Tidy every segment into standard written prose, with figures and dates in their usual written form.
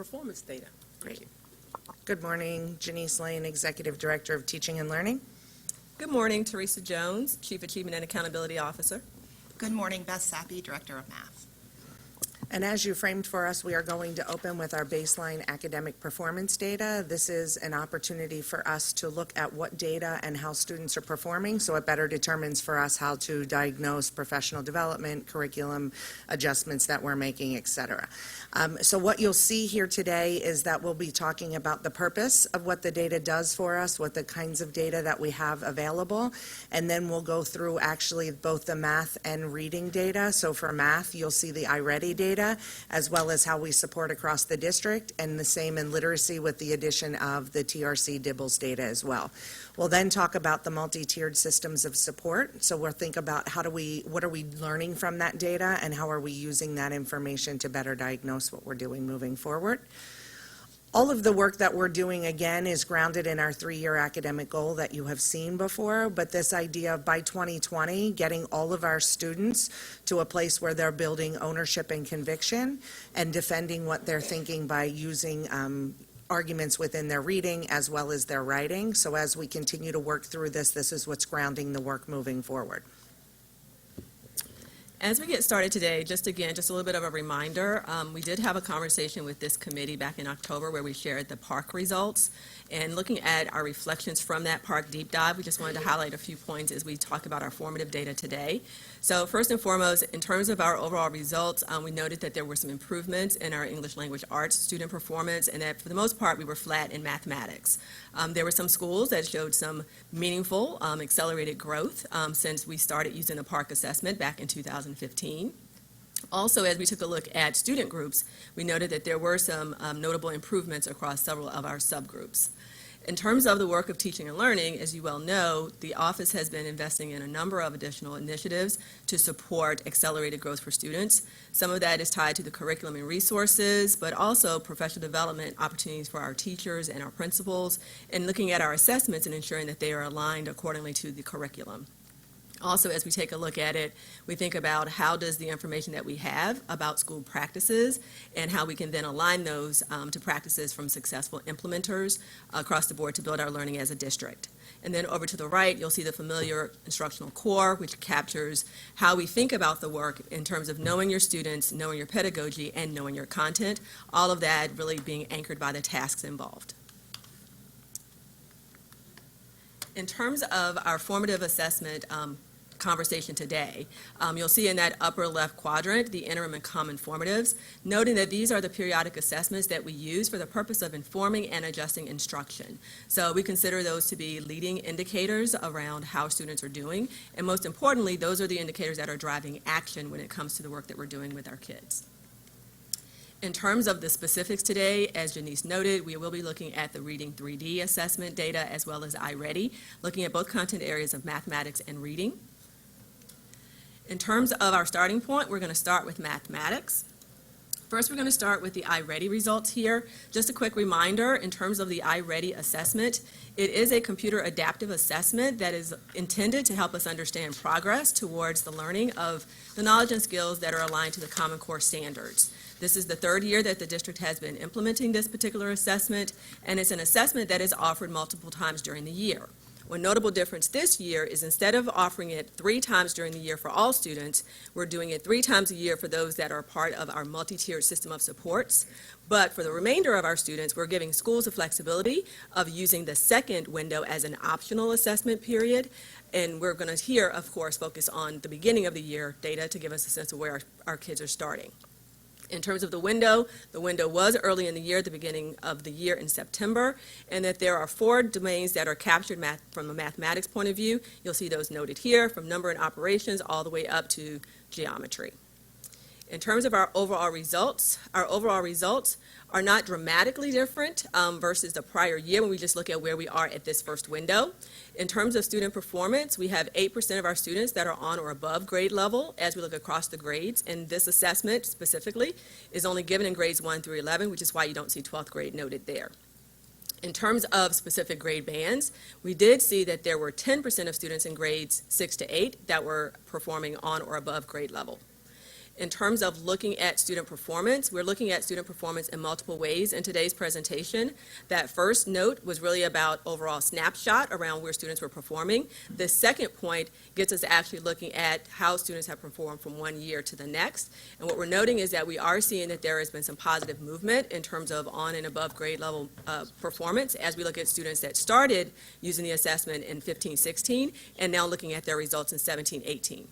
performance data. Great. Good morning, Janice Lane, Executive Director of Teaching and Learning. Good morning, Teresa Jones, Chief Achievement and Accountability Officer. Good morning, Beth Sappy, Director of Math. And as you framed for us, we are going to open with our baseline academic performance data. This is an opportunity for us to look at what data and how students are performing, so it better determines for us how to diagnose professional development, curriculum adjustments that we're making, et cetera. So what you'll see here today is that we'll be talking about the purpose of what the data does for us, what the kinds of data that we have available, and then we'll go through actually both the math and reading data. So for math, you'll see the iReady data, as well as how we support across the district, and the same in literacy with the addition of the TRC DIBELS data as well. We'll then talk about the multi-tiered systems of support. So we'll think about what are we learning from that data, and how are we using that information to better diagnose what we're doing moving forward. All of the work that we're doing, again, is grounded in our 3-year academic goal that you have seen before, but this idea of by 2020, getting all of our students to a place where they're building ownership and conviction and defending what they're thinking by using arguments within their reading as well as their writing. So as we continue to work through this, this is what's grounding the work moving forward. As we get started today, just a little bit of a reminder, we did have a conversation with this committee back in October where we shared the PARCC results. And looking at our reflections from that PARCC deep dive, we just wanted to highlight a few points as we talk about our formative data today. So first and foremost, in terms of our overall results, we noted that there were some improvements in our English language arts student performance, and that for the most part we were flat in mathematics. There were some schools that showed some meaningful accelerated growth since we started using the PARCC assessment back in 2015. Also, as we took a look at student groups, we noted that there were some notable improvements across several of our subgroups. In terms of the work of teaching and learning, as you well know, the office has been investing in a number of additional initiatives to support accelerated growth for students. Some of that is tied to the curriculum and resources, but also professional development opportunities for our teachers and our principals, and looking at our assessments and ensuring that they are aligned accordingly to the curriculum. Also, as we take a look at it, we think about how does the information that we have about school practices and how we can then align those to practices from successful implementers across the board to build our learning as a district. And then over to the right, you'll see the familiar instructional core, which captures how we think about the work in terms of knowing your students, knowing your pedagogy, and knowing your content, all of that really being anchored by the tasks involved. In terms of our formative assessment conversation today, you'll see in that upper left quadrant the interim and common formatives, noting that these are the periodic assessments that we use for the purpose of informing and adjusting instruction. So we consider those to be leading indicators around how students are doing, and most importantly, those are the indicators that are driving action when it comes to the work that we're doing with our kids. In terms of the specifics today, as Janice noted, we will be looking at the Reading 3D assessment data as well as iReady, looking at both content areas of mathematics and reading. In terms of our starting point, we're going to start with mathematics. First, we're going to start with the iReady results here. Just a quick reminder, in terms of the iReady assessment, it is a computer adaptive assessment that is intended to help us understand progress towards the learning of the knowledge and skills that are aligned to the Common Core standards. This is the 3rd year that the district has been implementing this particular assessment, and it's an assessment that is offered multiple times during the year. One notable difference this year is instead of offering it 3 times during the year for all students, we're doing it 3 times a year for those that are part of our multi-tiered system of supports. But for the remainder of our students, we're giving schools the flexibility of using the 2nd window as an optional assessment period. And we're going to here, of course, focus on the beginning of the year data to give us a sense of where our kids are starting. In terms of the window was early in the year, at the beginning of the year in September, and that there are 4 domains that are captured from a mathematics point of view. You'll see those noted here, from number and operations all the way up to geometry. In terms of our overall results are not dramatically different versus the prior year when we just look at where we are at this first window. In terms of student performance, we have 8% of our students that are on or above grade level as we look across the grades, and this assessment specifically is only given in grades 1 through 11, which is why you don't see 12th grade noted there. In terms of specific grade bands, we did see that there were 10% of students in grades 6 to 8 that were performing on or above grade level. In terms of looking at student performance, we're looking at student performance in multiple ways in today's presentation. That first note was really about overall snapshot around where students were performing. The second point gets us actually looking at how students have performed from one year to the next. And what we're noting is that we are seeing that there has been some positive movement in terms of on and above grade level performance as we look at students that started using the assessment in 15-16 and now looking at their results in 17-18.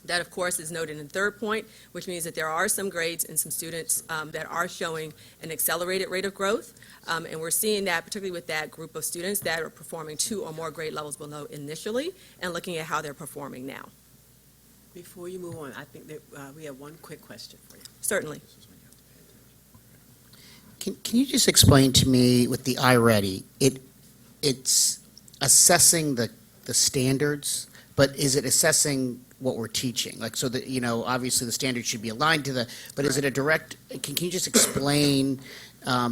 That, of course, is noted in the third point, which means that there are some grades and some students that are showing an accelerated rate of growth. And we're seeing that particularly with that group of students that are performing 2 or more grade levels below initially and looking at how they're performing now. Before you move on, I think that we have one quick question for you. Certainly. Can you just explain to me with the iReady, it's assessing the standards, but is it assessing what we're teaching? Like, so that, obviously the standards should be aligned to but is it a direct, can you just explain,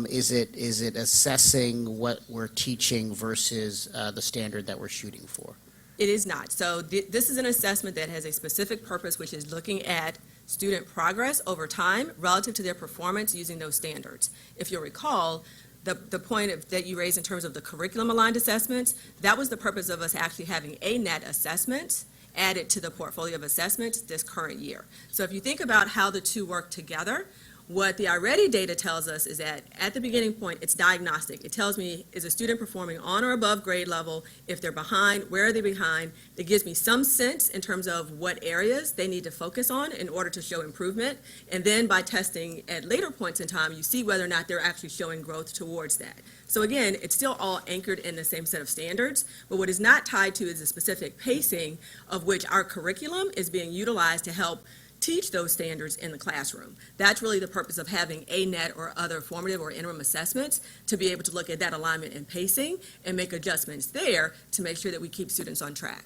is it assessing what we're teaching versus the standard that we're shooting for? It is not. So this is an assessment that has a specific purpose, which is looking at student progress over time relative to their performance using those standards. If you'll recall, the point that you raised in terms of the curriculum-aligned assessments, that was the purpose of us actually having a net assessment added to the portfolio of assessments this current year. So if you think about how the two work together, what the iReady data tells us is that at the beginning point, it's diagnostic. It tells me, is a student performing on or above grade level? If they're behind, where are they behind? It gives me some sense in terms of what areas they need to focus on in order to show improvement. And then by testing at later points in time, you see whether or not they're actually showing growth towards that. So again, it's still all anchored in the same set of standards, but what is not tied to is a specific pacing of which our curriculum is being utilized to help teach those standards in the classroom. That's really the purpose of having a net or other formative or interim assessments, to be able to look at that alignment and pacing and make adjustments there to make sure that we keep students on track.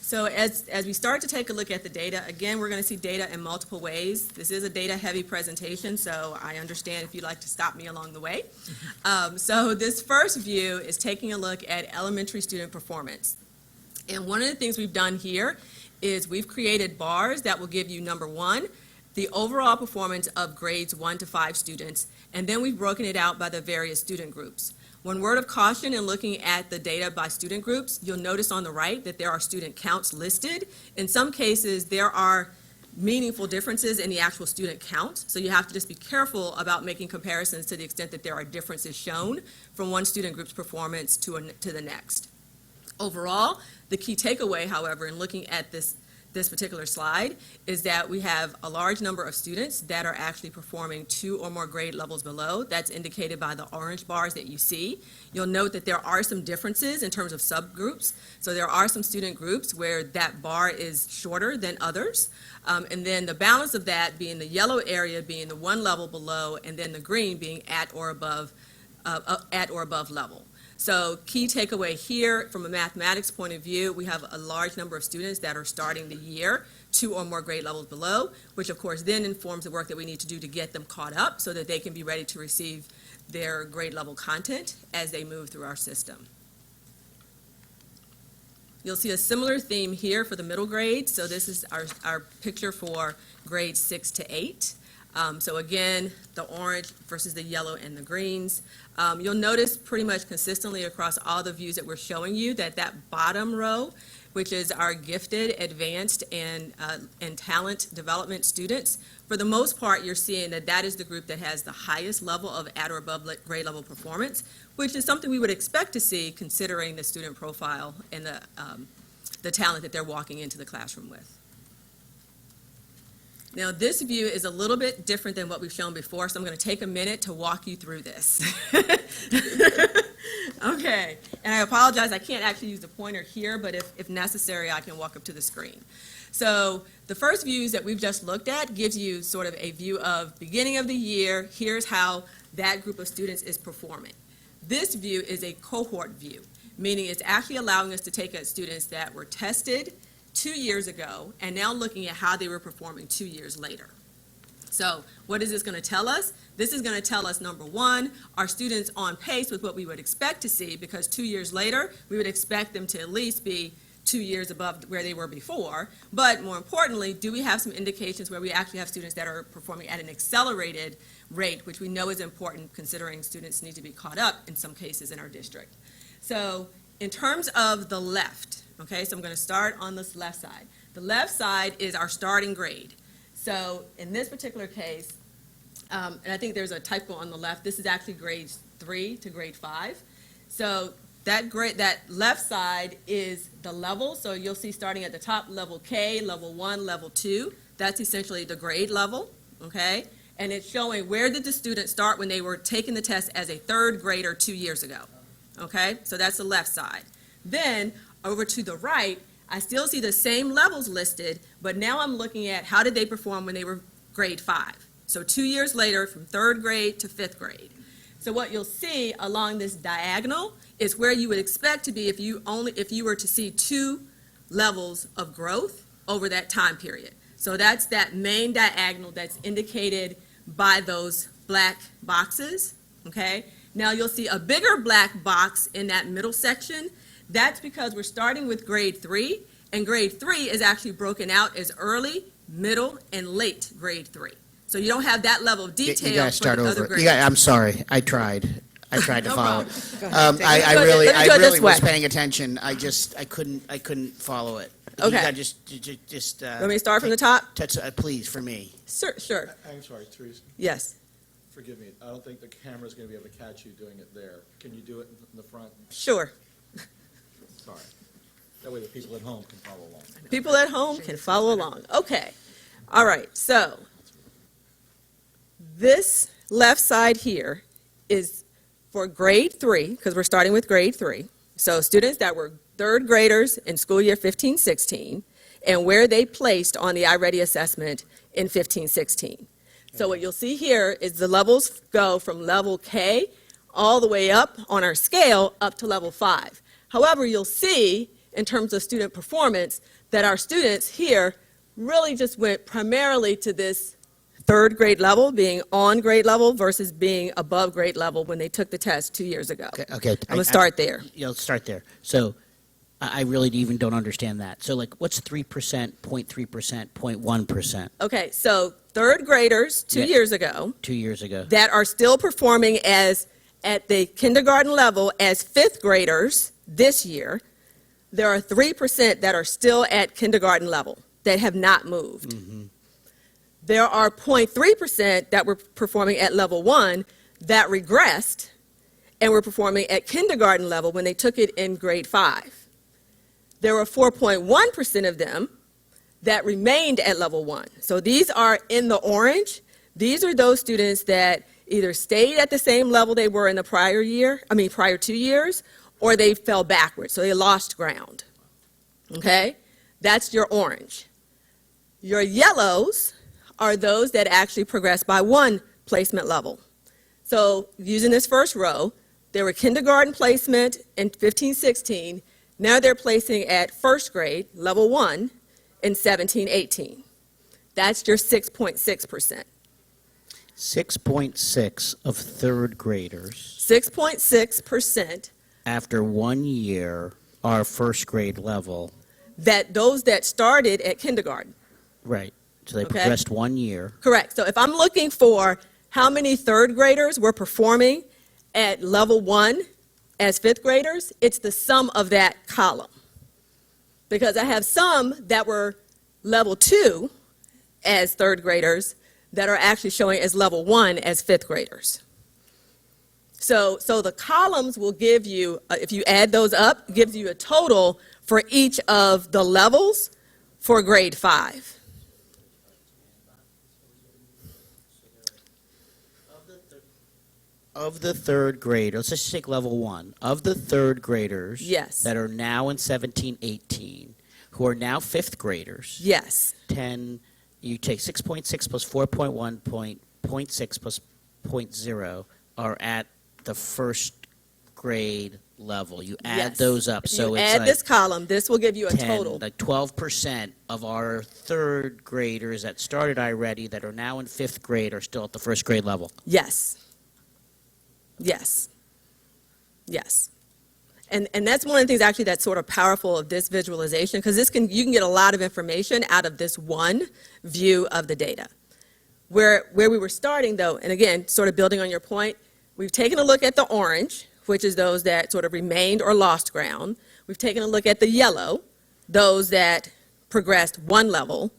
So as we start to take a look at the data, again, we're going to see data in multiple ways. This is a data-heavy presentation, so I understand if you'd like to stop me along the way. So this first view is taking a look at elementary student performance. And one of the things we've done here is we've created bars that will give you, number one, the overall performance of grades 1 to 5 students, and then we've broken it out by the various student groups. One word of caution in looking at the data by student groups, you'll notice on the right that there are student counts listed. In some cases, there are meaningful differences in the actual student count, so you have to just be careful about making comparisons to the extent that there are differences shown from one student group's performance to the next. Overall, the key takeaway, however, in looking at this particular slide is that we have a large number of students that are actually performing 2 or more grade levels below. That's indicated by the orange bars that you see. You'll note that there are some differences in terms of subgroups. So there are some student groups where that bar is shorter than others. And then the balance of that being the yellow area being the 1 level below, and then the green being at or above level. So key takeaway here, from a mathematics point of view, we have a large number of students that are starting the year 2 or more grade levels below, which of course then informs the work that we need to do to get them caught up so that they can be ready to receive their grade level content as they move through our system. You'll see a similar theme here for the middle grades. So this is our picture for grades 6 to 8. So again, the orange versus the yellow and the greens. You'll notice pretty much consistently across all the views that we're showing you that bottom row, which is our gifted, advanced, and talent development students, for the most part, you're seeing that is the group that has the highest level of at or above grade level performance, which is something we would expect to see considering the student profile and the talent that they're walking into the classroom with. Now, this view is a little bit different than what we've shown before, so I'm going to take a minute to walk you through this. Okay, and I apologize, I can't actually use the pointer here, but if necessary, I can walk up to the screen. So the first views that we've just looked at gives you sort of a view of beginning of the year, here's how that group of students is performing. This view is a cohort view, meaning it's actually allowing us to take students that were tested 2 years ago and now looking at how they were performing 2 years later. So what is this going to tell us? This is going to tell us, number one, are students on pace with what we would expect to see, because 2 years later, we would expect them to at least be 2 years above where they were before, but more importantly, do we have some indications where we actually have students that are performing at an accelerated rate, which we know is important considering students need to be caught up in some cases in our district. So in terms of the left, okay, so I'm going to start on this left side. The left side is our starting grade. So in this particular case, and I think there's a typo on the left, this is actually grade 3 to grade 5. So that left side is the level, so you'll see starting at the top, level K, level 1, level 2. That's essentially the grade level, okay? And it's showing where did the student start when they were taking the test as a third grader 2 years ago, okay? So that's the left side. Then, over to the right, I still see the same levels listed, but now I'm looking at how did they perform when they were grade 5. So 2 years later, from third grade to fifth grade. So what you'll see along this diagonal is where you would expect to be if you were to see 2 levels of growth over that time period. So that's that main diagonal that's indicated by those black boxes, okay? Now you'll see a bigger black box in that middle section. That's because we're starting with grade 3, and grade 3 is actually broken out as early, middle, and late grade 3. So you don't have that level of detail You gotta for start the other over. grades. I'm sorry, I tried to No follow. problem. I Let me do it really this was way. paying attention. I couldn't follow it. Okay. You gotta just. Want me to start from the top? Please, for me. Sure. I'm sorry, Teresa, Yes, forgive me. I don't think the camera's going to be able to catch you doing it there. Can you do it in the front? sure. Sorry. That way the people at home can follow along. People at home can follow along. Okay. All right. So this left side here is for grade 3, because we're starting with grade 3. So students that were third graders in school year 15-16, and where they placed on the iReady assessment in 15-16. So what you'll see here is the levels go from level K all the way up on our scale up to level 5. However, you'll see in terms of student performance that our students here really just went primarily to this third grade level, being on grade level versus being above grade level when they took the test 2 years ago. Okay. I'm going to start there. You'll start there. So I really even don't understand that. So like, what's 3%, 0.3%, 0.1%? Okay, so third graders 2 Yeah. years ago 2 years ago. that are still performing as at the kindergarten level as fifth graders this year, there are 3% that are still at kindergarten level that have not moved. There are 0.3% that were performing at level 1 that regressed and were performing at kindergarten level when they took it in grade 5. There were 4.1% of them that remained at level 1. So these are in the orange. These are those students that either stayed at the same level they were in the prior 2 years, or they fell backwards, so they lost ground. Okay? That's your orange. Your yellows are those that actually progressed by 1 placement level. So using this first row, there were kindergarten placement in 15-16. Now they're placing at first grade, level 1, in 17-18. That's your 6.6%. 6.6 of third graders 6.6% after 1 year are first grade level. those that started at kindergarten. Right. So they Okay. progressed 1 year. Correct. So if I'm looking for how many third graders were performing at level 1 as fifth graders, it's the sum of that column. Because I have some that were level 2 as third graders that are actually showing as level 1 as fifth graders. So the columns will give you, if you add those up, gives you a total for each of the levels for grade 5. Of the third graders, let's just take level 1. Of the third graders Yes. that are now in 17-18, who are now fifth graders, Yes. you take 6.6 plus 4.1, 0.6 plus 0.0 are at the first grade level. You add Yes. those up, If so you it's add like this column, this will give you a 10, total. like 12% of our third graders that started iReady that are now in fifth grade are still at the first grade level. Yes. Yes. Yes. And that's one of the things actually that's sort of powerful of this visualization, because you can get a lot of information out of this one view of the data. Where we were starting though, and again, sort of building on your point, we've taken a look at the orange, which is those that sort of remained or lost ground. We've taken a look at the yellow, those that progressed one level.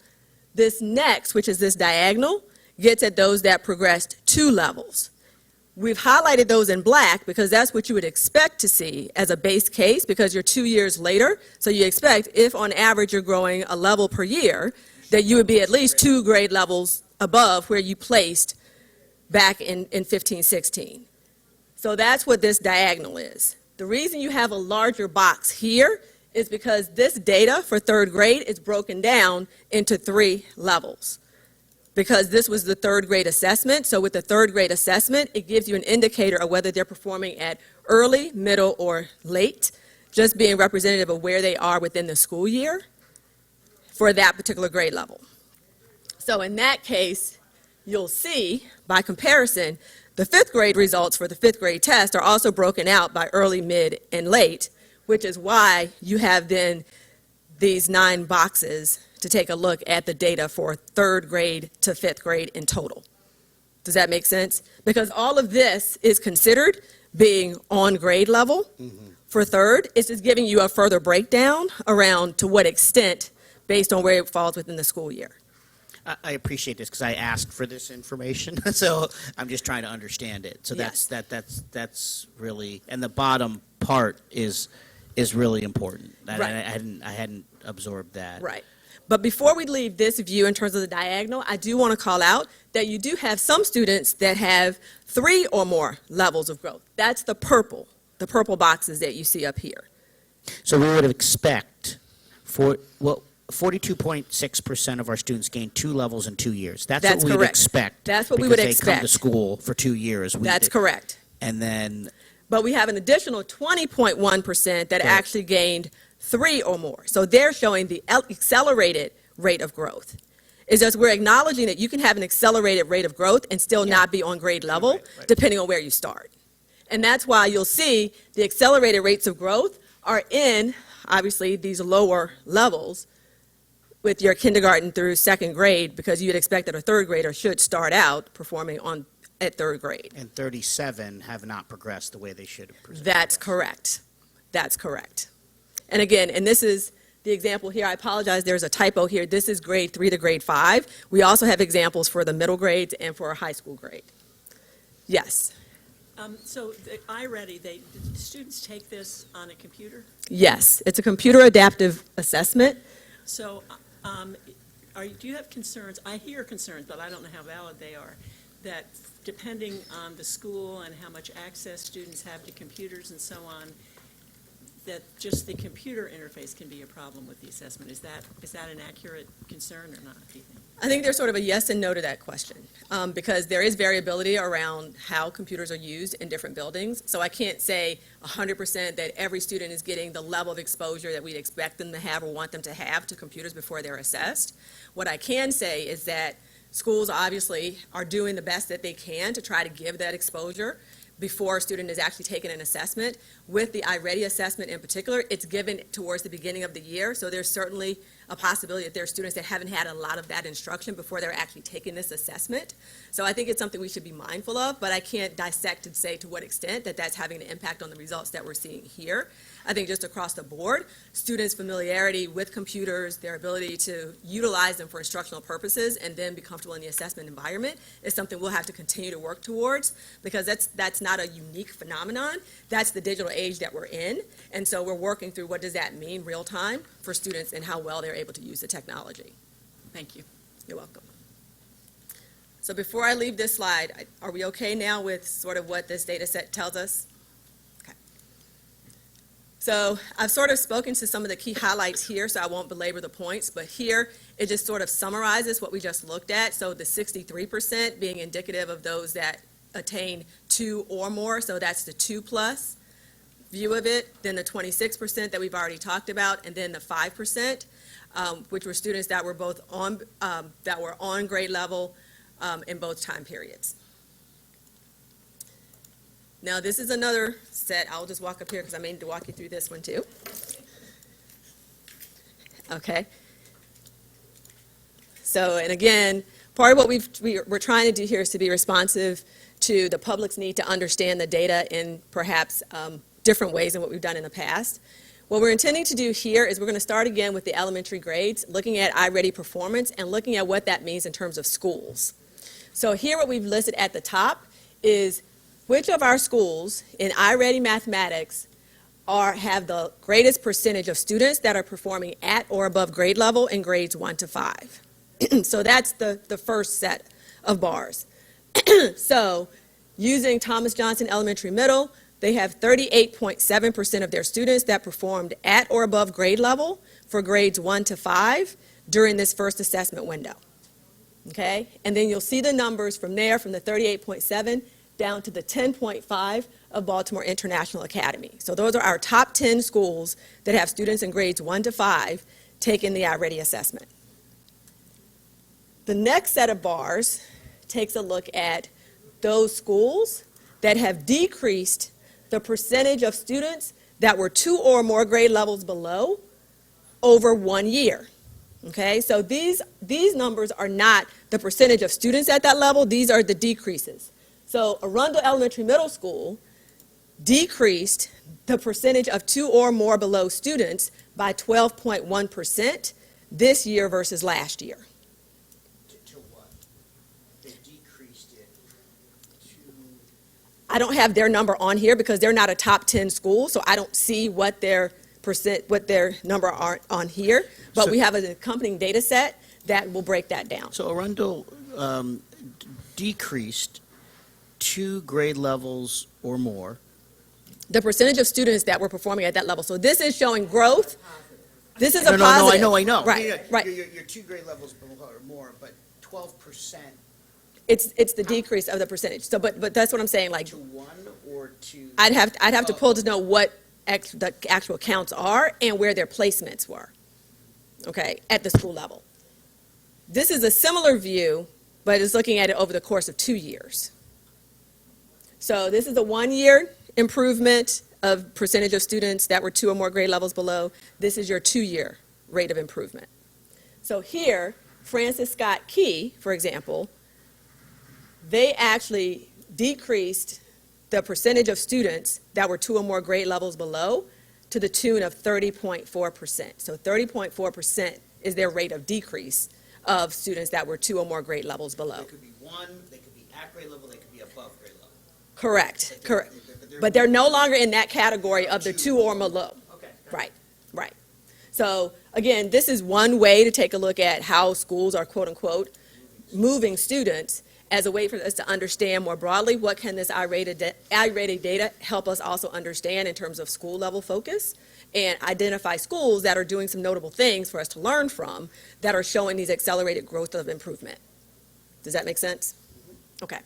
This next, which is this diagonal, gets at those that progressed 2 levels. We've highlighted those in black because that's what you would expect to see as a base case, because you're 2 years later. So you expect, if on average you're growing a level per year, that you would be at least 2 grade levels above where you placed back in 15-16. So that's what this diagonal is. The reason you have a larger box here is because this data for 3rd grade is broken down into 3 levels. Because this was the 3rd grade assessment, so with the 3rd grade assessment, it gives you an indicator of whether they're performing at early, middle, or late, just being representative of where they are within the school year for that particular grade level. So in that case, you'll see, by comparison, the 5th grade results for the 5th grade test are also broken out by early, mid, and late, which is why you have then these 9 boxes to take a look at the data for 3rd grade to 5th grade in total. Does that make sense? Because all of this is considered being on grade level for 3rd. It's just giving you a further breakdown around to what extent based on where it falls within the school year. I appreciate this because I asked for this information, so I'm just trying to understand it. So Yes. that's really, and the bottom part is really important. Right. I hadn't absorbed that. Right. But before we leave this view in terms of the diagonal, I do want to call out that you do have some students that have 3 or more levels of growth. That's the purple boxes that you see up here. So we would expect 42.6% of our students gain 2 levels in 2 years. That's what we would correct. expect. That's what we would because they come to expect. school for 2 years. That's correct. And then, But we have an additional 20.1% that Right. actually gained 3 or more. So they're showing the accelerated rate of growth. It's just we're acknowledging that you can have an accelerated rate of growth and still not be on grade level, Right. depending on where you start. And that's why you'll see the accelerated rates of growth are in, obviously, these lower levels with your kindergarten through 2nd grade, because you'd expect that a 3rd grader should start out performing at 3rd grade. and 37 have not progressed the way they should have progressed. That's correct. That's correct. And again, and this is the example here. I apologize, there's a typo here. This is grade 3 to grade 5. We also have examples for the middle grades and for a high school grade. Yes. So the iReady, the students take this on a computer? Yes. It's a computer adaptive assessment. So do you have concerns? I hear concerns, but I don't know how valid they are, that depending on the school and how much access students have to computers and so on, that just the computer interface can be a problem with the assessment. Is that an accurate concern or not, do you think? I think there's sort of a yes and no to that question, because there is variability around how computers are used in different buildings. So I can't say 100% that every student is getting the level of exposure that we'd expect them to have or want them to have to computers before they're assessed. What I can say is that schools obviously are doing the best that they can to try to give that exposure before a student is actually taking an assessment. With the iReady assessment in particular, it's given towards the beginning of the year, so there's certainly a possibility that there are students that haven't had a lot of that instruction before they're actually taking this assessment. So I think it's something we should be mindful of, but I can't dissect and say to what extent that that's having an impact on the results that we're seeing here. I think just across the board, students' familiarity with computers, their ability to utilize them for instructional purposes and then be comfortable in the assessment environment is something we'll have to continue to work towards, because that's not a unique phenomenon. That's the digital age that we're in. And so we're working through what does that mean real time for students and how well they're able to use the technology. Thank you. You're welcome. So before I leave this slide, are we okay now with sort of what this data set tells us? Okay. So I've sort of spoken to some of the key highlights here, so I won't belabor the points, but here it just sort of summarizes what we just looked at. So the 63% being indicative of those that attain 2 or more, so that's the 2+ view of it, then the 26% that we've already talked about, and then the 5%, which were students that were both on grade level in both time periods. Now, this is another set. I'll just walk up here because I may need to walk you through this one too. Okay. So, and again, part of what we're trying to do here is to be responsive to the public's need to understand the data in perhaps different ways than what we've done in the past. What we're intending to do here is we're going to start again with the elementary grades, looking at iReady performance and looking at what that means in terms of schools. So here what we've listed at the top is which of our schools in iReady mathematics have the greatest percentage of students that are performing at or above grade level in grades 1 to 5. So that's the first set of bars. So using Thomas Johnson Elementary Middle, they have 38.7% of their students that performed at or above grade level for grades 1 to 5 during this first assessment window. Okay? And then you'll see the numbers from there, from the 38.7 down to the 10.5 of Baltimore International Academy. So those are our top 10 schools that have students in grades 1 to 5 taking the iReady assessment. The next set of bars takes a look at those schools that have decreased the percentage of students that were 2 or more grade levels below over 1 year. Okay, so these numbers are not the percentage of students at that level, these are the decreases. So Arundel Elementary Middle School decreased the percentage of 2 or more below students by 12.1% this year versus last year. To what? They decreased it to... I don't have their number on here because they're not a top 10 school, so I don't see what their number are on here. But So- we have an accompanying data set that will break that down. So Arundel decreased 2 grade levels or more. The percentage of students that were performing at that level. So this is showing growth. This is a No, positive. I know. Right, Yeah, right. You're 2 grade levels below or more, but 12% It's the decrease of the percentage. So, but that's what I'm saying. Like, to 1 or to... I'd have to pull to know what the actual counts are and where their placements were. Okay, at the school level. This is a similar view, but it's looking at it over the course of 2 years. So this is a 1-year improvement of percentage of students that were 2 or more grade levels below. This is your 2-year rate of improvement. So here, Francis Scott Key, for example, they actually decreased the percentage of students that were 2 or more grade levels below to the tune of 30.4%. So 30.4% is their rate of decrease of students that were 2 or more grade levels below. They could be 1, they could be at grade level, they could be above grade level. Correct, correct. But they're no longer in that category of the 2 or below. Okay. Right, right. So again, this is one way to take a look at how schools are quote-unquote moving students as a way for us to understand more broadly what can this iRated data help us also understand in terms of school level focus and identify schools that are doing some notable things for us to learn from that are showing these accelerated growth of improvement. Does that make sense? Okay.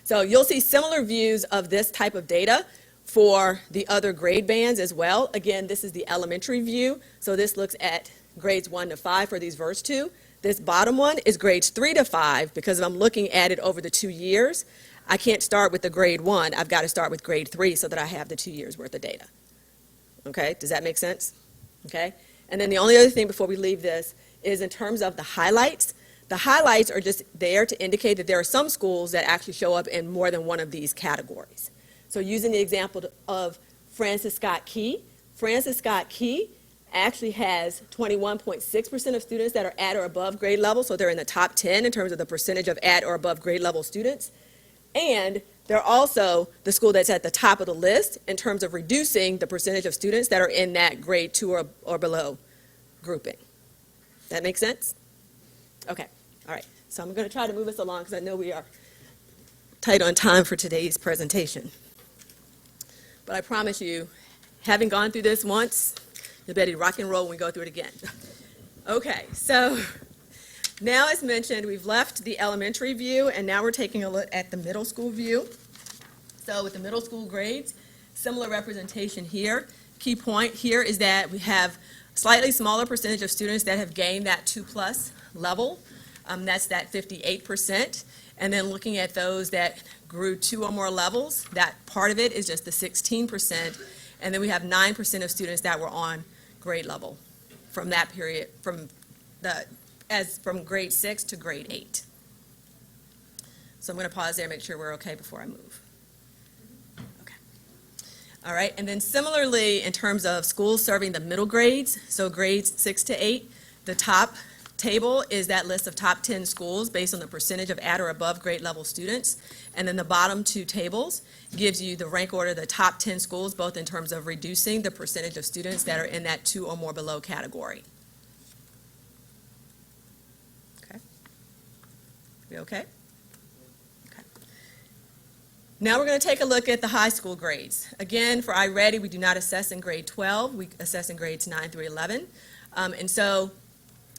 So you'll see similar views of this type of data for the other grade bands as well. Again, this is the elementary view. So this looks at grades 1 to 5 for these verse 2. This bottom one is grades 3 to 5 because if I'm looking at it over the 2 years, I can't start with the grade 1. I've got to start with grade 3 so that I have the 2 years worth of data. Okay, does that make sense? Okay, and then the only other thing before we leave this is in terms of the highlights. The highlights are just there to indicate that there are some schools that actually show up in more than one of these categories. So using the example of Francis Scott Key, Francis Scott Key actually has 21.6% of students that are at or above grade level, so they're in the top 10 in terms of the percentage of at or above grade level students. And they're also the school that's at the top of the list in terms of reducing the percentage of students that are in that grade 2 or below grouping. That make sense? Okay, all right. So I'm going to try to move us along because I know we are tight on time for today's presentation. But I promise you, having gone through this once, you'll be ready to rock and roll when we go through it again. Okay, so now as mentioned, we've left the elementary view and now we're taking a look at the middle school view. So with the middle school grades, similar representation here. Key point here is that we have a slightly smaller percentage of students that have gained that 2+ level. That's that 58%. And then looking at those that grew 2 or more levels, that part of it is just the 16%. And then we have 9% of students that were on grade level from that period, from grade 6 to grade 8. So I'm going to pause there and make sure we're okay before I move. Okay. All right, and then similarly, in terms of schools serving the middle grades, so grades 6 to 8, the top table is that list of top 10 schools based on the percentage of at or above grade level students. And then the bottom 2 tables gives you the rank order of the top 10 schools, both in terms of reducing the percentage of students that are in that 2 or more below category. Okay? We okay? Okay. Now we're going to take a look at the high school grades. Again, for iReady, we do not assess in grade 12. We assess in grades 9 through 11. And so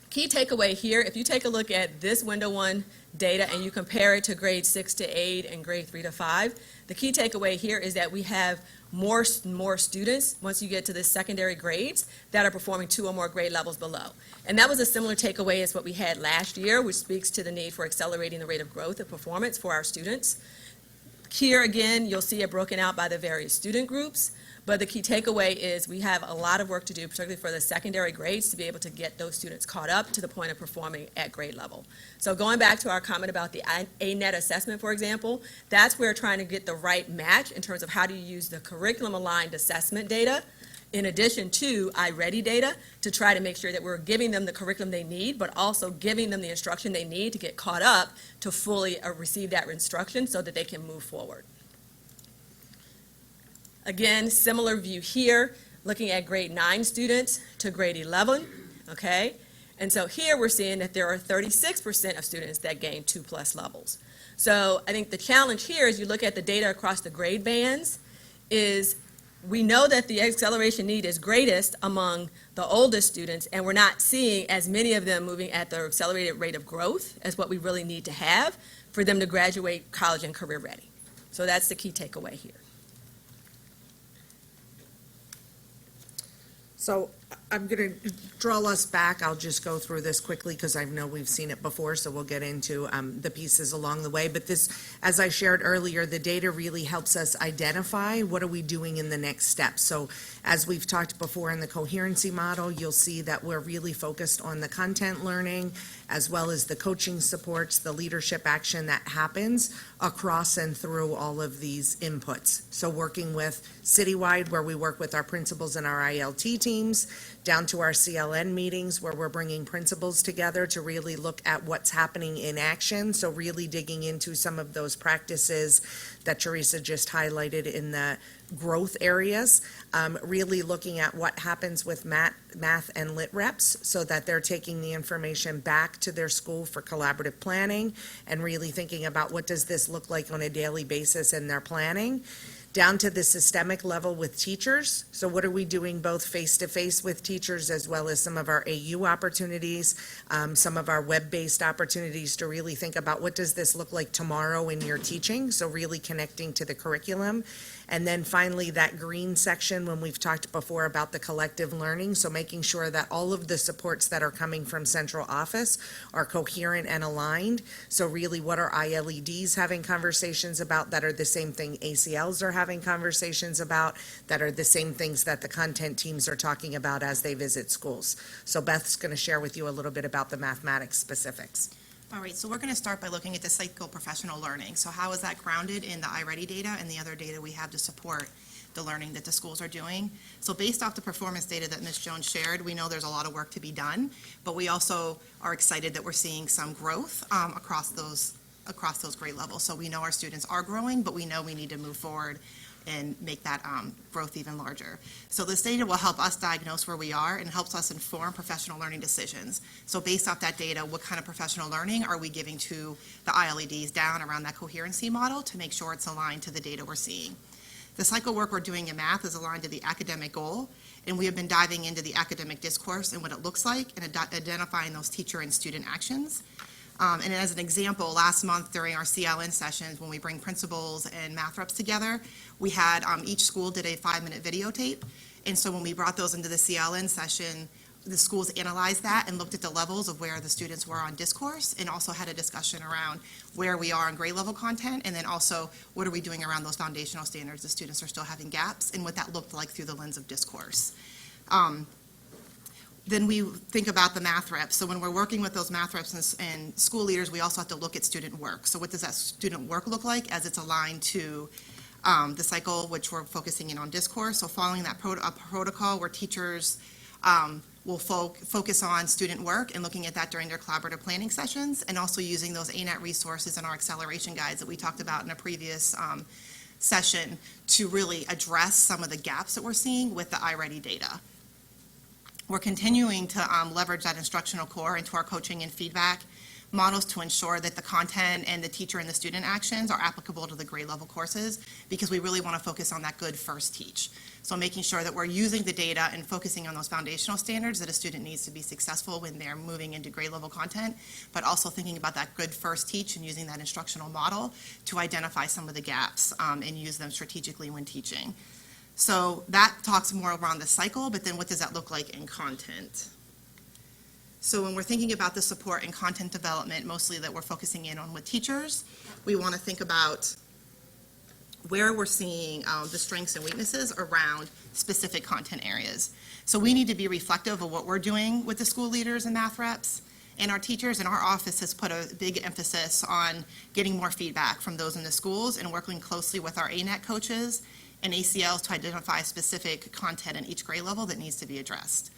key takeaway here, if you take a look at this window 1 data and you compare it to grade 6 to 8 and grade 3 to 5, the key takeaway here is that we have more students, once you get to the secondary grades, that are performing 2 or more grade levels below. And that was a similar takeaway as what we had last year, which speaks to the need for accelerating the rate of growth of performance for our students. Here again, you'll see it broken out by the various student groups. But the key takeaway is we have a lot of work to do, particularly for the secondary grades, to be able to get those students caught up to the point of performing at grade level. So going back to our comment about the ANET assessment, for example, that's where trying to get the right match in terms of how do you use the curriculum-aligned assessment data in addition to iReady data to try to make sure that we're giving them the curriculum they need, but also giving them the instruction they need to get caught up to fully receive that instruction so that they can move forward. Again, similar view here, looking at grade 9 students to grade 11, okay? And so here we're seeing that there are 36% of students that gain 2+ levels. So I think the challenge here as you look at the data across the grade bands is we know that the acceleration need is greatest among the oldest students, and we're not seeing as many of them moving at the accelerated rate of growth as what we really need to have for them to graduate college and career ready. So that's the key takeaway here. So I'm going to draw us back. I'll just go through this quickly because I know we've seen it before, so we'll get into the pieces along the way. But this, as I shared earlier, the data really helps us identify what are we doing in the next step. So as we've talked before in the coherency model, you'll see that we're really focused on the content learning as well as the coaching supports, the leadership action that happens across and through all of these inputs. So working with citywide, where we work with our principals and our ILT teams, down to our CLN meetings where we're bringing principals together to really look at what's happening in action. So really digging into some of those practices that Teresa just highlighted in the growth areas, really looking at what happens with math and lit reps so that they're taking the information back to their school for collaborative planning and really thinking about what does this look like on a daily basis in their planning. Down to the systemic level with teachers. So what are we doing both face-to-face with teachers as well as some of our AU opportunities, some of our web-based opportunities to really think about what does this look like tomorrow in your teaching, so really connecting to the curriculum. And then finally, that green section when we've talked before about the collective learning, so making sure that all of the supports that are coming from central office are coherent and aligned. So really, what are ILEDs having conversations about that are the same thing ACLs are having conversations about, that are the same things that the content teams are talking about as they visit schools. So Beth's going to share with you a little bit about the mathematics specifics. All right, so we're going to start by looking at the psycho-professional learning. So how is that grounded in the iReady data and the other data we have to support the learning that the schools are doing? So based off the performance data that Ms. Jones shared, we know there's a lot of work to be done, but we also are excited that we're seeing some growth across those grade levels. So we know our students are growing, but we know we need to move forward and make that growth even larger. So this data will help us diagnose where we are and helps us inform professional learning decisions. So based off that data, what kind of professional learning are we giving to the ILEDs down around that coherency model to make sure it's aligned to the data we're seeing? The cycle work we're doing in math is aligned to the academic goal, and we have been diving into the academic discourse and what it looks like and identifying those teacher and student actions. And as an example, last month during our CLN sessions, when we bring principals and math reps together, we had each school did a 5-minute videotape. And so when we brought those into the CLN session, the schools analyzed that and looked at the levels of where the students were on discourse, and also had a discussion around where we are on grade level content, and then also what are we doing around those foundational standards. The students are still having gaps, and what that looked like through the lens of discourse. Then we think about the math reps. So when we're working with those math reps and school leaders, we also have to look at student work. So what does that student work look like as it's aligned to the cycle, which we're focusing in on discourse? So following that protocol where teachers will focus on student work and looking at that during their collaborative planning sessions, and also using those ANET resources and our acceleration guides that we talked about in a previous session to really address some of the gaps that we're seeing with the iReady data. We're continuing to leverage that instructional core into our coaching and feedback models to ensure that the content and the teacher and the student actions are applicable to the grade level courses, because we really want to focus on that good first teach. So making sure that we're using the data and focusing on those foundational standards that a student needs to be successful when they're moving into grade level content, but also thinking about that good first teach and using that instructional model to identify some of the gaps and use them strategically when teaching. So that talks more around the cycle, but then what does that look like in content? So when we're thinking about the support and content development, mostly that we're focusing in on with teachers, we want to think about where we're seeing the strengths and weaknesses around specific content areas. So we need to be reflective of what we're doing with the school leaders and math reps and our teachers, and our office has put a big emphasis on getting more feedback from those in the schools and working closely with our ANET coaches and ACLs to identify specific content in each grade level that needs to be addressed.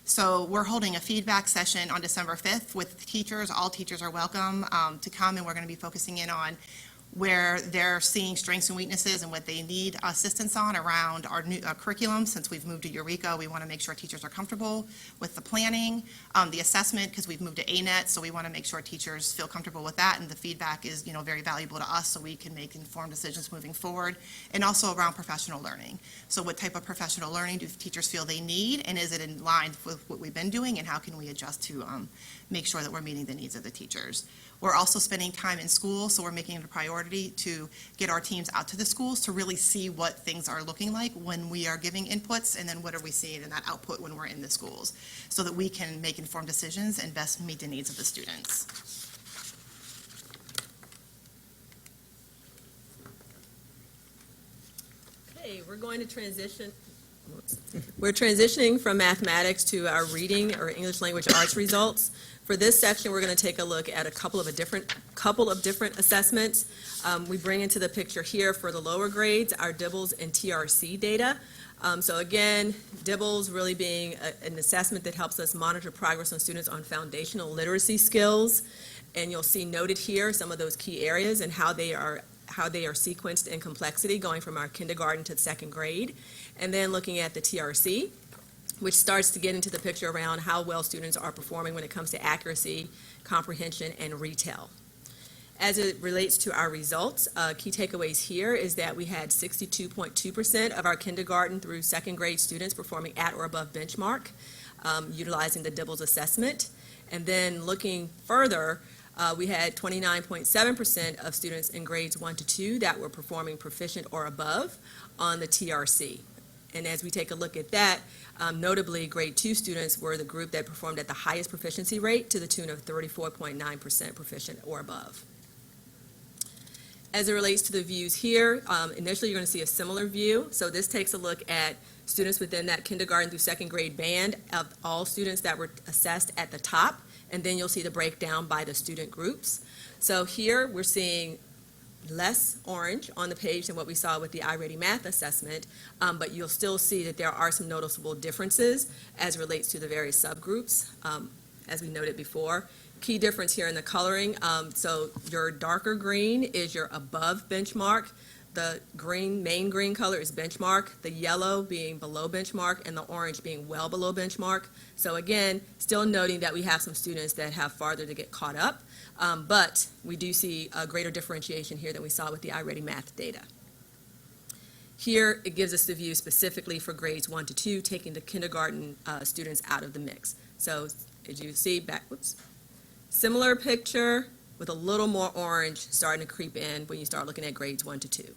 So we're holding a feedback session on December 5th with teachers. All teachers are welcome to come, and we're going to be focusing in on where they're seeing strengths and weaknesses and what they need assistance on around our new curriculum. Since we've moved to Eureka, we want to make sure teachers are comfortable with the planning, the assessment, because we've moved to ANET, so we want to make sure teachers feel comfortable with that, and the feedback is, very valuable to us so we can make informed decisions moving forward, and also around professional learning. So what type of professional learning do teachers feel they need, and is it in line with what we've been doing, and how can we adjust to make sure that we're meeting the needs of the teachers? We're also spending time in school, so we're making it a priority to get our teams out to the schools to really see what things are looking like when we are giving inputs, and then what are we seeing in that output when we're in the schools, so that we can make informed decisions and best meet the needs of the students. Okay, we're going to transition. We're transitioning from mathematics to our reading or English language arts results. For this section, we're going to take a look at a couple of different assessments. We bring into the picture here for the lower grades our DIBELS and TRC data. So again, DIBELS really being an assessment that helps us monitor progress on students on foundational literacy skills. And you'll see noted here some of those key areas and how they are sequenced in complexity, going from our kindergarten to the second grade. And then looking at the TRC, which starts to get into the picture around how well students are performing when it comes to accuracy, comprehension, and retail. As it relates to our results, key takeaways here is that we had 62.2% of our kindergarten through second grade students performing at or above benchmark, utilizing the DIBELS assessment. And then looking further, we had 29.7% of students in grades 1 to 2 that were performing proficient or above on the TRC. And as we take a look at that, notably, grade 2 students were the group that performed at the highest proficiency rate, to the tune of 34.9% proficient or above. As it relates to the views here, initially you're going to see a similar view. So this takes a look at students within that kindergarten through second grade band of all students that were assessed at the top, and then you'll see the breakdown by the student groups. So here we're seeing less orange on the page than what we saw with the iReady Math assessment, but you'll still see that there are some noticeable differences as relates to the various subgroups, as we noted before. Key difference here in the coloring, so your darker green is your above benchmark, the green, main green color is benchmark, the yellow being below benchmark, and the orange being well below benchmark. So again, still noting that we have some students that have farther to get caught up, but we do see a greater differentiation here than we saw with the iReady Math data. Here, it gives us the view specifically for grades 1 to 2, taking the kindergarten students out of the mix. So as you see, similar picture with a little more orange starting to creep in when you start looking at grades 1 to 2.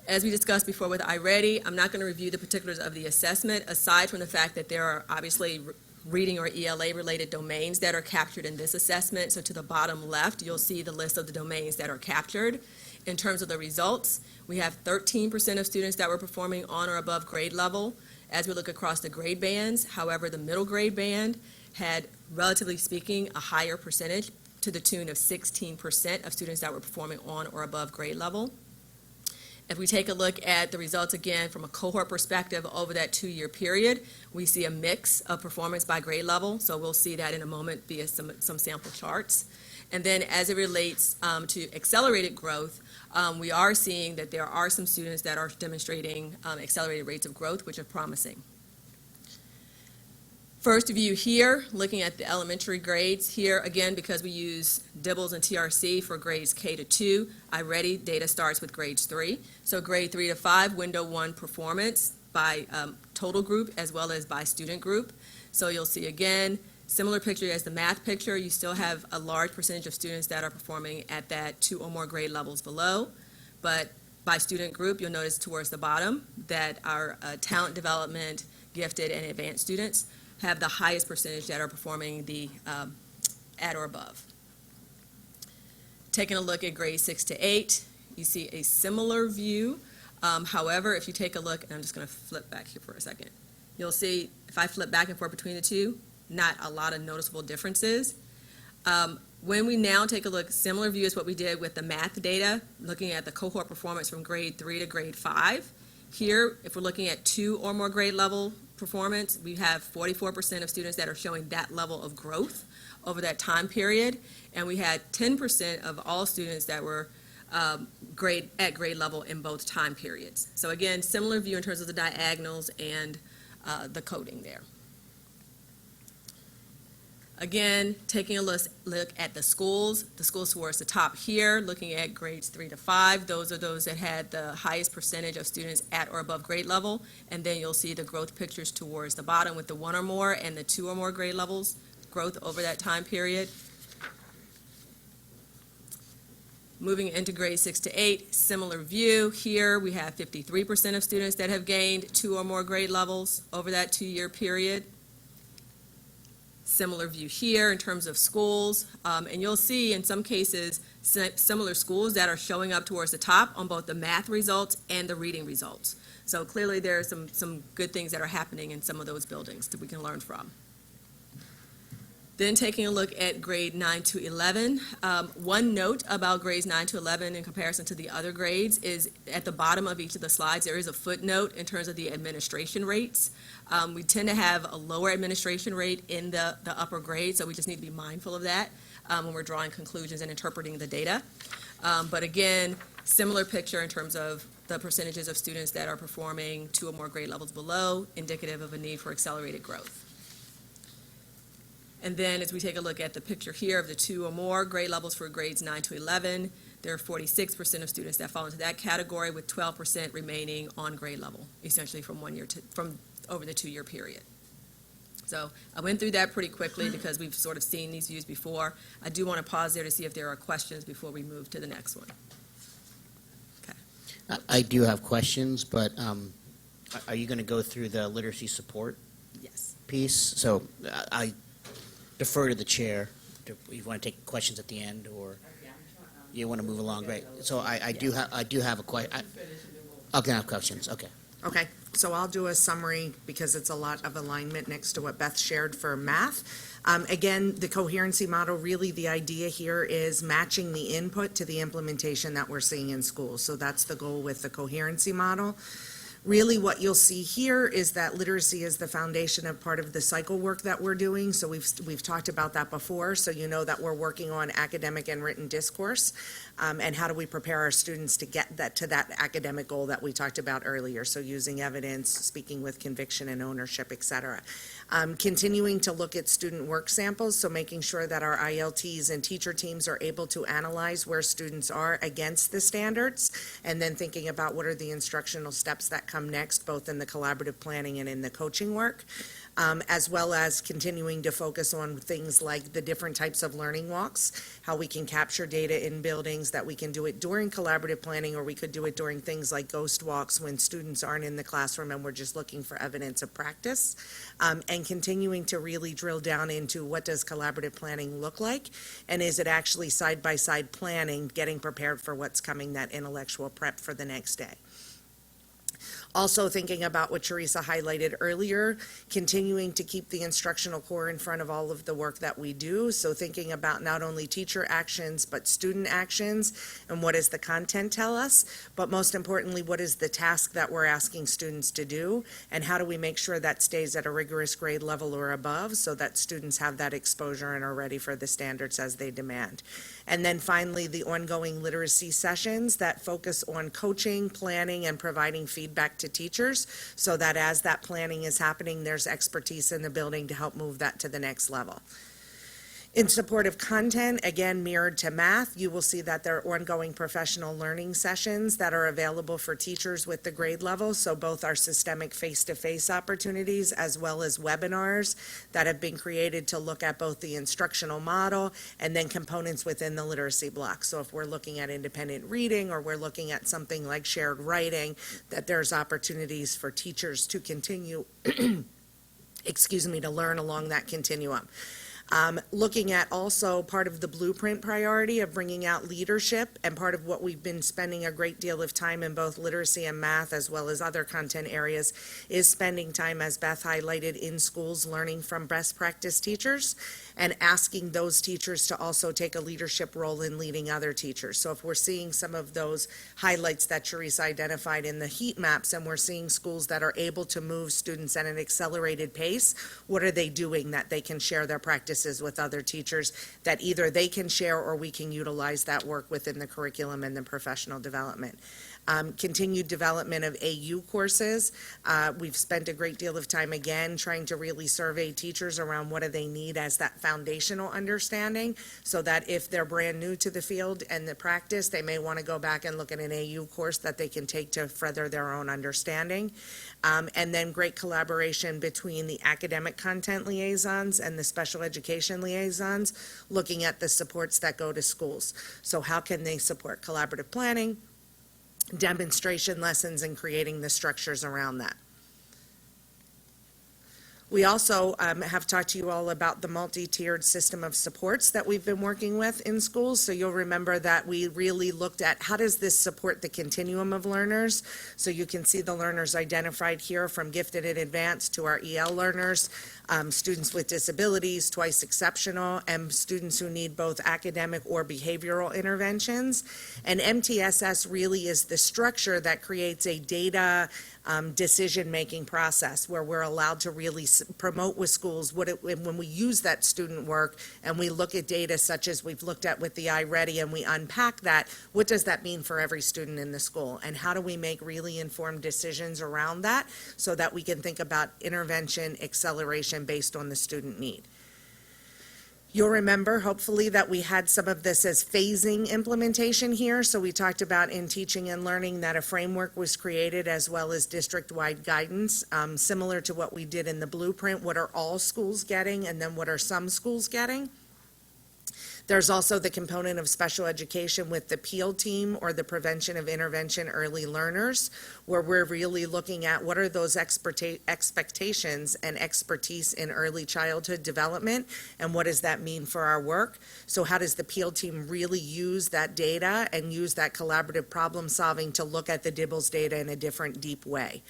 As we discussed before with iReady, I'm not going to review the particulars of the assessment, aside from the fact that there are obviously reading or ELA-related domains that are captured in this assessment. So to the bottom left, you'll see the list of the domains that are captured. In terms of the results, we have 13% of students that were performing on or above grade level. As we look across the grade bands, however, the middle grade band had, relatively speaking, a higher percentage, to the tune of 16% of students that were performing on or above grade level. If we take a look at the results again from a cohort perspective over that 2-year period, we see a mix of performance by grade level, so we'll see that in a moment via some sample charts. And then as it relates to accelerated growth, we are seeing that there are some students that are demonstrating accelerated rates of growth, which are promising. First view here, looking at the elementary grades here, again, because we use DIBELS and TRC for grades K to 2, iReady data starts with grades 3. So grade 3 to 5, window 1 performance by total group as well as by student group. So you'll see again, similar picture as the math picture, you still have a large percentage of students that are performing at that 2 or more grade levels below. But by student group, you'll notice towards the bottom that our talent development, gifted, and advanced students have the highest percentage that are performing the at or above. Taking a look at grades 6 to 8, you see a similar view. However, if you take a look, and I'm just going to flip back here for a second, you'll see if I flip back and forth between the two, not a lot of noticeable differences. When we now take a look, similar view is what we did with the math data, looking at the cohort performance from grade 3 to grade 5. Here, if we're looking at 2 or more grade level performance, we have 44% of students that are showing that level of growth over that time period, and we had 10% of all students that were at grade level in both time periods. So again, similar view in terms of the diagonals and the coding there. Again, taking a look at the schools towards the top here, looking at grades 3 to 5, those are those that had the highest percentage of students at or above grade level, and then you'll see the growth pictures towards the bottom with the 1 or more and the 2 or more grade levels growth over that time period. Moving into grades 6 to 8, similar view. Here we have 53% of students that have gained 2 or more grade levels over that 2-year period. Similar view here in terms of schools, and you'll see in some cases similar schools that are showing up towards the top on both the math results and the reading results. So clearly there are some good things that are happening in some of those buildings that we can learn from. Then taking a look at grade 9 to 11, one note about grades 9 to 11 in comparison to the other grades is at the bottom of each of the slides, there is a footnote in terms of the administration rates. We tend to have a lower administration rate in the upper grades, so we just need to be mindful of that when we're drawing conclusions and interpreting the data. But again, similar picture in terms of the percentages of students that are performing 2 or more grade levels below, indicative of a need for accelerated growth. And then as we take a look at the picture here of the 2 or more grade levels for grades 9 to 11, there are 46% of students that fall into that category, with 12% remaining on grade level, essentially from over the 2-year period. So I went through that pretty quickly because we've sort of seen these views before. I do want to pause there to see if there are questions before we move to the next one. Okay. I do have questions, but are you going to go through the literacy support Yes. piece? So I defer to the chair. You want to take questions at the end, or you want to move along? Right. So I do have a question. Okay, I have questions. Okay. Okay, so I'll do a summary because it's a lot of alignment next to what Beth shared for math. Again, the coherency model, really the idea here is matching the input to the implementation that we're seeing in schools. So that's the goal with the coherency model. Really what you'll see here is that literacy is the foundation of part of the cycle work that we're doing. So we've talked about that before. So you know that we're working on academic and written discourse. And how do we prepare our students to get to that academic goal that we talked about earlier? So using evidence, speaking with conviction and ownership, et cetera. Continuing to look at student work samples, so making sure that our ILTs and teacher teams are able to analyze where students are against the standards, and then thinking about what are the instructional steps that come next, both in the collaborative planning and in the coaching work. as well as continuing to focus on things like the different types of learning walks, how we can capture data in buildings, that we can do it during collaborative planning, or we could do it during things like ghost walks when students aren't in the classroom and we're just looking for evidence of practice, and continuing to really drill down into what does collaborative planning look like, and is it actually side-by-side planning, getting prepared for what's coming, that intellectual prep for the next day. Also thinking about what Teresa highlighted earlier, continuing to keep the instructional core in front of all of the work that we do. So thinking about not only teacher actions, but student actions, and what does the content tell us, but most importantly, what is the task that we're asking students to do, and how do we make sure that stays at a rigorous grade level or above, so that students have that exposure and are ready for the standards as they demand. And then finally, the ongoing literacy sessions that focus on coaching, planning, and providing feedback to teachers, so that as that planning is happening, there's expertise in the building to help move that to the next level. In support of content, again mirrored to math, you will see that there are ongoing professional learning sessions that are available for teachers with the grade level, so both our systemic face-to-face opportunities as well as webinars that have been created to look at both the instructional model and then components within the literacy block. So if we're looking at independent reading, or we're looking at something like shared writing, that there's opportunities for teachers to continue, to learn along that continuum. Looking at also part of the blueprint priority of bringing out leadership, and part of what we've been spending a great deal of time in both literacy and math as well as other content areas is spending time, as Beth highlighted, in schools learning from best practice teachers and asking those teachers to also take a leadership role in leading other teachers. So if we're seeing some of those highlights that Teresa identified in the heat maps, and we're seeing schools that are able to move students at an accelerated pace, what are they doing that they can share their practices with other teachers, that either they can share or we can utilize that work within the curriculum and the professional development. Continued development of AU courses. We've spent a great deal of time, again, trying to really survey teachers around what do they need as that foundational understanding, so that if they're brand new to the field and the practice, they may want to go back and look at an AU course that they can take to further their own understanding. And then great collaboration between the academic content liaisons and the special education liaisons, looking at the supports that go to schools. So how can they support collaborative planning, demonstration lessons, and creating the structures around that. We also have talked to you all about the multi-tiered system of supports that we've been working with in schools. So you'll remember that we really looked at how does this support the continuum of learners. So you can see the learners identified here, from gifted and advanced to our EL learners, students with disabilities, twice exceptional, and students who need both academic or behavioral interventions. And MTSS really is the structure that creates a data decision-making process where we're allowed to really promote with schools when we use that student work and we look at data such as we've looked at with the iReady, and we unpack that, what does that mean for every student in the school? And how do we make really informed decisions around that so that we can think about intervention, acceleration based on the student need? You'll remember, hopefully, that we had some of this as phasing implementation here. So we talked about in teaching and learning that a framework was created as well as district-wide guidance, similar to what we did in the blueprint. What are all schools getting, and then what are some schools getting? There's also the component of special education with the PEAL team, or the Prevention of Intervention Early Learners, where we're really looking at what are those expectations and expertise in early childhood development, and what does that mean for our work? So how does the PEAL team really use that data and use that collaborative problem solving to look at the DIBELS data in a different, deep way?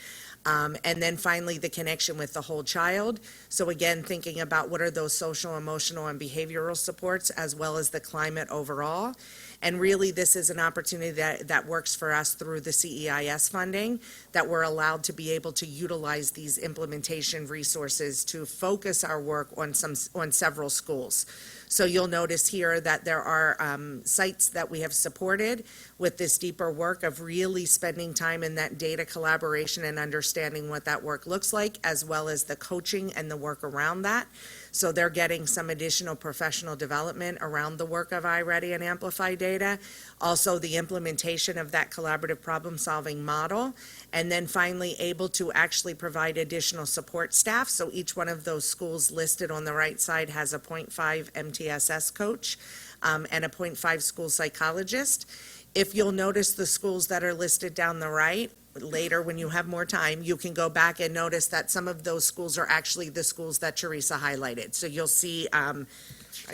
And then finally, the connection with the whole child. So again, thinking about what are those social, emotional, and behavioral supports, as well as the climate overall. And really, this is an opportunity that works for us through the CEIS funding, that we're allowed to be able to utilize these implementation resources to focus our work on several schools. So you'll notice here that there are sites that we have supported with this deeper work of really spending time in that data collaboration and understanding what that work looks like, as well as the coaching and the work around that. So they're getting some additional professional development around the work of iReady and Amplify data. Also, the implementation of that collaborative problem-solving model. And then finally, able to actually provide additional support staff. So each one of those schools listed on the right side has a 0.5 MTSS coach and a 0.5 school psychologist. If you'll notice the schools that are listed down the right, later when you have more time, you can go back and notice that some of those schools are actually the schools that Teresa highlighted. So you'll see, I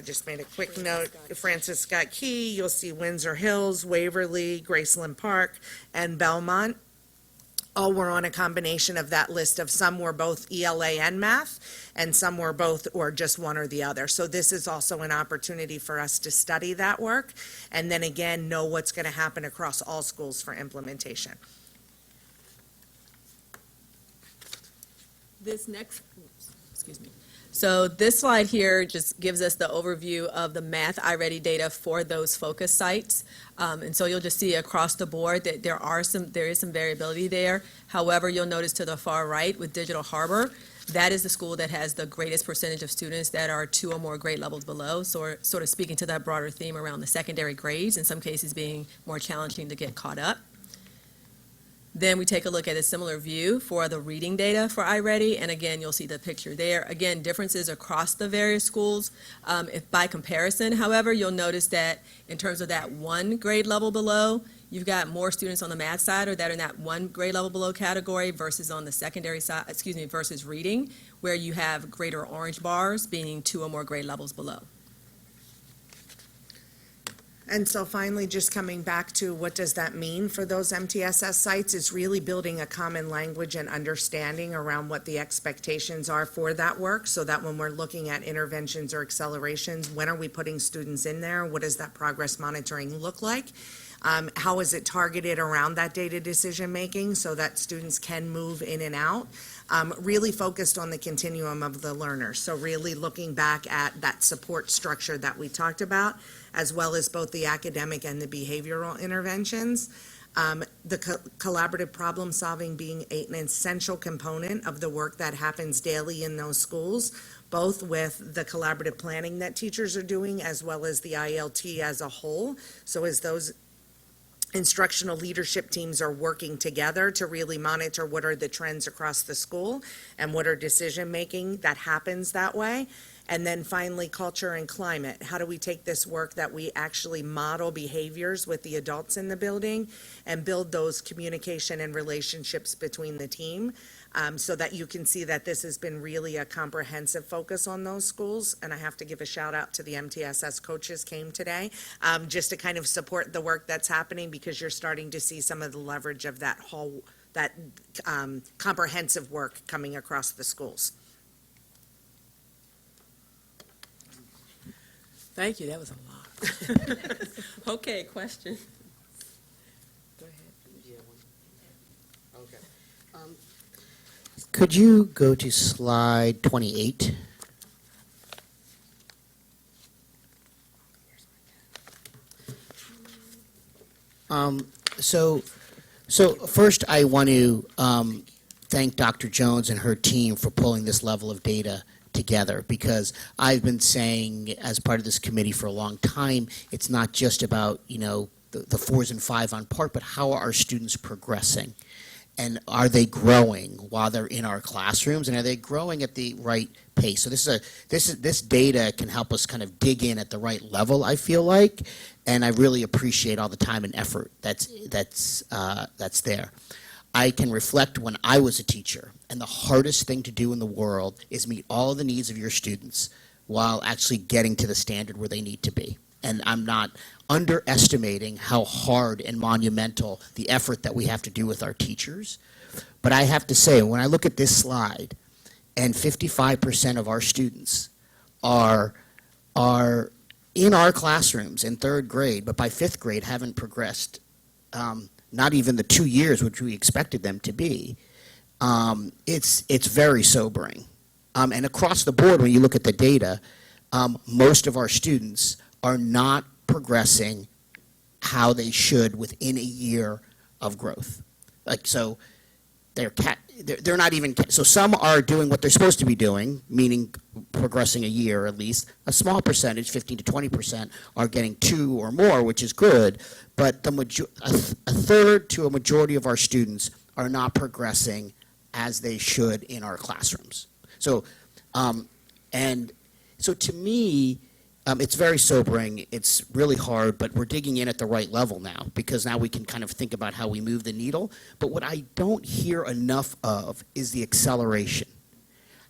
just made a quick note, Francis Scott Key, you'll see Windsor Hills, Waverly, Graceland Park, and Belmont. All were on a combination of that list of some were both ELA and math, and some were both or just one or the other. So this is also an opportunity for us to study that work, and then again, know what's going to happen across all schools for implementation. This next, excuse me. So this slide here just gives us the overview of the math iReady data for those focus sites. And so you'll just see across the board that there is some variability there. However, you'll notice to the far right with Digital Harbor, that is the school that has the greatest percentage of students that are 2 or more grade levels below. So we're sort of speaking to that broader theme around the secondary grades, in some cases being more challenging to get caught up. Then we take a look at a similar view for the reading data for iReady, and again, you'll see the picture there. Again, differences across the various schools. If by comparison, however, you'll notice that in terms of that 1 grade level below, you've got more students on the math side or that are in that 1 grade level below category versus on the secondary side, versus reading, where you have greater orange bars being 2 or more grade levels below. And so finally, just coming back to what does that mean for those MTSS sites is really building a common language and understanding around what the expectations are for that work, so that when we're looking at interventions or accelerations, when are we putting students in there? What does that progress monitoring look like? How is it targeted around that data decision-making so that students can move in and out? Really focused on the continuum of the learner. So really looking back at that support structure that we talked about, as well as both the academic and the behavioral interventions. The collaborative problem solving being an essential component of the work that happens daily in those schools, both with the collaborative planning that teachers are doing, as well as the ILT as a whole. So as those instructional leadership teams are working together to really monitor what are the trends across the school and what are decision-making that happens that way. And then finally, culture and climate. How do we take this work that we actually model behaviors with the adults in the building and build those communication and relationships between the team so that you can see that this has been really a comprehensive focus on those schools. And I have to give a shout out to the MTSS coaches came today just to kind of support the work that's happening, because you're starting to see some of the leverage of that whole, that comprehensive work coming across the schools. Thank you, that was a lot. Okay, question. Go ahead. Okay. Could you go to slide 28? So first I want to thank Dr. Jones and her team for pulling this level of data together, because I've been saying as part of this committee for a long time, it's not just about, you know, the 4s and 5 on PARCC, but how are our students progressing? And are they growing while they're in our classrooms? And are they growing at the right pace? So this data can help us kind of dig in at the right level, I feel like, and I really appreciate all the time and effort that's there. I can reflect when I was a teacher, and the hardest thing to do in the world is meet all the needs of your students while actually getting to the standard where they need to be. And I'm not underestimating how hard and monumental the effort that we have to do with our teachers. But I have to say, when I look at this slide, and 55% of our students are in our classrooms in 3rd grade, but by 5th grade haven't progressed, not even the 2 years which we expected them to be, it's very sobering. And across the board, when you look at the data, most of our students are not progressing how they should within a year of growth. Like, so they're not even, so some are doing what they're supposed to be doing, meaning progressing a year at least. A small percentage, 15 to 20%, are getting 2 or more, which is good, but a third to a majority of our students are not progressing as they should in our classrooms. So, and so to me, it's very sobering. It's really hard, but we're digging in at the right level now, because now we can kind of think about how we move the needle. But what I don't hear enough of is the acceleration.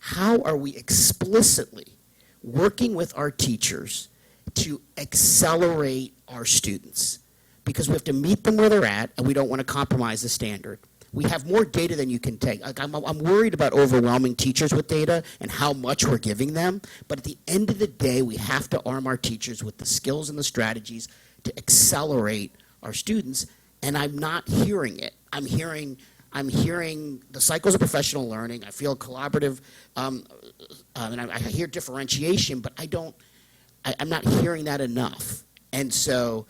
How are we explicitly working with our teachers to accelerate our students? Because we have to meet them where they're at, and we don't want to compromise the standard. We have more data than you can take. Like, I'm worried about overwhelming teachers with data and how much we're giving them. But at the end of the day, we have to arm our teachers with the skills and the strategies to accelerate our students. And I'm not hearing it. I'm hearing the cycles of professional learning. I feel collaborative, and I hear differentiation, but I'm not hearing that enough. And so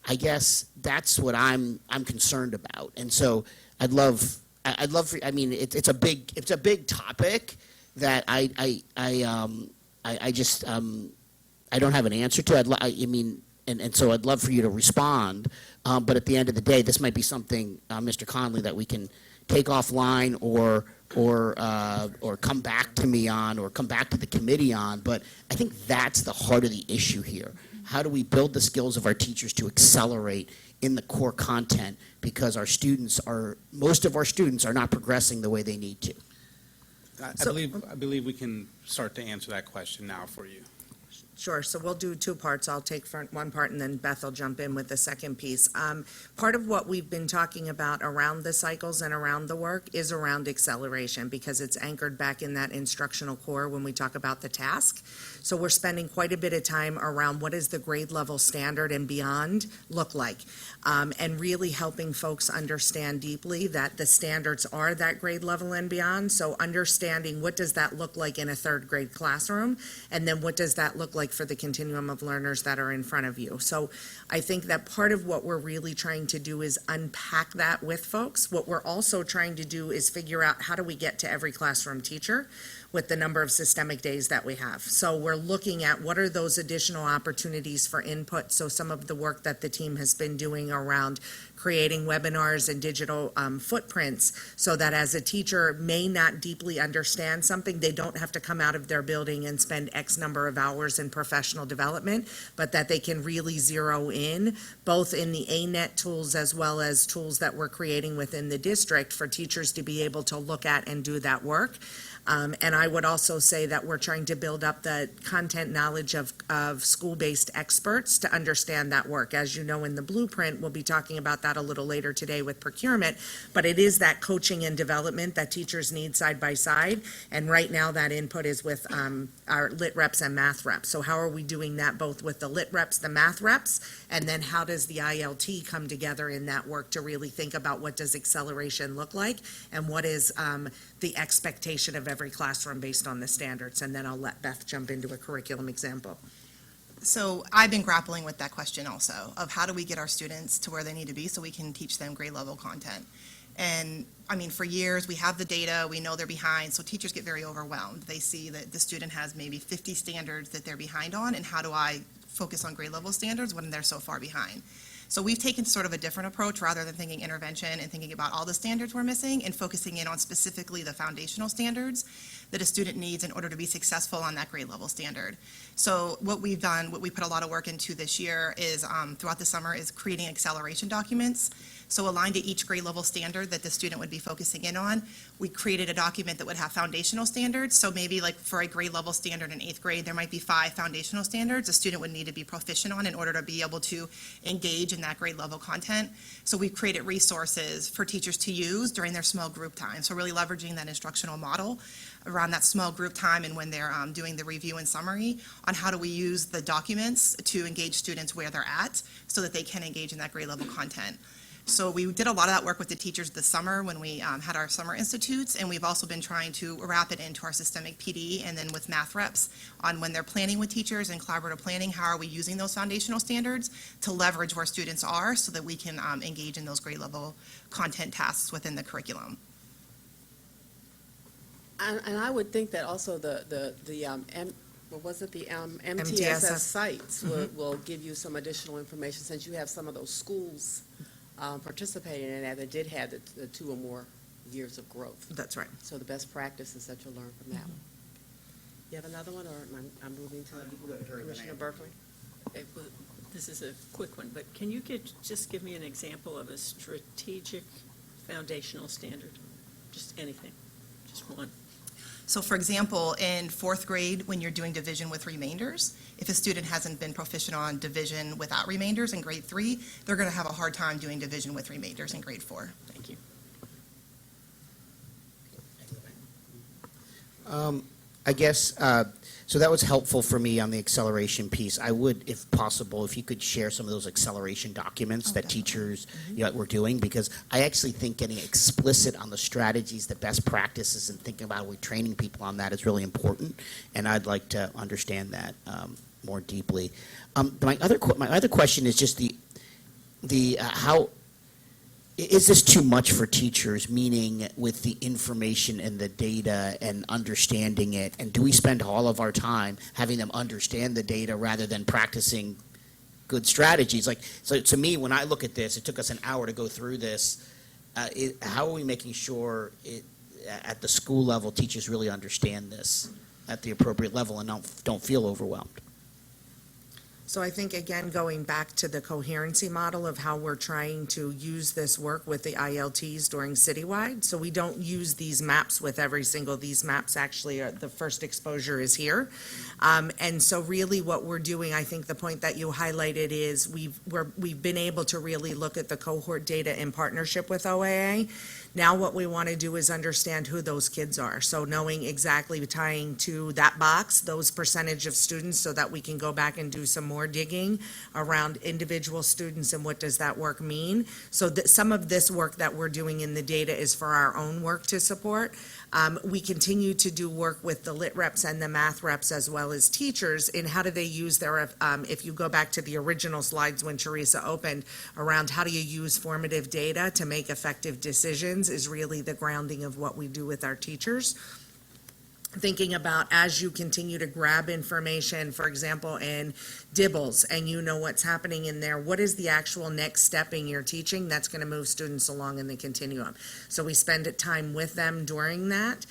I guess that's what I'm concerned about. And so I'd love for, I mean, it's a big topic that I don't have an answer to. So I'd love for you to respond. But at the end of the day, this might be something, Mr. Conley, that we can take offline or come back to me on, or come back to the committee on. But I think that's the heart of the issue here. How do we build the skills of our teachers to accelerate in the core content, because most of our students are not progressing the way they need to? I believe we can start to answer that question now for you. Sure, so we'll do 2 parts. I'll take one part, and then Beth will jump in with the second piece. Part of what we've been talking about around the cycles and around the work is around acceleration, because it's anchored back in that instructional core when we talk about the task. So we're spending quite a bit of time around what does the grade level standard and beyond look like, and really helping folks understand deeply that the standards are that grade level and beyond. So understanding what does that look like in a 3rd grade classroom, and then what does that look like for the continuum of learners that are in front of you. So I think that part of what we're really trying to do is unpack that with folks. What we're also trying to do is figure out, how do we get to every classroom teacher with the number of systemic days that we have? So we're looking at what are those additional opportunities for input. So some of the work that the team has been doing around creating webinars and digital footprints, so that as a teacher may not deeply understand something, they don't have to come out of their building and spend X number of hours in professional development, but that they can really zero in, both in the ANET tools as well as tools that we're creating within the district for teachers to be able to look at and do that work. And I would also say that we're trying to build up the content knowledge of school-based experts to understand that work. As you know, in the blueprint, we'll be talking about that a little later today with procurement, but it is that coaching and development that teachers need side by side. And right now, that input is with our lit reps and math reps. So how are we doing that, both with the lit reps, the math reps, and then how does the ILT come together in that work to really think about what does acceleration look like, and what is the expectation of every classroom based on the standards? And then I'll let Beth jump into a curriculum example. So I've been grappling with that question also, of how do we get our students to where they need to be so we can teach them grade level content. And I mean, for years, we have the data, we know they're behind, so teachers get very overwhelmed. They see that the student has maybe 50 standards that they're behind on, and how do I focus on grade level standards when they're so far behind? So we've taken sort of a different approach, rather than thinking intervention and thinking about all the standards we're missing, and focusing in on specifically the foundational standards that a student needs in order to be successful on that grade level standard. So what we've done, what we put a lot of work into this year is, throughout the summer, is creating acceleration documents. So aligned to each grade level standard that the student would be focusing in on, we created a document that would have foundational standards. So maybe like for a grade level standard in 8th grade, there might be 5 foundational standards a student would need to be proficient on in order to be able to engage in that grade level content. So we've created resources for teachers to use during their small group time. So really leveraging that instructional model around that small group time, and when they're doing the review and summary, on how do we use the documents to engage students where they're at so that they can engage in that grade level content. So we did a lot of that work with the teachers this summer when we had our summer institutes, and we've also been trying to wrap it into our systemic PD, and then with math reps on when they're planning with teachers and collaborative planning, how are we using those foundational standards to leverage where students are so that we can engage in those grade level content tasks within the curriculum. And I would think that also what was it, the MTSS MTSS. sites will give you some additional information, since you have some of those schools participating in that did have the 2 or more years of growth. That's right. So the best practices that you'll learn from that one. You have another one, or I'm moving to Commissioner Berkeley? Okay, well, this is a quick one, but can you just give me an example of a strategic foundational standard? Just anything, just one. So for example, in 4th grade, when you're doing division with remainders, if a student hasn't been proficient on division without remainders in grade 3, they're going to have a hard time doing division with remainders in grade 4. Thank you. I guess, so that was helpful for me on the acceleration piece. I would, if possible, if you could share some of those acceleration documents that teachers were doing, because I actually think getting explicit on the strategies, the best practices, and thinking about we're training people on that is really important, and I'd like to understand that more deeply. My other question is just how is this too much for teachers, meaning with the information and the data and understanding it? And do we spend all of our time having them understand the data rather than practicing good strategies? So to me, when I look at this, it took us an hour to go through this. How are we making sure at the school level, teachers really understand this at the appropriate level and don't feel overwhelmed? So I think, again, going back to the coherency model of how we're trying to use this work with the ILTs during citywide. So we don't use these maps with every single, these maps actually are, the first exposure is here. And so really what we're doing, I think the point that you highlighted is we've been able to really look at the cohort data in partnership with OAA. Now what we want to do is understand who those kids are. So knowing exactly, tying to that box, those percentage of students, so that we can go back and do some more digging around individual students and what does that work mean. So that some of this work that we're doing in the data is for our own work to support. We continue to do work with the lit reps and the math reps as well as teachers in how do they use their, if you go back to the original slides when Teresa opened, around how do you use formative data to make effective decisions is really the grounding of what we do with our teachers. Thinking about as you continue to grab information, for example, in DIBELS, and you know what's happening in there, what is the actual next step in your teaching that's going to move students along in the continuum? So we spend time with them during that.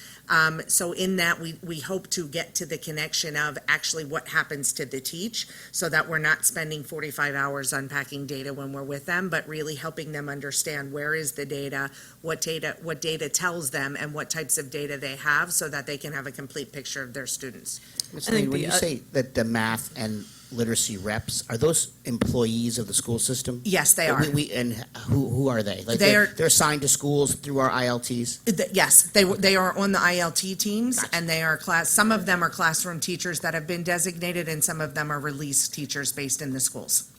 So in that, we hope to get to the connection of actually what happens to the teach, so that we're not spending 45 hours unpacking data when we're with them, but really helping them understand where is the data, what data tells them, and what types of data they have, so that they can have a complete picture of their students. Ms. Lee, when you say that the math and literacy reps, are those employees of the school system? Yes, they are. And who are they? Like They're assigned to schools through our ILTs? Yes, they are on the ILT teams, Gotcha. and they are some of them are classroom teachers that have been designated, and some of them are released teachers based in the schools.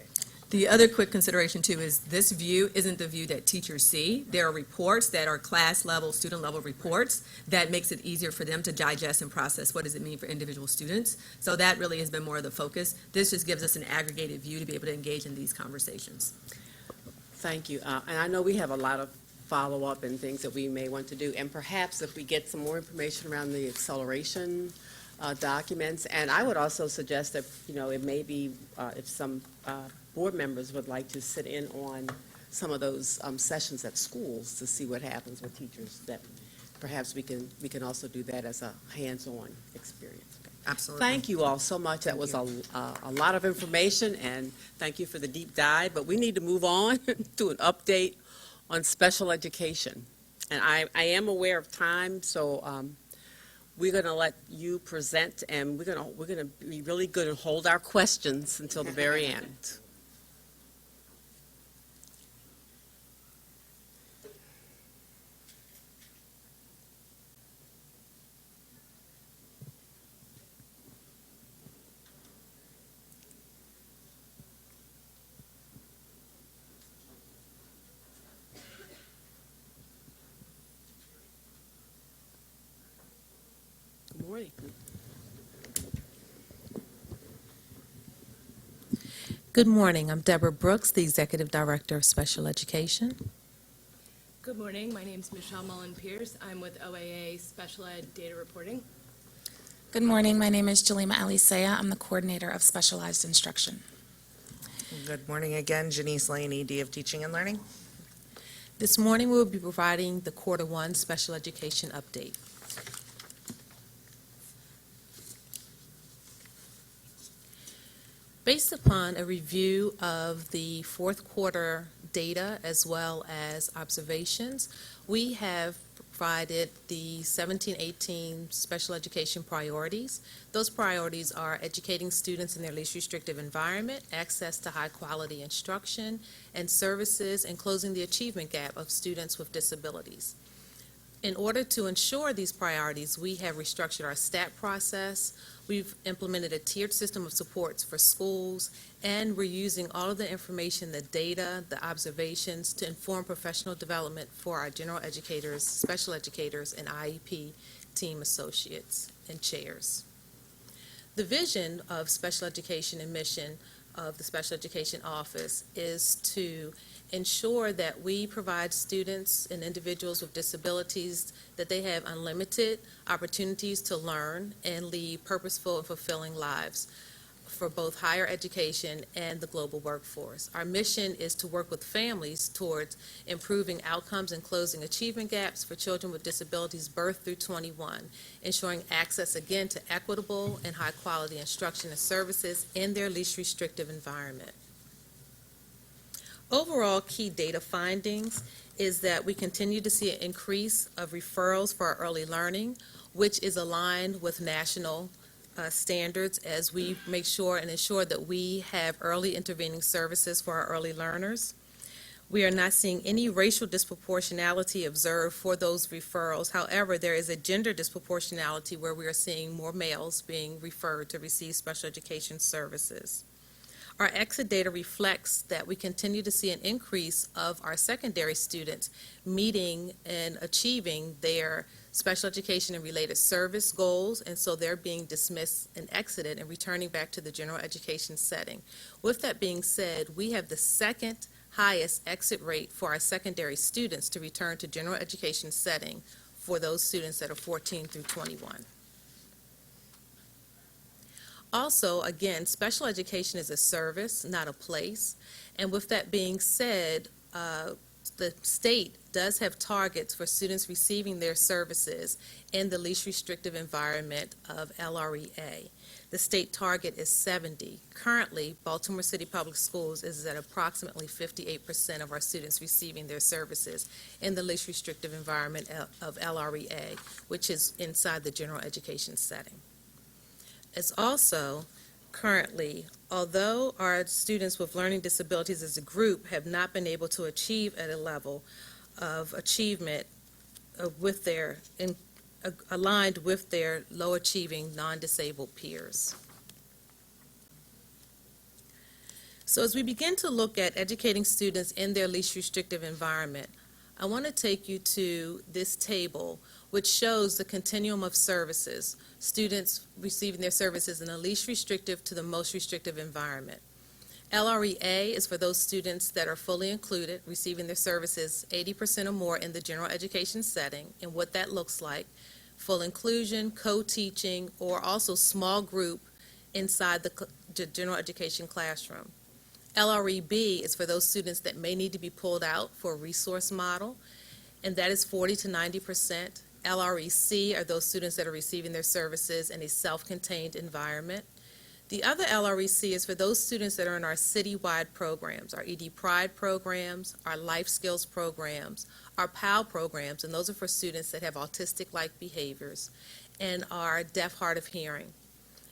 The other quick consideration too is this view isn't the view that teachers see. There are reports that are class level, student level reports that makes it easier for them to digest and process what does it mean for individual students. So that really has been more of the focus. This just gives us an aggregated view to be able to engage in these conversations. Thank you. And I know we have a lot of follow-up and things that we may want to do. And perhaps if we get some more information around the acceleration documents. And I would also suggest that, it may be if some board members would like to sit in on some of those sessions at schools to see what happens with teachers, that perhaps we can also do that as a hands-on experience. Absolutely. Thank you all so much. That was a lot of information, and thank you for the deep dive. But we need to move on to an update on special education. And I am aware of time, so we're going to let you present, and we're going to be really good and hold our questions until the very end. Good morning. Good morning. I'm Deborah Brooks, the Executive Director of Special Education. Good morning. My name is Michelle Mullen-Pierce. I'm with OAA Special Ed Data Reporting. Good morning. My name is Jalima Alisea. I'm the coordinator of specialized instruction. Good morning again, Janice Lane, ED of Teaching and Learning. This morning, we will be providing the Quarter 1 Special Education Update. Based upon a review of the fourth quarter data as well as observations, we have provided the 17-18 special education priorities. Those priorities are educating students in their least restrictive environment, access to high-quality instruction and services, and closing the achievement gap of students with disabilities. In order to ensure these priorities, we have restructured our STAT process. We've implemented a tiered system of supports for schools, and we're using all of the information, the data, the observations to inform professional development for our general educators, special educators, and IEP team associates and chairs. The vision of special education and mission of the Special Education Office is to ensure that we provide students and individuals with disabilities that they have unlimited opportunities to learn and lead purposeful and fulfilling lives for both higher education and the global workforce. Our mission is to work with families towards improving outcomes and closing achievement gaps for children with disabilities birth through 21, ensuring access again to equitable and high-quality instruction and services in their least restrictive environment. Overall key data findings is that we continue to see an increase of referrals for our early learning, which is aligned with national standards as we make sure and ensure that we have early intervening services for our early learners. We are not seeing any racial disproportionality observed for those referrals. However, there is a gender disproportionality where we are seeing more males being referred to receive special education services. Our exit data reflects that we continue to see an increase of our secondary students meeting and achieving their special education and related service goals, and so they're being dismissed and exited and returning back to the general education setting. With that being said, we have the second highest exit rate for our secondary students to return to general education setting for those students that are 14 through 21. Also, again, special education is a service, not a place. And with that being said, the state does have targets for students receiving their services in the least restrictive environment of LREA. The state target is 70. Currently, Baltimore City Public Schools is at approximately 58% of our students receiving their services in the least restrictive environment of LREA, which is inside the general education setting. As also, currently, although our students with learning disabilities as a group have not been able to achieve at a level of achievement with their aligned with their low-achieving non-disabled peers. So as we begin to look at educating students in their least restrictive environment, I want to take you to this table which shows the continuum of services, students receiving their services in the least restrictive to the most restrictive environment. LREA is for those students that are fully included, receiving their services 80% or more in the general education setting, and what that looks like, full inclusion, co-teaching, or also small group inside the general education classroom. LREB is for those students that may need to be pulled out for a resource model, and that is 40 to 90%. LREC are those students that are receiving their services in a self-contained environment. The other LREC is for those students that are in our citywide programs, our ED Pride programs, our Life Skills programs, our PAL programs, and those are for students that have autistic-like behaviors, and our deaf, hard of hearing.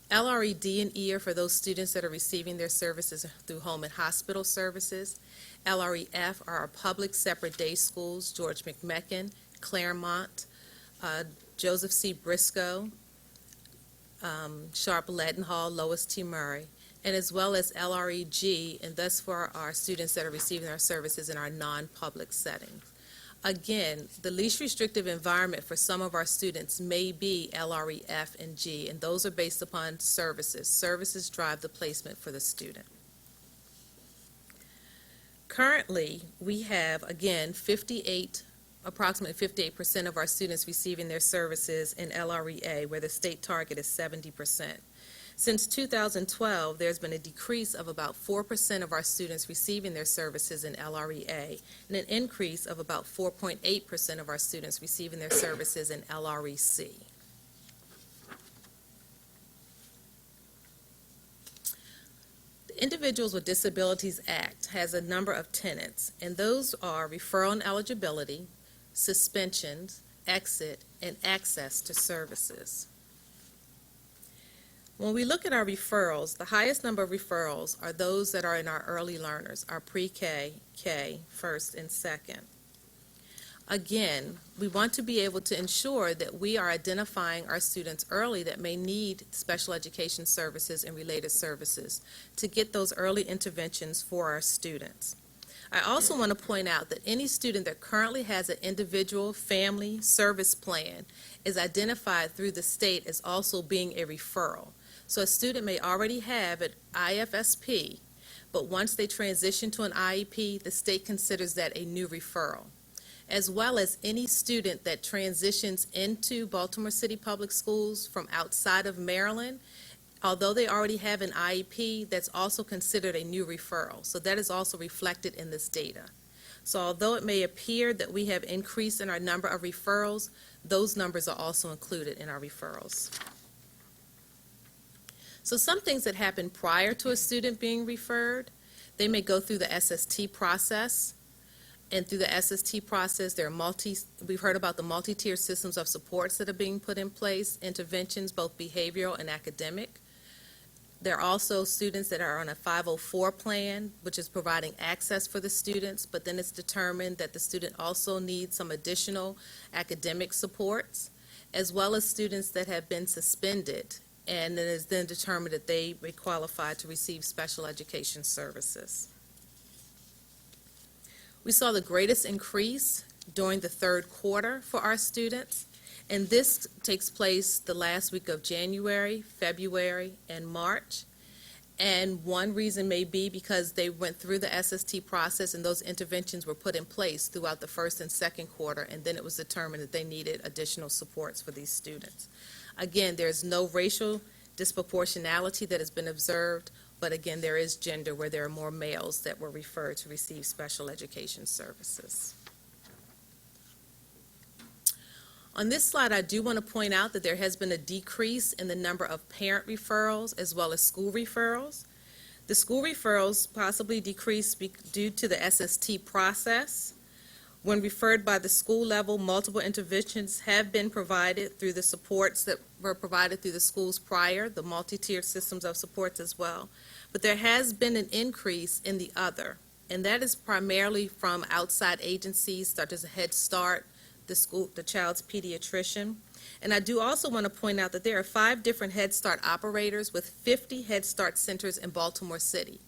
LRED and E are for those students that are receiving their services through home and hospital services. LREF are our public separate day schools, George McMecken, Claremont, Joseph C. Briscoe, Sharp Leadenhall, Lois T. Murray, and as well as LREG, and thus for our students that are receiving our services in our non-public settings. Again, the least restrictive environment for some of our students may be LREF and G, and those are based upon services. Services drive the placement for the student. Currently, we have, again, 58 approximately 58% of our students receiving their services in LREA, where the state target is 70%. Since 2012, there's been a decrease of about 4% of our students receiving their services in LREA, and an increase of about 4.8% of our students receiving their services in LREC. The Individuals with Disabilities Act has a number of tenets, and those are referral and eligibility, suspensions, exit, and access to services. When we look at our referrals, the highest number of referrals are those that are in our early learners, our pre-K, K, first and second. Again, we want to be able to ensure that we are identifying our students early that may need special education services and related services to get those early interventions for our students. I also want to point out that any student that currently has an individual family service plan is identified through the state as also being a referral. So a student may already have an IFSP, but once they transition to an IEP, the state considers that a new referral, as well as any student that transitions into Baltimore City Public Schools from outside of Maryland. Although they already have an IEP, that's also considered a new referral. So that is also reflected in this data. So although it may appear that we have increased in our number of referrals, those numbers are also included in our referrals. So some things that happen prior to a student being referred, they may go through the SST process. And through the SST process, we've heard about the multi-tier systems of supports that are being put in place, interventions, both behavioral and academic. There are also students that are on a 504 plan, which is providing access for the students, but then it's determined that the student also needs some additional academic supports, as well as students that have been suspended, and it is then determined that they may qualify to receive special education services. We saw the greatest increase during the third quarter for our students, and this takes place the last week of January, February, and March. And one reason may be because they went through the SST process and those interventions were put in place throughout the first and second quarter, and then it was determined that they needed additional supports for these students. Again, there's no racial disproportionality that has been observed, but again, there is gender where there are more males that were referred to receive special education services. On this slide, I do want to point out that there has been a decrease in the number of parent referrals as well as school referrals. The school referrals possibly decreased due to the SST process. When referred by the school level, multiple interventions have been provided through the supports that were provided through the schools prior, the multi-tiered systems of supports as well. But there has been an increase in the other, and that is primarily from outside agencies such as Head Start, the child's pediatrician. And I do also want to point out that there are 5 different Head Start operators with 50 Head Start centers in Baltimore City.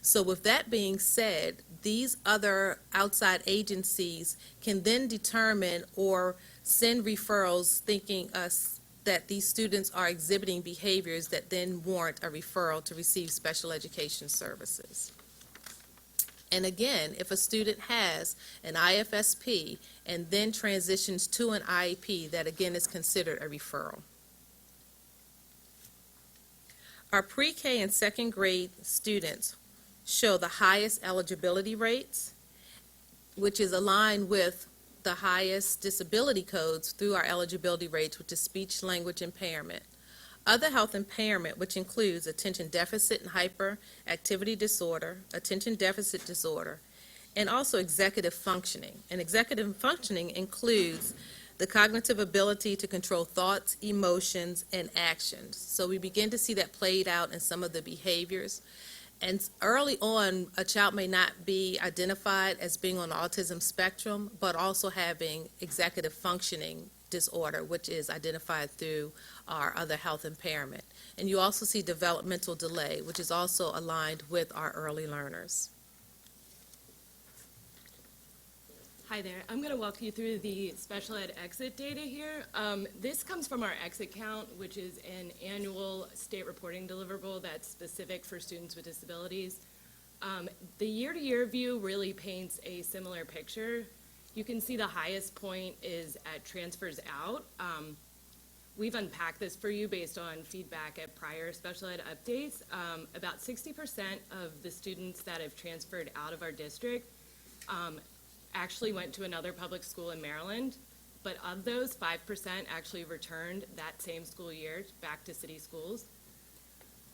So with that being said, these other outside agencies can then determine or send referrals thinking that these students are exhibiting behaviors that then warrant a referral to receive special education services. And again, if a student has an IFSP and then transitions to an IEP, that again is considered a referral. Our pre-K and second grade students show the highest eligibility rates, which is aligned with the highest disability codes through our eligibility rates, which is speech language impairment. Other health impairment, which includes attention deficit and hyperactivity disorder, attention deficit disorder, and also executive functioning. And executive functioning includes the cognitive ability to control thoughts, emotions, and actions. So we begin to see that played out in some of the behaviors. And early on, a child may not be identified as being on the autism spectrum, but also having executive functioning disorder, which is identified through our other health impairment. And you also see developmental delay, which is also aligned with our early learners. Hi there. I'm going to walk you through the special ed exit data here. This comes from our exit count, which is an annual state reporting deliverable that's specific for students with disabilities. The year-to-year view really paints a similar picture. You can see the highest point is at transfers out. We've unpacked this for you based on feedback at prior special ed updates. About 60% of the students that have transferred out of our district actually went to another public school in Maryland, but of those, 5% actually returned that same school year back to city schools.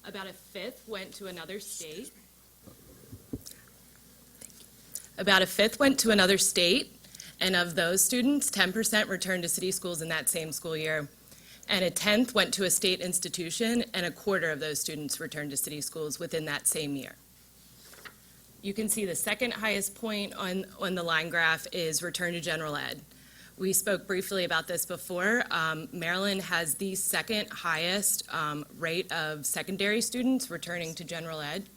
About a fifth went to another state. About a fifth went to another state, and of those students, 10% returned to city schools in that same school year. And a tenth went to a state institution, and a quarter of those students returned to city schools within that same year. You can see the second highest point on the line graph is return to general ed. We spoke briefly about this before. Maryland has the second highest rate of secondary students returning to general ed.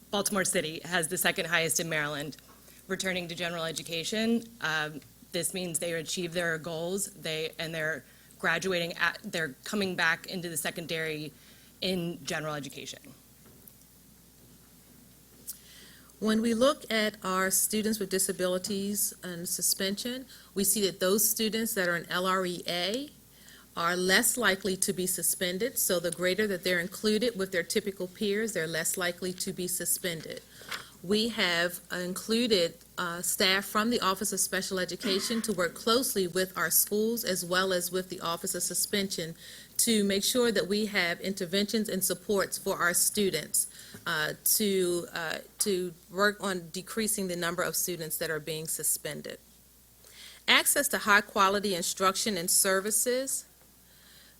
Baltimore City has the second highest in Maryland returning to general education. This means they achieve their goals, and they're graduating, they're coming back into the secondary in general education. When we look at our students with disabilities and suspension, we see that those students that are in LREA are less likely to be suspended. So the greater that they're included with their typical peers, they're less likely to be suspended. We have included staff from the Office of Special Education to work closely with our schools as well as with the Office of Suspension to make sure that we have interventions and supports for our students to work on decreasing the number of students that are being suspended. Access to high-quality instruction and services.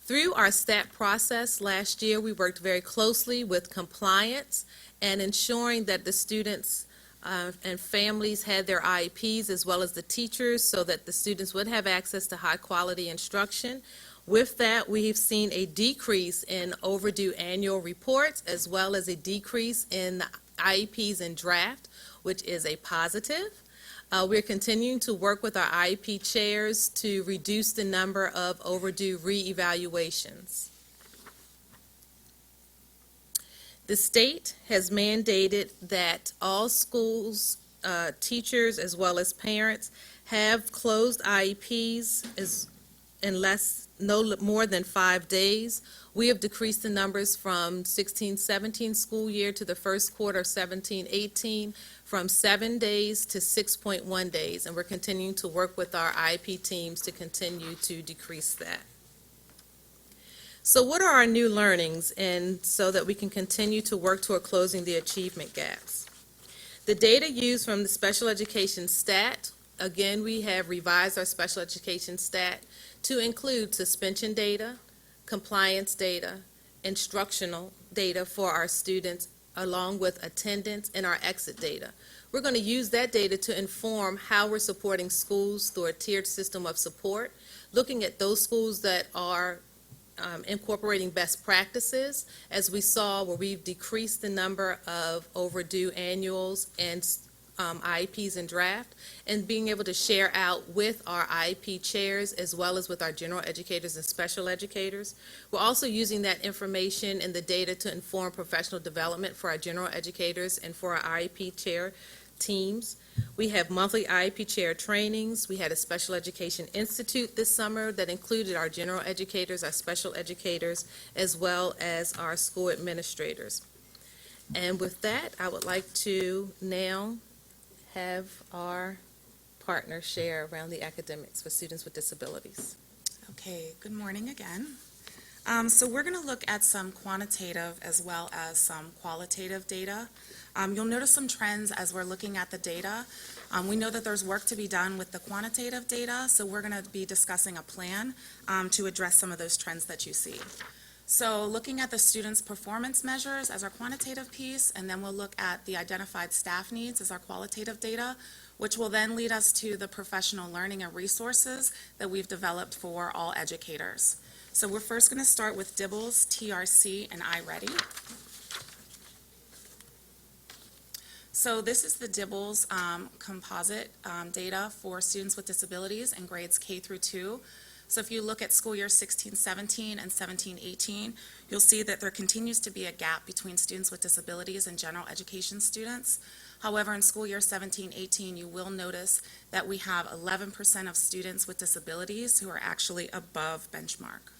Through our STAT process last year, we worked very closely with compliance and ensuring that the students and families had their IEPs as well as the teachers so that the students would have access to high-quality instruction. With that, we've seen a decrease in overdue annual reports as well as a decrease in IEPs in draft, which is a positive. We're continuing to work with our IEP chairs to reduce the number of overdue reevaluations. The state has mandated that all schools, teachers, as well as parents have closed IEPs no more than 5 days. We have decreased the numbers from 16-17 school year to the first quarter of 17-18 from 7 days to 6.1 days, and we're continuing to work with our IEP teams to continue to decrease that. So what are our new learnings, and so that we can continue to work toward closing the achievement gaps? The data used from the special education stat, again, we have revised our special education stat to include suspension data, compliance data, instructional data for our students, along with attendance and our exit data. We're going to use that data to inform how we're supporting schools through a tiered system of support, looking at those schools that are incorporating best practices, as we saw where we've decreased the number of overdue annuals and IEPs in draft, and being able to share out with our IEP chairs as well as with our general educators and special educators. We're also using that information and the data to inform professional development for our general educators and for our IEP chair teams. We have monthly IEP chair trainings. We had a special education institute this summer that included our general educators, our special educators, as well as our school administrators. And with that, I would like to now have our partner share around the academics for students with disabilities. Okay, good morning again. So we're going to look at some quantitative as well as some qualitative data. You'll notice some trends as we're looking at the data. We know that there's work to be done with the quantitative data, so we're going to be discussing a plan to address some of those trends that you see. So looking at the students' performance measures as our quantitative piece, and then we'll look at the identified staff needs as our qualitative data, which will then lead us to the professional learning and resources that we've developed for all educators. So we're first going to start with DIBELS, TRC, and iReady. So this is the DIBELS composite data for students with disabilities in grades K through 2. So if you look at school year 16-17 and 17-18, you'll see that there continues to be a gap between students with disabilities and general education students. However, in school year 17-18, you will notice that we have 11% of students with disabilities who are actually above benchmark.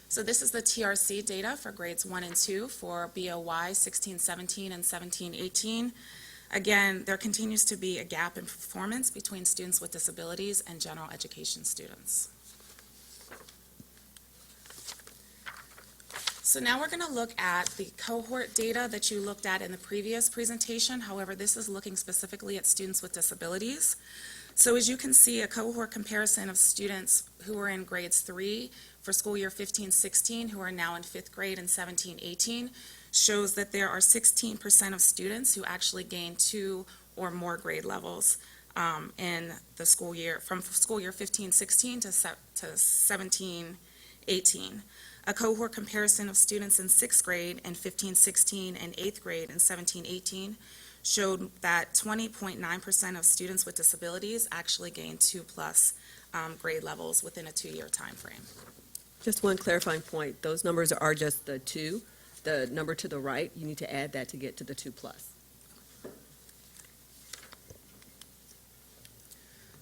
So this is the TRC data for grades 1 and 2 for BOY 16-17 and 17-18. Again, there continues to be a gap in performance between students with disabilities and general education students. So now we're going to look at the cohort data that you looked at in the previous presentation. However, this is looking specifically at students with disabilities. So as you can see, a cohort comparison of students who are in grades 3 for school year 15-16, who are now in 5th grade, and 17-18, shows that there are 16% of students who actually gain 2 or more grade levels in the school year, from school year 15-16 to 17-18. A cohort comparison of students in 6th grade and 15-16 and 8th grade and 17-18 showed that 20.9% of students with disabilities actually gained 2+ grade levels within a 2-year time frame. Just one clarifying point, those numbers are just the 2. The number to the right, you need to add that to get to the 2+.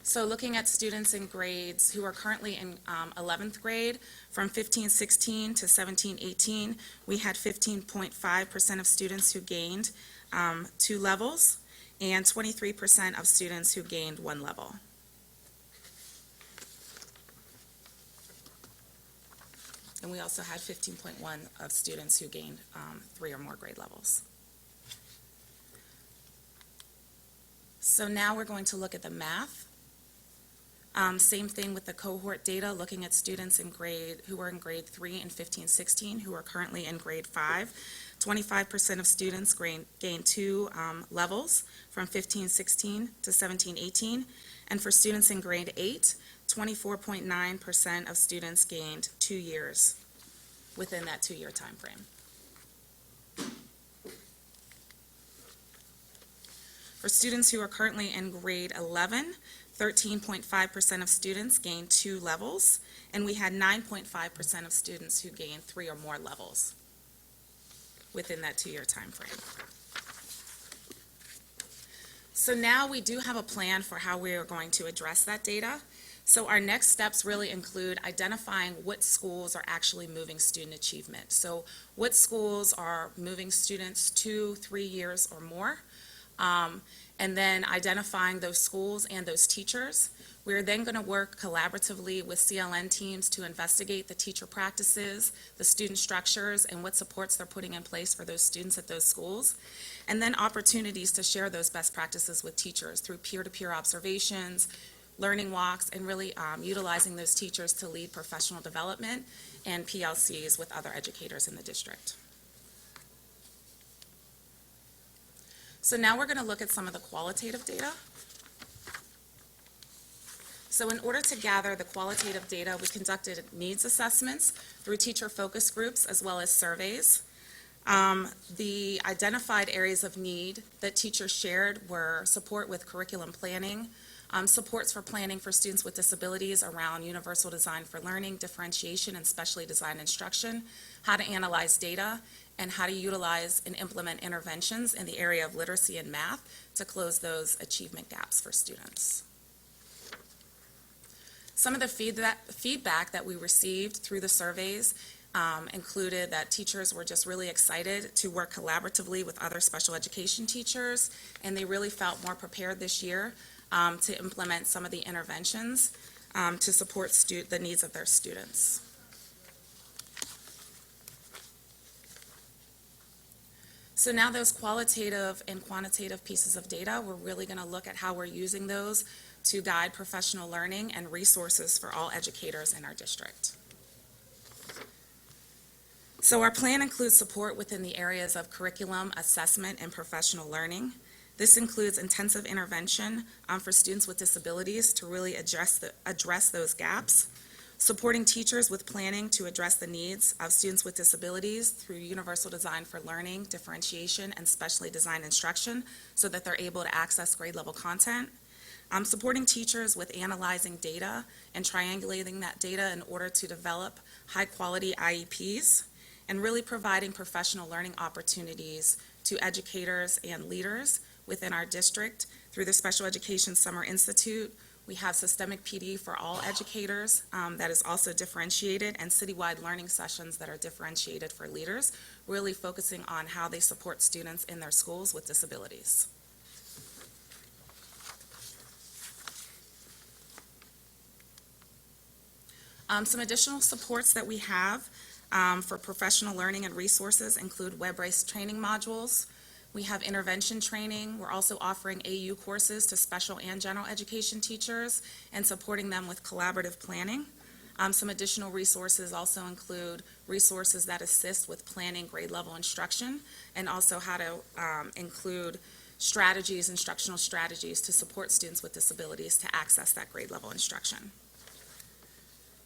So looking at students in grades who are currently in 11th grade, from 15-16 to 17-18, we had 15.5% of students who gained 2 levels, and 23% of students who gained 1 level. And we also had 15.1 of students who gained 3 or more grade levels. So now we're going to look at the math. Same thing with the cohort data, looking at students who are in grade 3 and 15-16, who are currently in grade 5. 25% of students gained 2 levels from 15-16 to 17-18. And for students in grade 8, 24.9% of students gained 2 years within that 2-year time frame. For students who are currently in grade 11, 13.5% of students gained 2 levels, and we had 9.5% of students who gained 3 or more levels within that 2-year time frame. So now we do have a plan for how we are going to address that data. So our next steps really include identifying what schools are actually moving student achievement. So what schools are moving students 2-3 years or more, and then identifying those schools and those teachers. We're then going to work collaboratively with CLN teams to investigate the teacher practices, the student structures, and what supports they're putting in place for those students at those schools. And then opportunities to share those best practices with teachers through peer-to-peer observations, learning walks, and really utilizing those teachers to lead professional development and PLCs with other educators in the district. So now we're going to look at some of the qualitative data. So in order to gather the qualitative data, we conducted needs assessments through teacher focus groups as well as surveys. The identified areas of need that teachers shared were support with curriculum planning, supports for planning for students with disabilities around universal design for learning, differentiation, and specially designed instruction, how to analyze data, and how to utilize and implement interventions in the area of literacy and math to close those achievement gaps for students. Some of the feedback that we received through the surveys included that teachers were just really excited to work collaboratively with other special education teachers, and they really felt more prepared this year to implement some of the interventions to support the needs of their students. So now those qualitative and quantitative pieces of data, we're really going to look at how we're using those to guide professional learning and resources for all educators in our district. So our plan includes support within the areas of curriculum, assessment, and professional learning. This includes intensive intervention for students with disabilities to really address those gaps, supporting teachers with planning to address the needs of students with disabilities through universal design for learning, differentiation, and specially designed instruction so that they're able to access grade level content. Supporting teachers with analyzing data and triangulating that data in order to develop high quality IEPs. and really providing professional learning opportunities to educators and leaders within our district. Through the Special Education Summer Institute, we have systemic PD for all educators that is also differentiated, and citywide learning sessions that are differentiated for leaders, really focusing on how they support students in their schools with disabilities. Some additional supports that we have for professional learning and resources include web-based training modules. We have intervention training. We're also offering AU courses to special and general education teachers and supporting them with collaborative planning. Some additional resources also include resources that assist with planning grade level instruction, and also how to include strategies, instructional strategies to support students with disabilities to access that grade level instruction.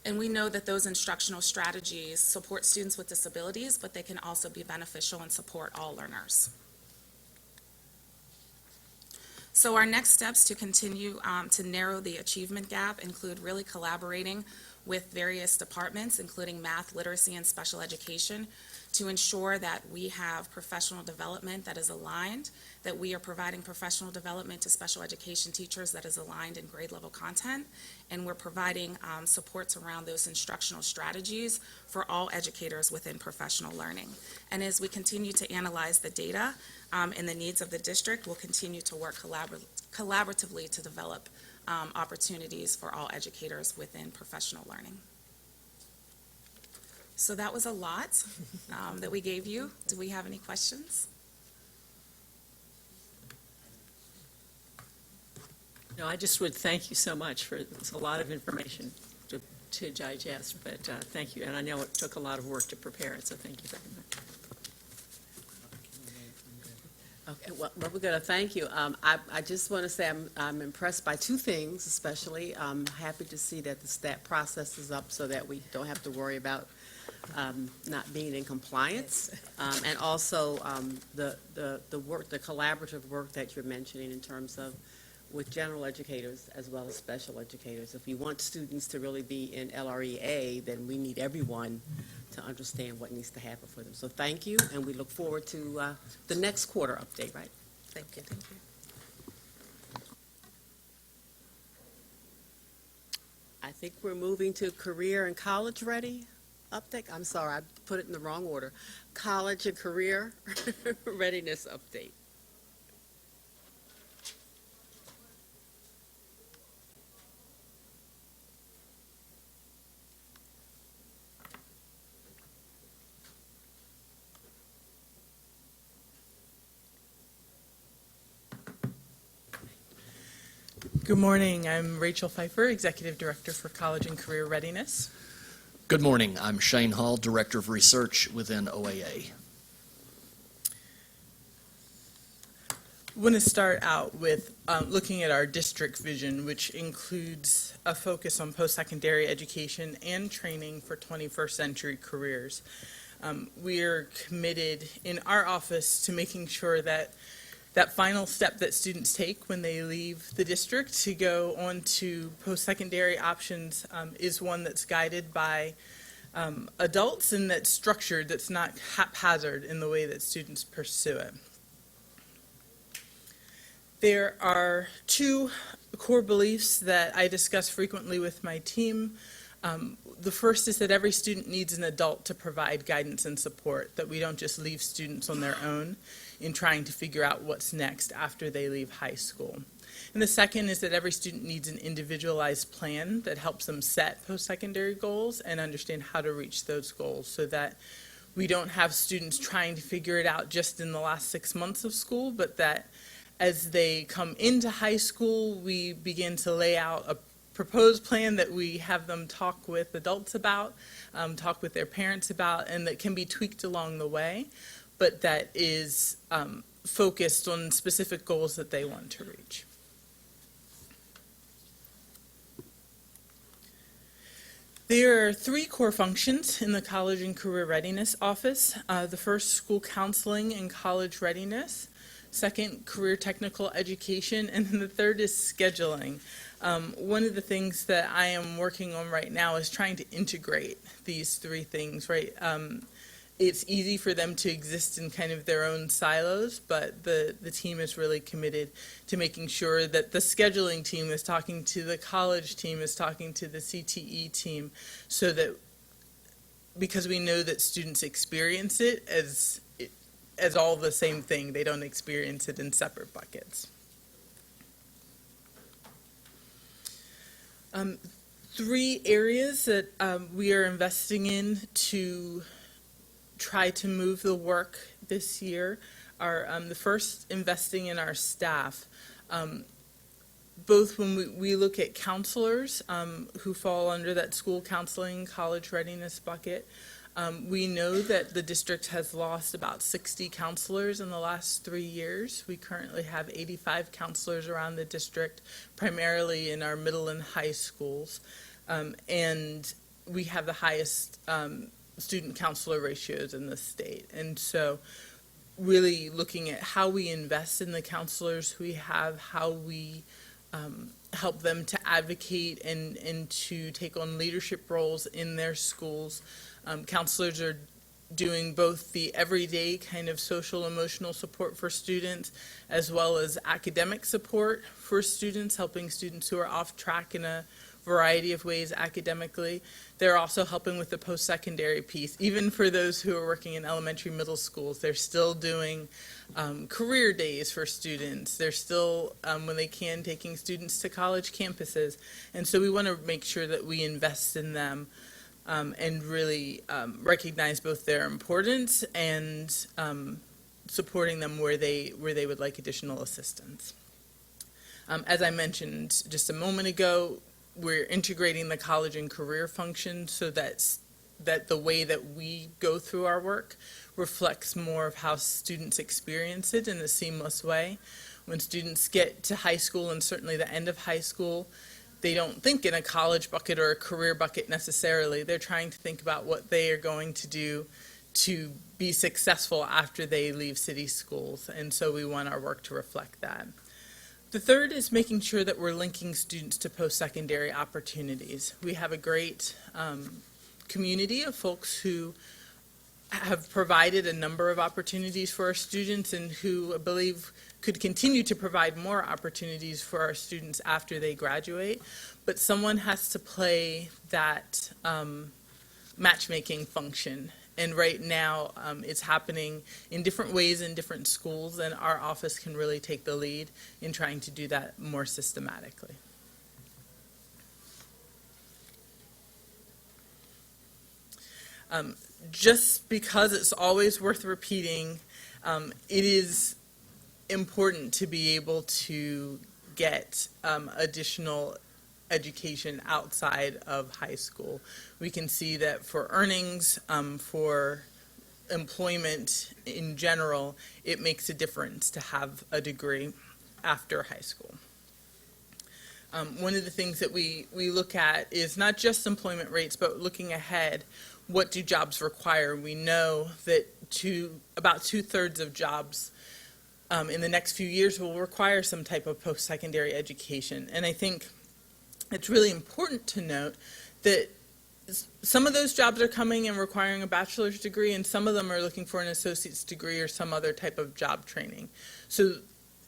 And we know that those instructional strategies support students with disabilities, but they can also be beneficial and support all learners. So our next steps to continue to narrow the achievement gap include really collaborating with various departments, including math, literacy, and special education, to ensure that we have professional development that is aligned, that we are providing professional development to special education teachers that is aligned in grade level content, and we're providing supports around those instructional strategies for all educators within professional learning. And as we continue to analyze the data and the needs of the district, we'll continue to work collaboratively to develop opportunities for all educators within professional learning. So that was a lot that we gave you. Do we have any questions? No, I just would thank you so much for, it's a lot of information to digest, but thank you. And I know it took a lot of work to prepare it, so thank you very much. Okay, well, we're going to thank you. I just want to say I'm impressed by two things, especially. I'm happy to see that the stat process is up so that we don't have to worry about not being in compliance, and also the work, the collaborative work that you're mentioning in terms of with general educators as well as special educators. If we want students to really be in LREA, then we need everyone to understand what needs to happen for them. So thank you, and we look forward to the next quarter update, right? Thank you. Thank you. I think we're moving to career and college ready update. I'm sorry, I put it in the wrong order. College and career readiness update. Good morning. I'm Rachel Pfeiffer, Executive Director for College and Career Readiness. Good morning. I'm Shane Hall, Director of Research within OAA. I want to start out with looking at our district vision, which includes a focus on post-secondary education and training for 21st century careers. We are committed in our office to making sure that that final step that students take when they leave the district to go on to post-secondary options is one that's guided by adults and that's structured, that's not haphazard in the way that students pursue it. There are two core beliefs that I discuss frequently with my team. The first is that every student needs an adult to provide guidance and support, that we don't just leave students on their own in trying to figure out what's next after they leave high school. And the second is that every student needs an individualized plan that helps them set post-secondary goals and understand how to reach those goals, so that we don't have students trying to figure it out just in the last 6 months of school, but that as they come into high school, we begin to lay out a proposed plan that we have them talk with adults about, talk with their parents about, and that can be tweaked along the way, but that is focused on specific goals that they want to reach. There are three core functions in the College and Career Readiness Office. The first, school counseling and college readiness. Second, career technical education. And then the third is scheduling. One of the things that I am working on right now is trying to integrate these three things, right? it's easy for them to exist in kind of their own silos, but the team is really committed to making sure that the scheduling team is talking to the college team, is talking to the CTE team, so that, because we know that students experience it as all the same thing. They don't experience it in separate buckets. Three areas that we are investing in to try to move the work this year are the first, investing in our staff. Both when we look at counselors who fall under that school counseling, college readiness bucket, we know that the district has lost about 60 counselors in the last 3 years. We currently have 85 counselors around the district, primarily in our middle and high schools. And we have the highest student counselor ratios in the state. And so really looking at how we invest in the counselors we have, how we help them to advocate and to take on leadership roles in their schools. Counselors are doing both the everyday kind of social emotional support for students, as well as academic support for students, helping students who are off track in a variety of ways academically. They're also helping with the post-secondary piece. Even for those who are working in elementary, middle schools, they're still doing career days for students. They're still, when they can, taking students to college campuses. And so we want to make sure that we invest in them and really recognize both their importance and supporting them where they would like additional assistance. As I mentioned just a moment ago, we're integrating the college and career function so that the way that we go through our work reflects more of how students experience it in a seamless way. When students get to high school, and certainly the end of high school, they don't think in a college bucket or a career bucket necessarily. They're trying to think about what they are going to do to be successful after they leave city schools, and so we want our work to reflect that. The third is making sure that we're linking students to post-secondary opportunities. We have a great community of folks who have provided a number of opportunities for our students and who I believe could continue to provide more opportunities for our students after they graduate. But someone has to play that matchmaking function. And right now, it's happening in different ways in different schools, and our office can really take the lead in trying to do that more systematically. Just because it's always worth repeating, it is important to be able to get additional education outside of high school. We can see that for earnings, for employment in general, it makes a difference to have a degree after high school. One of the things that we look at is not just employment rates, but looking ahead, what do jobs require? We know that about 2/3 of jobs in the next few years will require some type of post-secondary education. And I think it's really important to note that some of those jobs are coming and requiring a bachelor's degree, and some of them are looking for an associate's degree or some other type of job training. So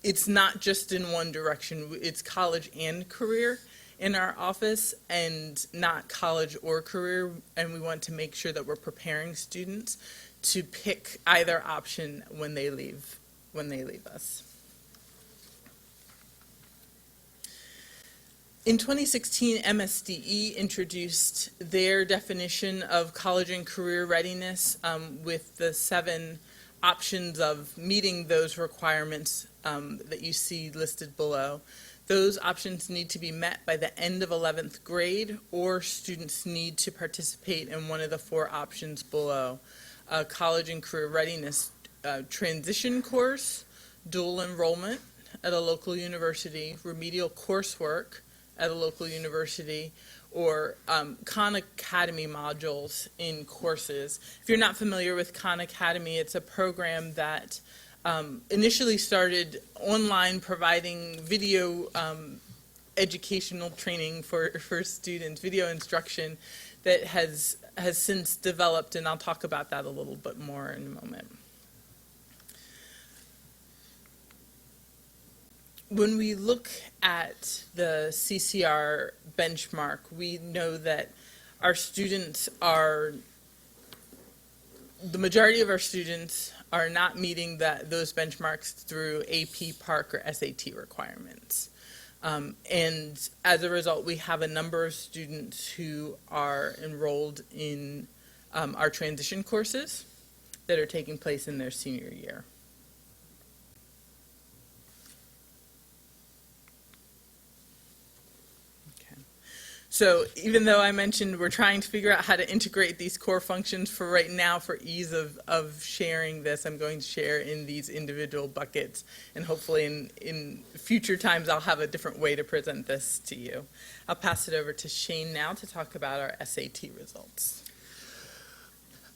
it's not just in one direction. It's college and career in our office, and not college or career, and we want to make sure that we're preparing students to pick either option when they leave us. In 2016, MSDE introduced their definition of college and career readiness with the 7 options of meeting those requirements that you see listed below. Those options need to be met by the end of 11th grade, or students need to participate in one of the 4 options below. A college and career readiness transition course, dual enrollment at a local university, remedial coursework at a local university, or Khan Academy modules in courses. If you're not familiar with Khan Academy, it's a program that initially started online, providing video educational training for students, video instruction that has has since developed, and I'll talk about that a little bit more in a moment. When we look at the CCR benchmark, we know that our students are, the majority of our students are not meeting those benchmarks through AP, PARCC, or SAT requirements. And as a result, we have a number of students who are enrolled in our transition courses that are taking place in their senior year. So even though I mentioned we're trying to figure out how to integrate these core functions for right now for ease of sharing this, I'm going to share in these individual buckets. And hopefully in future times, I'll have a different way to present this to you. I'll pass it over to Shane now to talk about our SAT results.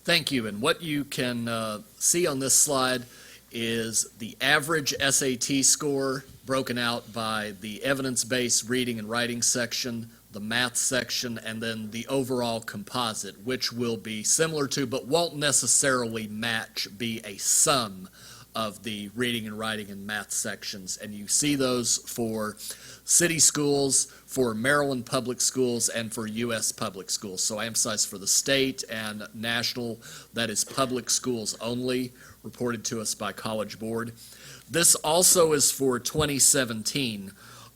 Thank you. And what you can see on this slide is the average SAT score broken out by the evidence-based reading and writing section, the math section, and then the overall composite, which will be similar to, but won't necessarily match, be a sum of the reading and writing and math sections. And you see those for city schools, for Maryland public schools, and for U.S. public schools. So I emphasize for the state and national, that is public schools only, reported to us by College Board. This also is for 2017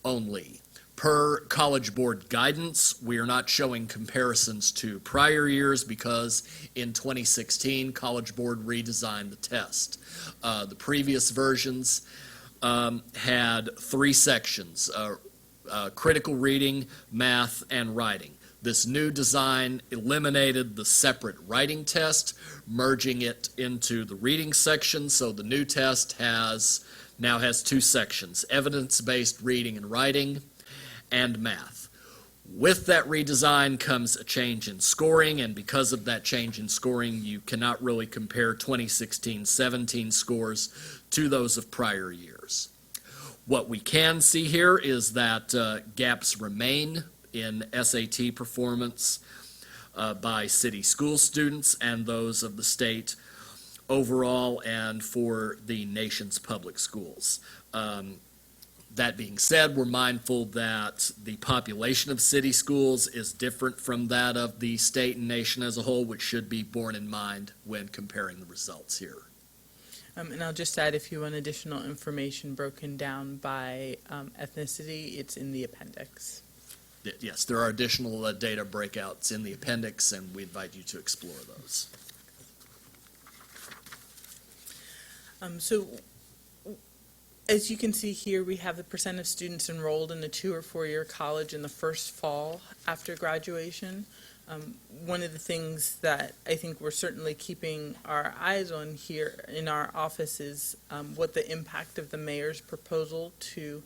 only. Per College Board guidance, we are not showing comparisons to prior years because in 2016, College Board redesigned the test. The previous versions had 3 sections, critical reading, math, and writing. This new design eliminated the separate writing test, merging it into the reading section, so the new test now has 2 sections, evidence-based reading and writing, and math. With that redesign comes a change in scoring, and because of that change in scoring, you cannot really compare 2016-17 scores to those of prior years. What we can see here is that gaps remain in SAT performance by city school students and those of the state overall and for the nation's public schools. That being said, we're mindful that the population of city schools is different from that of the state and nation as a whole, which should be borne in mind when comparing the results here. And I'll just add, if you want additional information broken down by ethnicity, it's in the appendix. Yes, there are additional data breakouts in the appendix, and we invite you to explore those. So as you can see here, we have the percent of students enrolled in a 2- or 4-year college in the first fall after graduation. One of the things that I think we're certainly keeping our eyes on here in our office is what the impact of the mayor's proposal to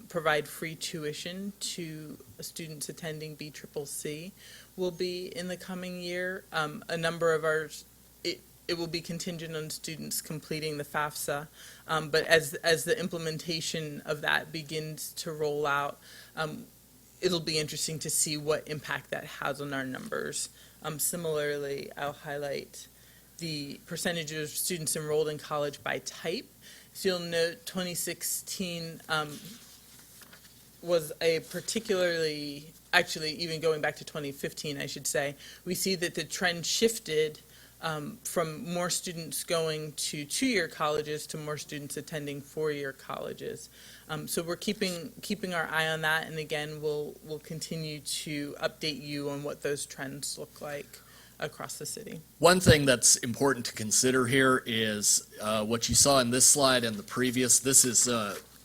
provide free tuition to students attending BCCC will be in the coming year. A number of it will be contingent on students completing the FAFSA, but as the implementation of that begins to roll out, it'll be interesting to see what impact that has on our numbers. Similarly, I'll highlight the percentage of students enrolled in college by type. So you'll note 2016 was a particularly, actually even going back to 2015, I should say, we see that the trend shifted from more students going to 2-year colleges to more students attending 4-year colleges. So we're keeping our eye on that, and again, we'll continue to update you on what those trends look like across the city. One thing that's important to consider here is what you saw in this slide and the previous. This is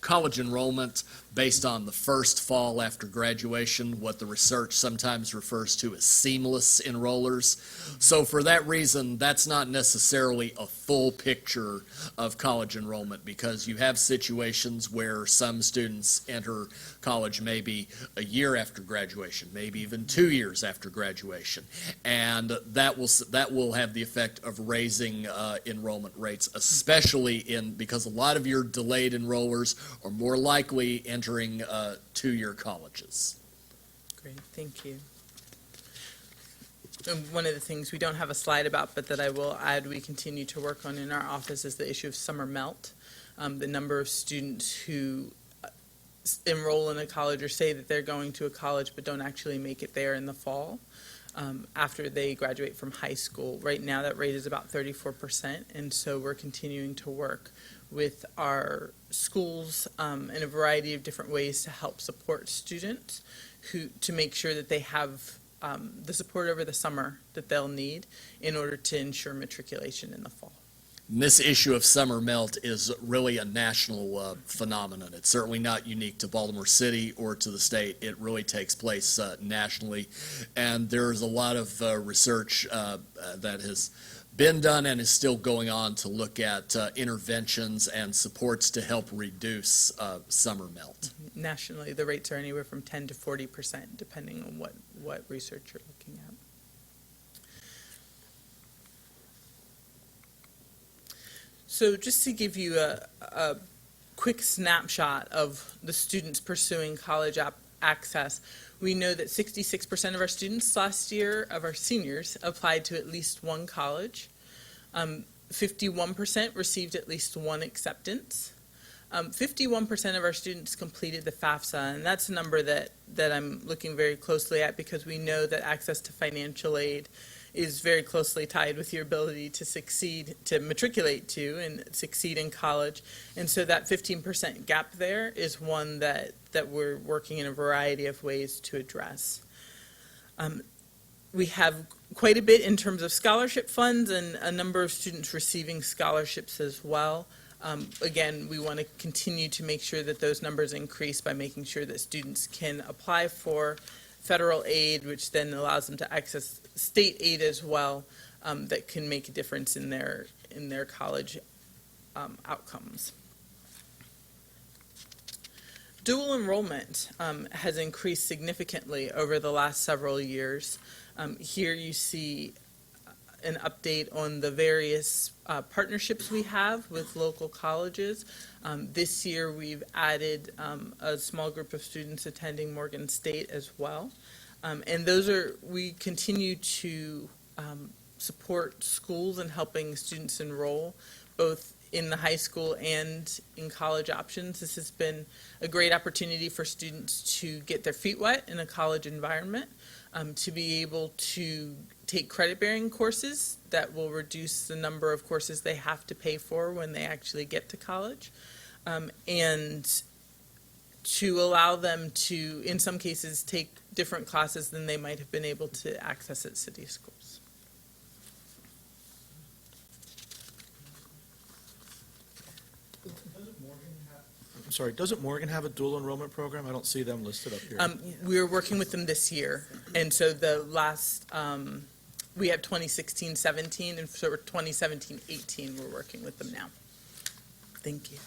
college enrollment based on the first fall after graduation, what the research sometimes refers to as seamless enrollers. So for that reason, that's not necessarily a full picture of college enrollment, because you have situations where some students enter college maybe a year after graduation, maybe even 2 years after graduation. And that will have the effect of raising enrollment rates, especially because a lot of your delayed enrollers are more likely entering 2-year colleges. Great, thank you. one of the things we don't have a slide about, but that I will add, we continue to work on in our office is the issue of summer melt. The number of students who enroll in a college or say that they're going to a college but don't actually make it there in the fall after they graduate from high school. Right now, that rate is about 34%, and so we're continuing to work with our schools in a variety of different ways to help support students to make sure that they have the support over the summer that they'll need in order to ensure matriculation in the fall. This issue of summer melt is really a national phenomenon. It's certainly not unique to Baltimore City or to the state. It really takes place nationally, and there's a lot of research that has been done and is still going on to look at interventions and supports to help reduce summer melt. Nationally, the rates are anywhere from 10 to 40%, depending on what research you're looking at. So just to give you a quick snapshot of the students pursuing college access, we know that 66% of our students last year, of our seniors, applied to at least one college. 51% received at least one acceptance. 51% of our students completed the FAFSA, and that's a number that I'm looking very closely at because we know that access to financial aid is very closely tied with your ability to succeed, to matriculate to and succeed in college. And so that 15% gap there is one that we're working in a variety of ways to address. We have quite a bit in terms of scholarship funds and a number of students receiving scholarships as well. Again, we want to continue to make sure that those numbers increase by making sure that students can apply for federal aid, which then allows them to access state aid as well, that can make a difference in their college outcomes. Dual enrollment has increased significantly over the last several years. Here you see an update on the various partnerships we have with local colleges. This year we've added a small group of students attending Morgan State as well. And we continue to support schools in helping students enroll both in the high school and in college options. This has been a great opportunity for students to get their feet wet in a college environment, to be able to take credit-bearing courses that will reduce the number of courses they have to pay for when they actually get to college, and to allow them to, in some cases, take different classes than they might have been able to access at city schools. Doesn't Morgan have a dual enrollment program? I don't see them listed up here. We're working with them this year, and so the last, we have 2016-17, and so we're 2017-18, we're working with them now. Thank you.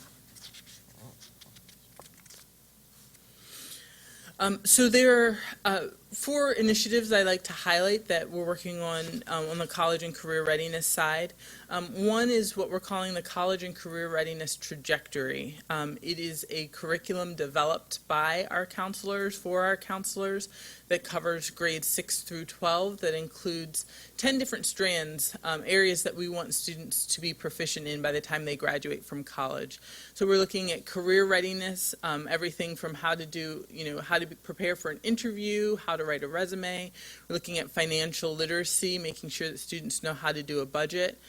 So there are 4 initiatives I'd like to highlight that we're working on the college and career readiness side. One is what we're calling the College and Career Readiness Trajectory. It is a curriculum developed by our counselors, for our counselors, that covers grades 6 through 12, that includes 10 different strands, areas that we want students to be proficient in by the time they graduate from college. So we're looking at career readiness, everything from how to prepare for an interview, how to write a resume. We're looking at financial literacy, making sure that students know how to do a budget.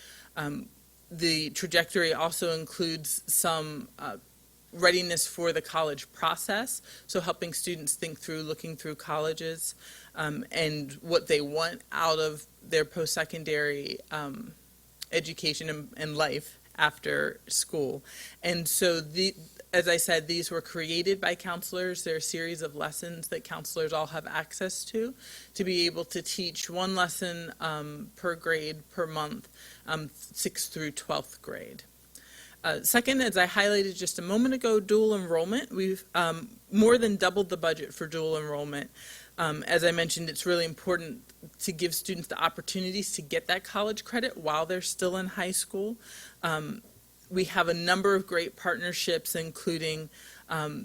The trajectory also includes some readiness for the college process, so helping students think through, looking through colleges, and what they want out of their post-secondary education and life after school. And so as I said, these were created by counselors. They're a series of lessons that counselors all have access to be able to teach one lesson per grade per month, 6th through 12th grade. Second, as I highlighted just a moment ago, dual enrollment. We've more than doubled the budget for dual enrollment. As I mentioned, it's really important to give students the opportunities to get that college credit while they're still in high school. We have a number of great partnerships, including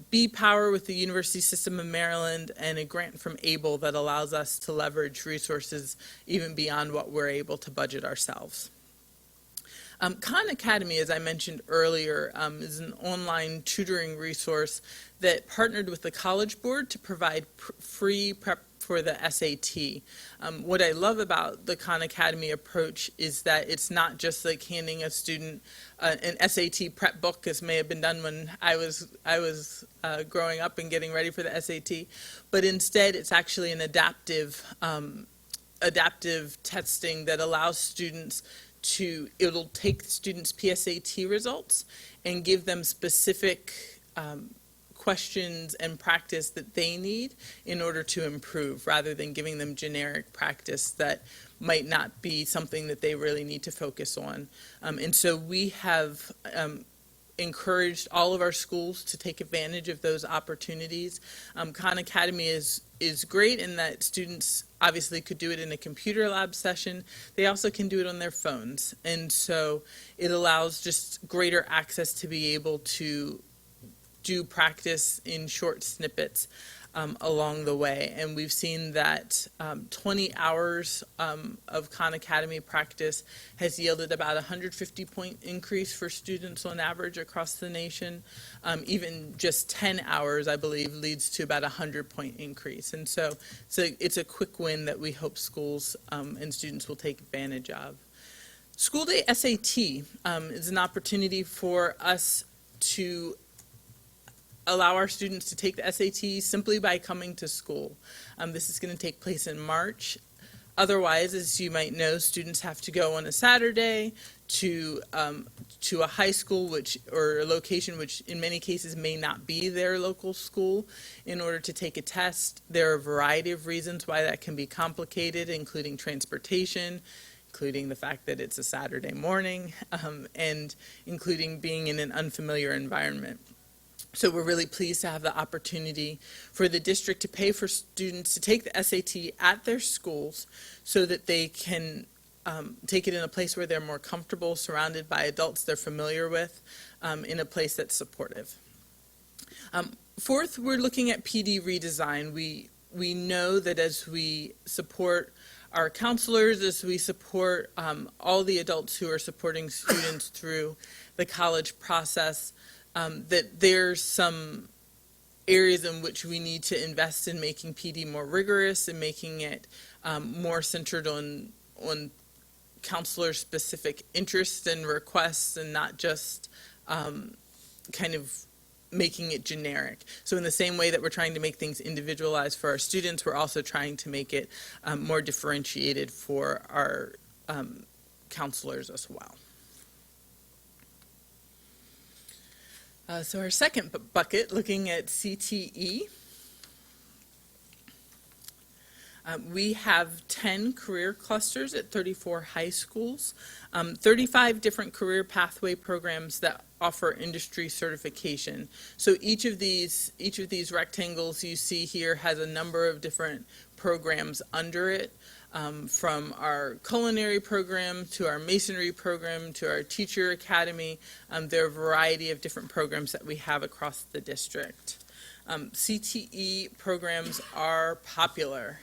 B-Power with the University System of Maryland and a grant from ABLE that allows us to leverage resources even beyond what we're able to budget ourselves. Khan Academy, as I mentioned earlier, is an online tutoring resource that partnered with the College Board to provide free prep for the SAT. What I love about the Khan Academy approach is that it's not just like handing a student an SAT prep book, as may have been done when I was growing up and getting ready for the SAT, but instead it's actually an adaptive testing that allows students it'll take students' PSAT results and give them specific questions and practice that they need in order to improve, rather than giving them generic practice that might not be something that they really need to focus on. And so we have encouraged all of our schools to take advantage of those opportunities. Khan Academy is great in that students obviously could do it in a computer lab session. They also can do it on their phones. And so it allows just greater access to be able to do practice in short snippets along the way. And we've seen that 20 hours of Khan Academy practice has yielded about a 150-point increase for students on average across the nation. Even just 10 hours, I believe, leads to about a 100-point increase. And so it's a quick win that we hope schools and students will take advantage of. School Day SAT is an opportunity for us to allow our students to take the SAT simply by coming to school. This is going to take place in March. Otherwise, as you might know, students have to go on a Saturday to a high school or a location which in many cases may not be their local school in order to take a test. There are a variety of reasons why that can be complicated, including transportation, including the fact that it's a Saturday morning, and including being in an unfamiliar environment. So we're really pleased to have the opportunity for the district to pay for students to take the SAT at their schools so that they can take it in a place where they're more comfortable, surrounded by adults they're familiar with, in a place that's supportive. Fourth, we're looking at PD redesign. We know that as we support our counselors, as we support all the adults who are supporting students through the college process, that there's some areas in which we need to invest in making PD more rigorous and making it more centered on counselor-specific interests and requests, and not just kind of making it generic. So in the same way that we're trying to make things individualized for our students, we're also trying to make it more differentiated for our counselors as well. So our second bucket, looking at CTE, we have 10 career clusters at 34 high schools, 35 different career pathway programs that offer industry certification. So each of these rectangles you see here has a number of different programs under it. From our culinary program to our masonry program to our teacher academy. There are a variety of different programs that we have across the district. CTE programs are popular.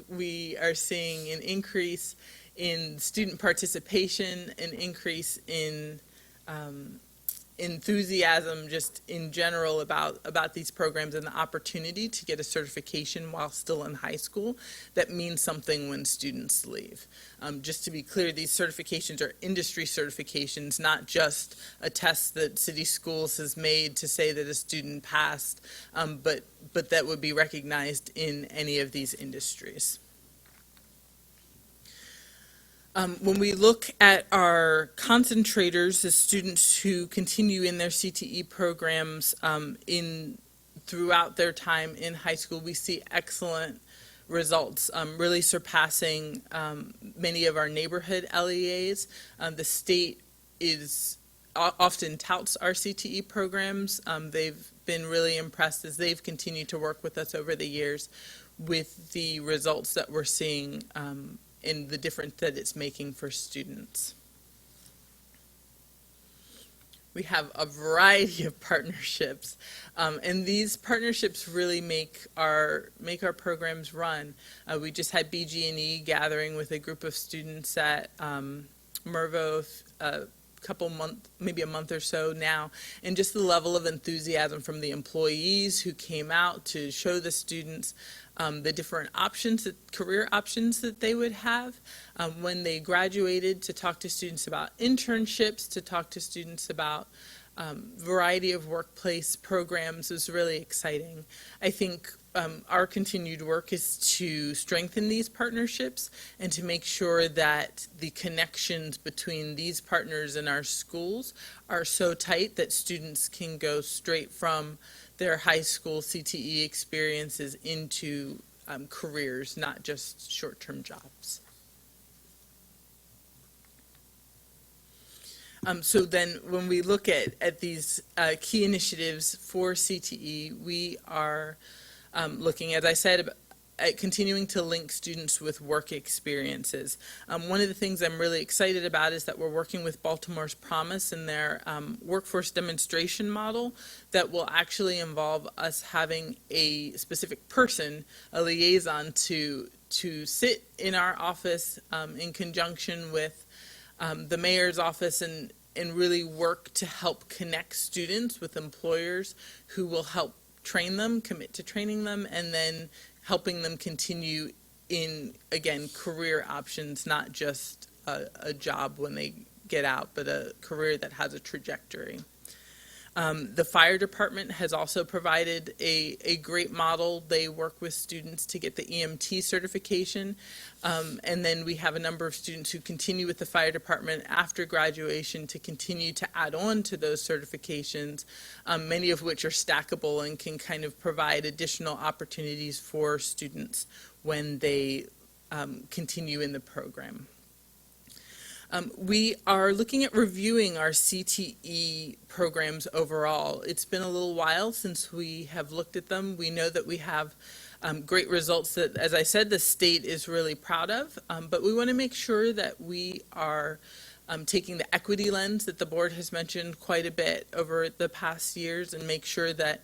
We are seeing an increase in student participation, an increase in enthusiasm just in general about these programs, and the opportunity to get a certification while still in high school that means something when students leave. Just to be clear, these certifications are industry certifications, not just a test that City Schools has made to say that a student passed, but that would be recognized in any of these industries. When we look at our concentrators, the students who continue in their CTE programs throughout their time in high school, we see excellent results, really surpassing many of our neighborhood LEAs. The state often touts our CTE programs. They've been really impressed as they've continued to work with us over the years with the results that we're seeing in the difference that it's making for students. we have a variety of partnerships, and these partnerships really make our programs run. We just had BG&E gathering with a group of students at Mervo maybe a month or so now, and just the level of enthusiasm from the employees who came out to show the students the different career options that they would have when they graduated, to talk to students about internships, to talk to students about variety of workplace programs is really exciting. I think our continued work is to strengthen these partnerships and to make sure that the connections between these partners and our schools are so tight that students can go straight from their high school CTE experiences into careers, not just short-term jobs. So then when we look at these key initiatives for CTE, we are looking, as I said, at continuing to link students with work experiences. One of the things I'm really excited about is that we're working with Baltimore's Promise in their workforce demonstration model that will actually involve us having a specific person, a liaison, to sit in our office in conjunction with the mayor's office and really work to help connect students with employers who will help train them, commit to training them, and then helping them continue in, again, career options, not just a job when they get out, but a career that has a trajectory. The fire department has also provided a great model. They work with students to get the EMT certification, and then we have a number of students who continue with the fire department after graduation to continue to add on to those certifications, many of which are stackable and can kind of provide additional opportunities for students when they continue in the program. We are looking at reviewing our CTE programs overall. It's been a little while since we have looked at them. We know that we have great results that, as I said, the state is really proud of, but we want to make sure that we are taking the equity lens that the board has mentioned quite a bit over the past years and make sure that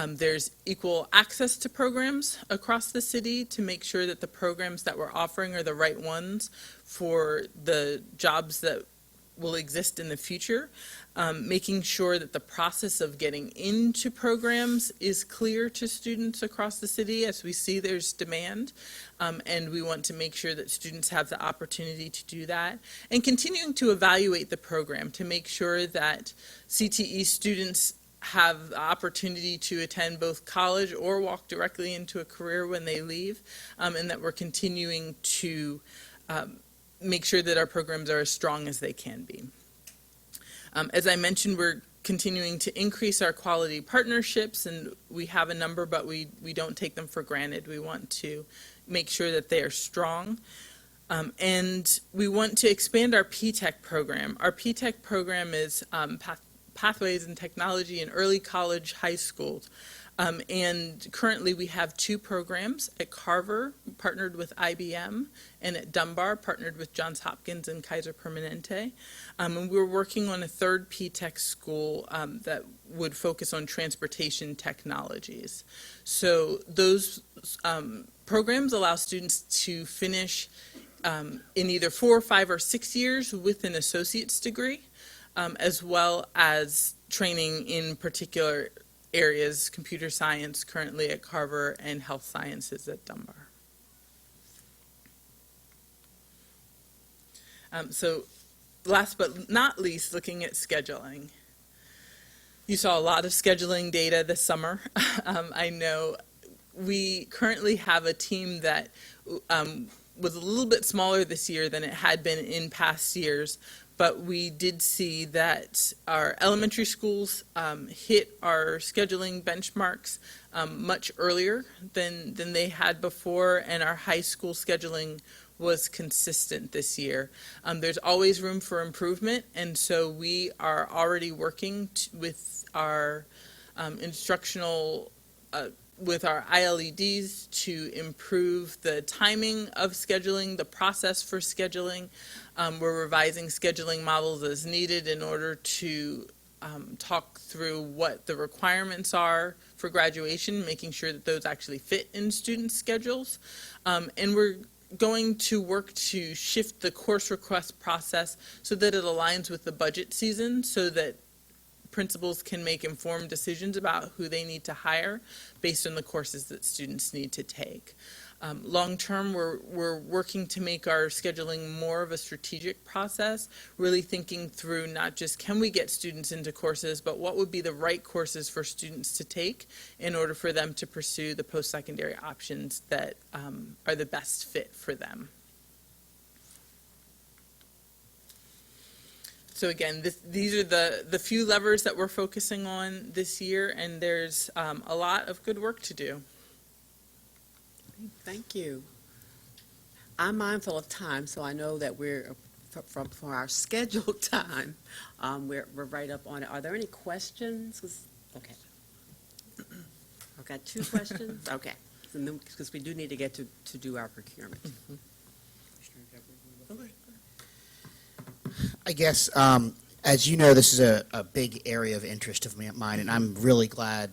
there's equal access to programs across the city, to make sure that the programs that we're offering are the right ones for the jobs that will exist in the future, making sure that the process of getting into programs is clear to students across the city as we see there's demand, and we want to make sure that students have the opportunity to do that, and continuing to evaluate the program to make sure that CTE students have the opportunity to attend both college or walk directly into a career when they leave, and that we're continuing to make sure that our programs are as strong as they can be. As I mentioned, we're continuing to increase our quality partnerships, and we have a number, but we don't take them for granted. We want to make sure that they are strong. And we want to expand our P-TECH program. Our P-TECH program is Pathways in Technology in Early College High Schools. And currently we have 2 programs at Carver, partnered with IBM, and at Dunbar, partnered with Johns Hopkins and Kaiser Permanente. And we're working on a 3rd P-TECH school that would focus on transportation technologies. So those programs allow students to finish in either 4, 5, or 6 years with an associate's degree, as well as training in particular areas, computer science currently at Carver and health sciences at Dunbar. So last but not least, looking at scheduling. You saw a lot of scheduling data this summer. I know we currently have a team that was a little bit smaller this year than it had been in past years, but we did see that our elementary schools hit our scheduling benchmarks much earlier than they had before, and our high school scheduling was consistent this year. There's always room for improvement, and so we are already working with our instructional with our ILEDs to improve the timing of scheduling, the process for scheduling. We're revising scheduling models as needed in order to talk through what the requirements are for graduation, making sure that those actually fit in students' schedules. And we're going to work to shift the course request process so that it aligns with the budget season, so that principals can make informed decisions about who they need to hire based on the courses that students need to take. Long-term, we're working to make our scheduling more of a strategic process, really thinking through not just can we get students into courses, but what would be the right courses for students to take in order for them to pursue the post-secondary options that are the best fit for them. So again, these are the few levers that we're focusing on this year, and there's a lot of good work to do. Thank you. I'm mindful of time, so I know that we're, for our scheduled time, we're right up on it. Are there any questions? Okay. I've got 2 questions. Okay. Because we do need to get to do our procurement. I guess, as you know, this is a big area of interest of mine, and I'm really glad,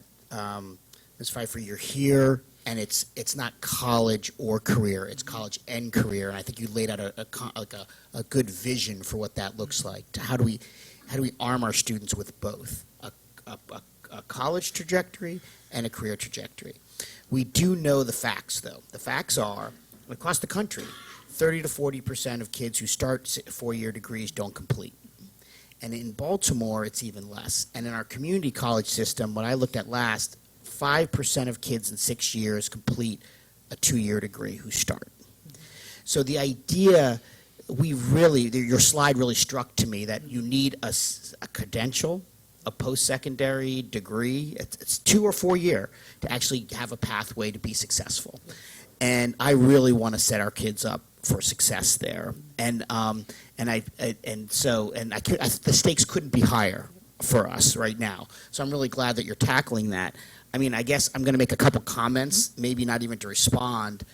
Ms. Pfeiffer, you're here. And it's not college or career, it's college and career. And I think you laid out a good vision for what that looks like. How do we arm our students with both a college trajectory and a career trajectory? We do know the facts, though. The facts are, across the country, 30 to 40% of kids who start 4-year degrees don't complete. And in Baltimore, it's even less. And in our community college system, what I looked at last, 5% of kids in 6 years complete a 2-year degree who start. So the idea, your slide really struck to me that you need a credential, a post-secondary degree, it's 2 or 4 year to actually have a pathway to be successful. And I really want to set our kids up for success there. And the stakes couldn't be higher for us right now. So I'm really glad that you're tackling that. I mean, I guess I'm going to make a couple comments, maybe not even to respond.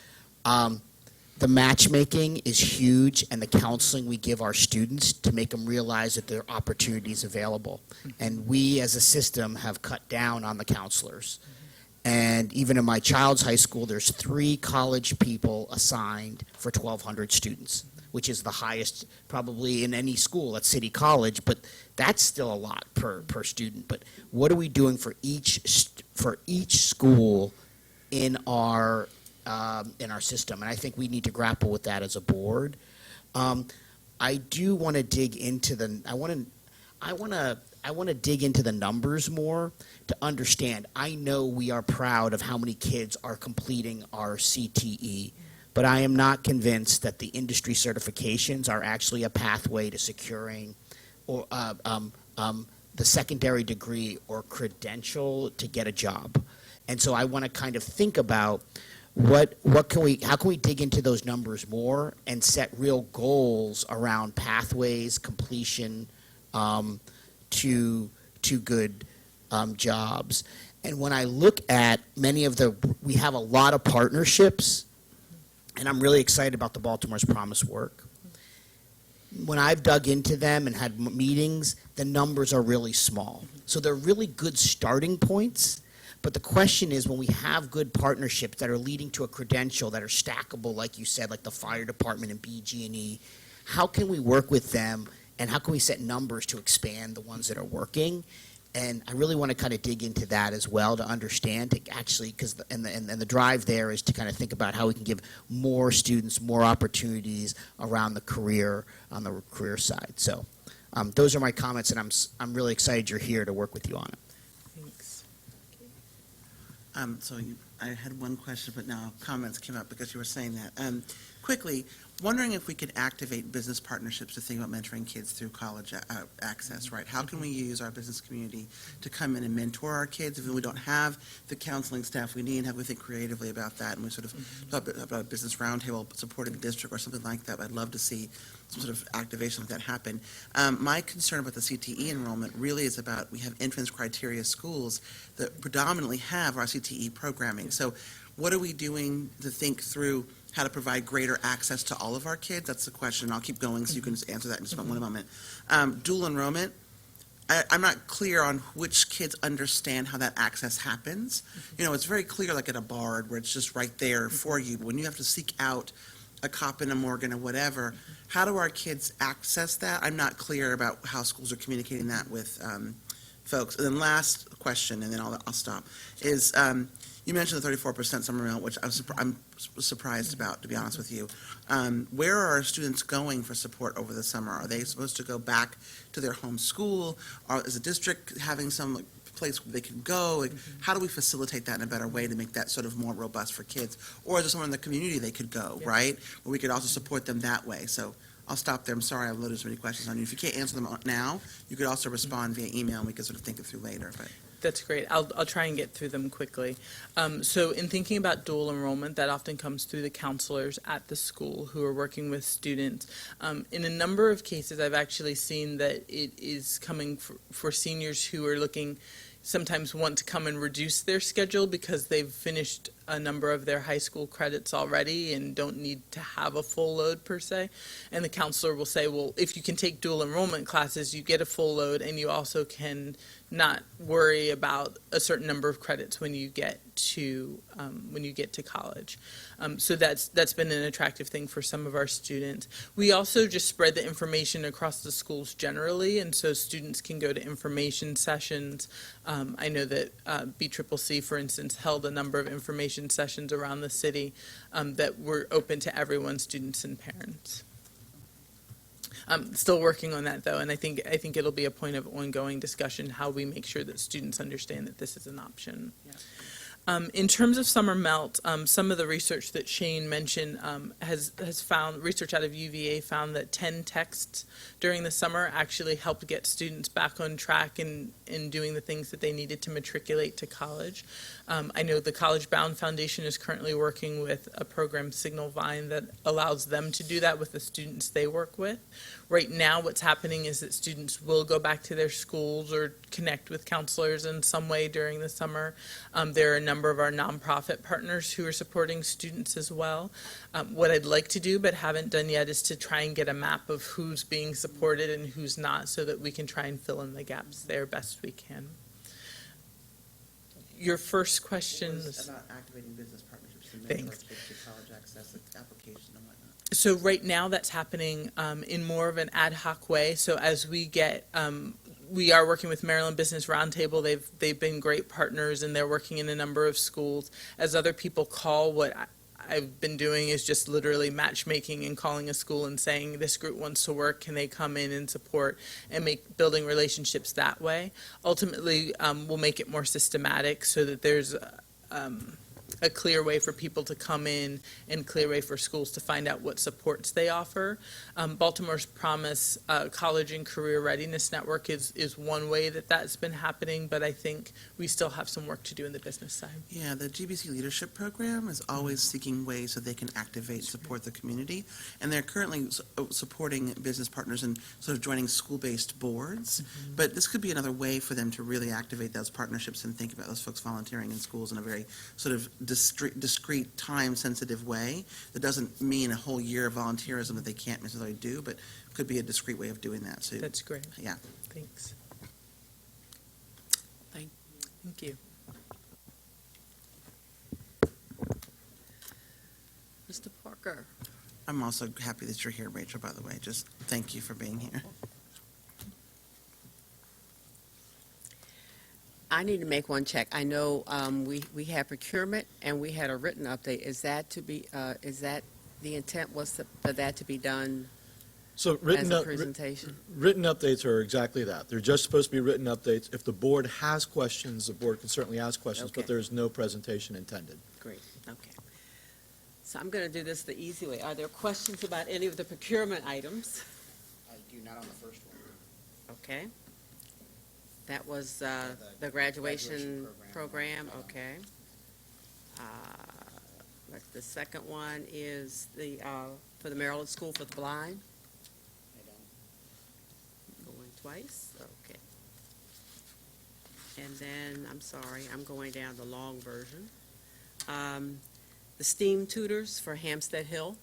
The matchmaking is huge, and the counseling we give our students to make them realize that there are opportunities available. And we, as a system, have cut down on the counselors. And even in my child's high school, there's 3 college people assigned for 1,200 students, which is the highest probably in any school at City College, but that's still a lot per student. But what are we doing for each school in our system? And I think we need to grapple with that as a board. I do want to dig into I want to dig into the numbers more to understand. I know we are proud of how many kids are completing our CTE, but I am not convinced that the industry certifications are actually a pathway to securing or the secondary degree or credential to get a job. And so I want to kind of think about how can we dig into those numbers more and set real goals around pathways, completion to good jobs. And when I look at we have a lot of partnerships, and I'm really excited about the Baltimore's Promise work. When I've dug into them and had meetings, the numbers are really small. So they're really good starting points. But the question is, when we have good partnerships that are leading to a credential that are stackable, like you said, like the fire department and BG&E, how can we work with them, and how can we set numbers to expand the ones that are working? And I really want to kind of dig into that as well to understand, to actually, because the drive there is to kind of think about how we can give more students more opportunities around the career, on the career side. So those are my comments, and I'm really excited you're here to work with you on it. Thanks. I had one question, but now comments came up because you were saying that. Quickly, wondering if we could activate business partnerships to think about mentoring kids through college access, right? How can we use our business community to come in and mentor our kids if we don't have the counseling staff we need? How do we think creatively about that? And we sort of talk about a business roundtable supporting the district or something like that. I'd love to see some sort of activation like that happen. My concern about the CTE enrollment really is about, we have entrance criteria schools that predominantly have our CTE programming. So what are we doing to think through how to provide greater access to all of our kids? That's the question. I'll keep going so you can just answer that in just one moment. Dual enrollment, I'm not clear on which kids understand how that access happens. You know, it's very clear, like at a BARD, where it's just right there for you. But when you have to seek out a Coppin, a Morgan, or whatever, how do our kids access that? I'm not clear about how schools are communicating that with folks. And then last question, and then I'll stop, is you mentioned the 34% summer melt, which I'm surprised about, to be honest with you. Where are our students going for support over the summer? Are they supposed to go back to their home school? Is the district having some place where they can go? Like, how do we facilitate that in a better way to make that sort of more robust for kids? Or is there somewhere in the community they could go, right? Where we could also support them that way. So I'll stop there. I'm sorry I've loaded so many questions on you. If you can't answer them now, you could also respond via email, and we can sort of think it through later. But That's great. I'll try and get through them quickly. So in thinking about dual enrollment, that often comes through the counselors at the school who are working with students. In a number of cases, I've actually seen that it is coming for seniors who are sometimes want to come and reduce their schedule because they've finished a number of their high school credits already and don't need to have a full load per se. And the counselor will say, well, if you can take dual enrollment classes, you get a full load, and you also can not worry about a certain number of credits when you get to college. So that's been an attractive thing for some of our students. We also just spread the information across the schools generally, and so students can go to information sessions. I know that BCCC, for instance, held a number of information sessions around the city that were open to everyone, students and parents. I'm still working on that, though, and I think it'll be a point of ongoing discussion how we make sure that students understand that this is an option. In terms of summer melt, some of the research that Shane mentioned has found, research out of UVA found that 10 texts during the summer actually helped get students back on track in doing the things that they needed to matriculate to college. I know the College Bound Foundation is currently working with a program, Signal Vine, that allows them to do that with the students they work with. Right now, what's happening is that students will go back to their schools or connect with counselors in some way during the summer. There are a number of our nonprofit partners who are supporting students as well. What I'd like to do but haven't done yet is to try and get a map of who's being supported and who's not, so that we can try and fill in the gaps there best we can. Your first question was about activating business partnerships to Thanks. mentor kids to college access application and whatnot. So right now, that's happening in more of an ad hoc way. So as we get, we are working with Maryland Business Roundtable. They've been great partners, and they're working in a number of schools. As other people call, what I've been doing is just literally matchmaking and calling a school and saying, this group wants to work, can they come in and support, and building relationships that way. Ultimately, we'll make it more systematic so that there's a clear way for people to come in and clear way for schools to find out what supports they offer. Baltimore's Promise College and Career Readiness Network is one way that's been happening, but I think we still have some work to do in the business side. Yeah, the GBC Leadership Program is always seeking ways so they can activate, support the community, and they're currently supporting business partners and sort of joining school-based boards. But this could be another way for them to really activate those partnerships and think about those folks volunteering in schools in a very sort of discrete, time-sensitive way. That doesn't mean a whole year of volunteerism that they can't necessarily do, but could be a discrete way of doing that. So That's great. yeah. Thanks. Thank you. Mr. Parker. I'm also happy that you're here, Rachel, by the way. Just thank you for being here. I need to make one check. I know we had procurement and we had a written update. Is that to be, is that the intent was for that to be done So as a presentation? written updates are exactly that. They're just supposed to be written updates. If the board has questions, the board can certainly ask questions, but Okay. there's no presentation intended. Great, okay. So I'm going to do this the easy way. Are there questions about any of the procurement items? I do not on the first one. Okay. That was the graduation program, okay. The second one is for the Maryland School for the Blind. I don't. Going twice, okay. And then, I'm sorry, I'm going down the long version. The STEAM tutors for Hampstead Hill.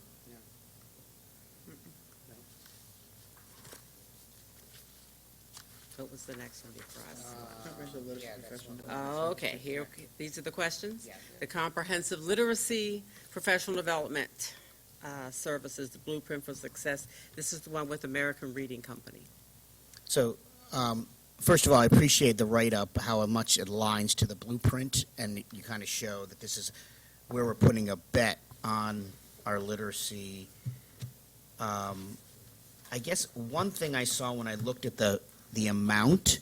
What was the next one before us? Okay, here, these are the questions? The Comprehensive Literacy Professional Development Services, the Blueprint for Success. This is the one with American Reading Company. So, first of all, I appreciate the write-up, how much it aligns to the blueprint, and you kind of show that this is where we're putting a bet on our literacy. I guess one thing I saw when I looked at the amount,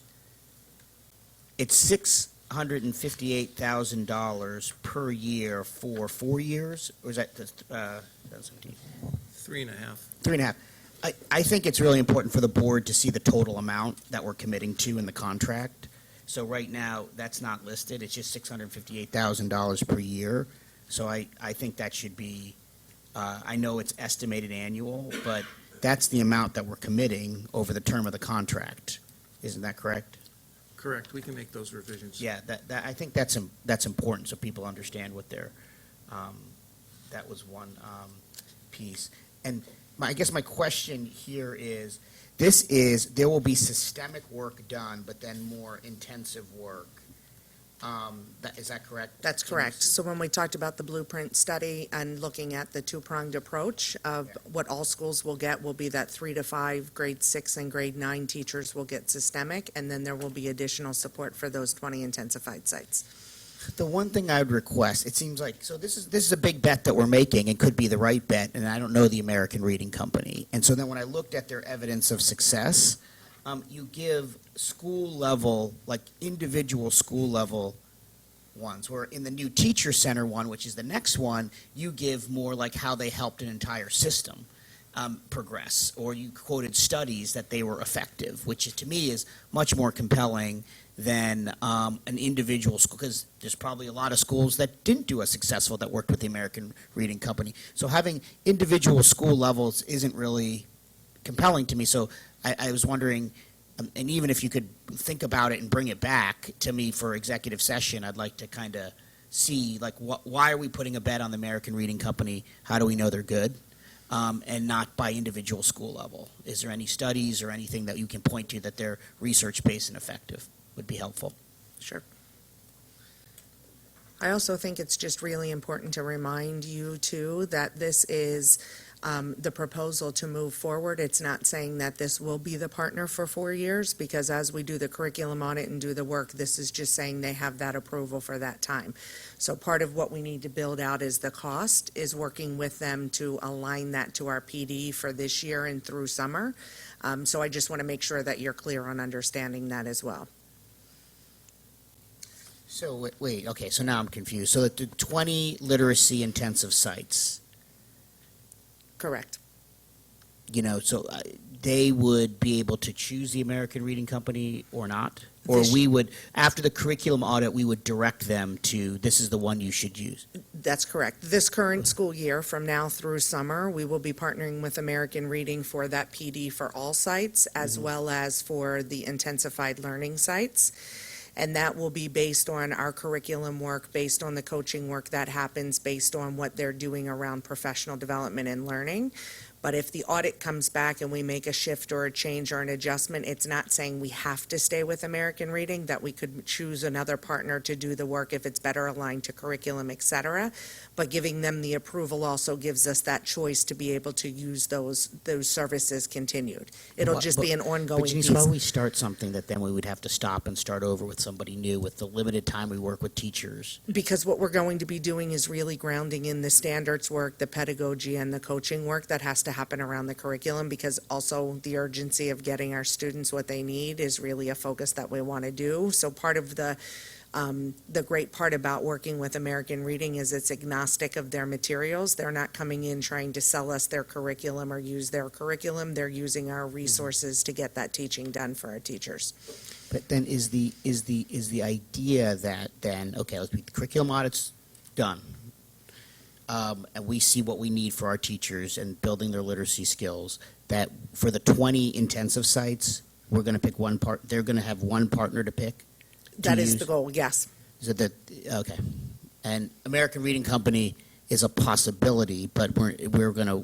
it's $658,000 per year for 4 years, or is that 2017? 3.5. 3.5. I think it's really important for the board to see the total amount that we're committing to in the contract. So right now, that's not listed. It's just $658,000 per year. So I think that should be, I know it's estimated annual, but that's the amount that we're committing over the term of the contract. Isn't that correct? Correct, we can make those revisions. Yeah, I think that's important so people understand what they're, that was one piece. And I guess my question here is, there will be systemic work done, but then more intensive work. Is that correct? That's correct. So when we talked about the blueprint study and looking at the two-pronged approach of what all schools will get will be that 3 to 5, grade 6 and grade 9 teachers will get systemic, and then there will be additional support for those 20 intensified sites. The one thing I would request, it seems like, so this is a big bet that we're making and could be the right bet, and I don't know the American Reading Company. And so then when I looked at their evidence of success, you give school level, like individual school level ones, where in the new teacher center one, which is the next one, you give more like how they helped an entire system progress, or you quoted studies that they were effective, which to me is much more compelling than an individual school, because there's probably a lot of schools that didn't do as successful that worked with the American Reading Company. So having individual school levels isn't really compelling to me. So I was wondering, and even if you could think about it and bring it back to me for executive session, I'd like to kind of see, like, why are we putting a bet on the American Reading Company? How do we know they're good? And not by individual school level. Is there any studies or anything that you can point to that they're research-based and effective? Would be helpful. Sure. I also think it's just really important to remind you, too, that this is the proposal to move forward. It's not saying that this will be the partner for 4 years, because as we do the curriculum audit and do the work, this is just saying they have that approval for that time. So part of what we need to build out is the cost, is working with them to align that to our PD for this year and through summer. So I just want to make sure that you're clear on understanding that as well. So wait, okay, so now I'm confused. So the 20 literacy intensive sites, Correct. So they would be able to choose the American Reading Company or not? Or we would, after the curriculum audit, we would direct them to, this is the one you should use? That's correct. This current school year, from now through summer, we will be partnering with American Reading for that PD for all sites, as well as for the intensified learning sites. And that will be based on our curriculum work, based on the coaching work that happens, based on what they're doing around professional development and learning. But if the audit comes back and we make a shift or a change or an adjustment, it's not saying we have to stay with American Reading, that we could choose another partner to do the work if it's better aligned to curriculum, et cetera. But giving them the approval also gives us that choice to be able to use those services continued. It'll just be an ongoing But piece. Janice, why don't we start something that then we would have to stop and start over with somebody new with the limited time we work with teachers? Because what we're going to be doing is really grounding in the standards work, the pedagogy, and the coaching work that has to happen around the curriculum, because also the urgency of getting our students what they need is really a focus that we want to do. So part of the great part about working with American Reading is it's agnostic of their materials. They're not coming in trying to sell us their curriculum or use their curriculum. They're using our resources to get that teaching done for our teachers. But then is the idea that then, okay, let's be, the curriculum audit's done. And we see what we need for our teachers and building their literacy skills, that for the 20 intensive sites, we're going to pick one part, they're going to have one partner to pick? That is the goal, yes. Is it that, okay. And American Reading Company is a possibility, but we're going to,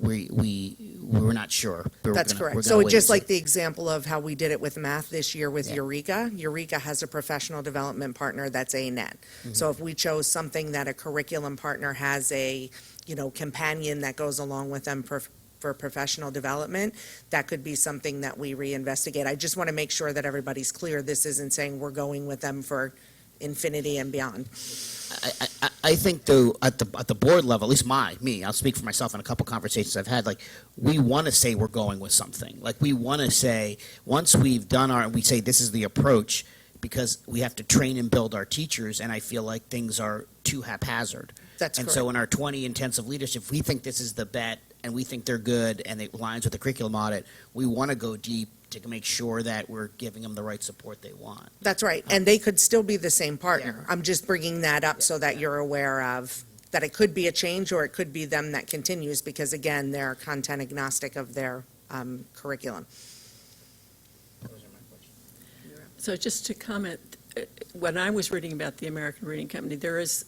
we're not sure. That's We're correct. gonna So wait and just see. like the example of how we did it with math this year with Yeah. Eureka, Eureka has a professional development partner that's ANET. Mm-hmm. So if we chose something that a curriculum partner has a, companion that goes along with them for professional development, that could be something that we reinvestigate. I just want to make sure that everybody's clear. This isn't saying we're going with them for infinity and beyond. I think though, at the board level, at least me, I'll speak for myself in a couple conversations I've had, like, we want to say we're going with something. Like, we want to say, once we've done we say this is the approach, because we have to train and build our teachers, and I feel like things are too haphazard. That's And correct. so in our 20 intensive leadership, if we think this is the bet, and we think they're good, and it aligns with the curriculum audit, we want to go deep to make sure that we're giving them the right support they want. That's right, and they could still be the same partner. Yeah. I'm just bringing that up so that you're aware of, that it could be a change, or it could be them that continues, because again, they're content agnostic of their curriculum. So just to comment, when I was reading about the American Reading Company, there is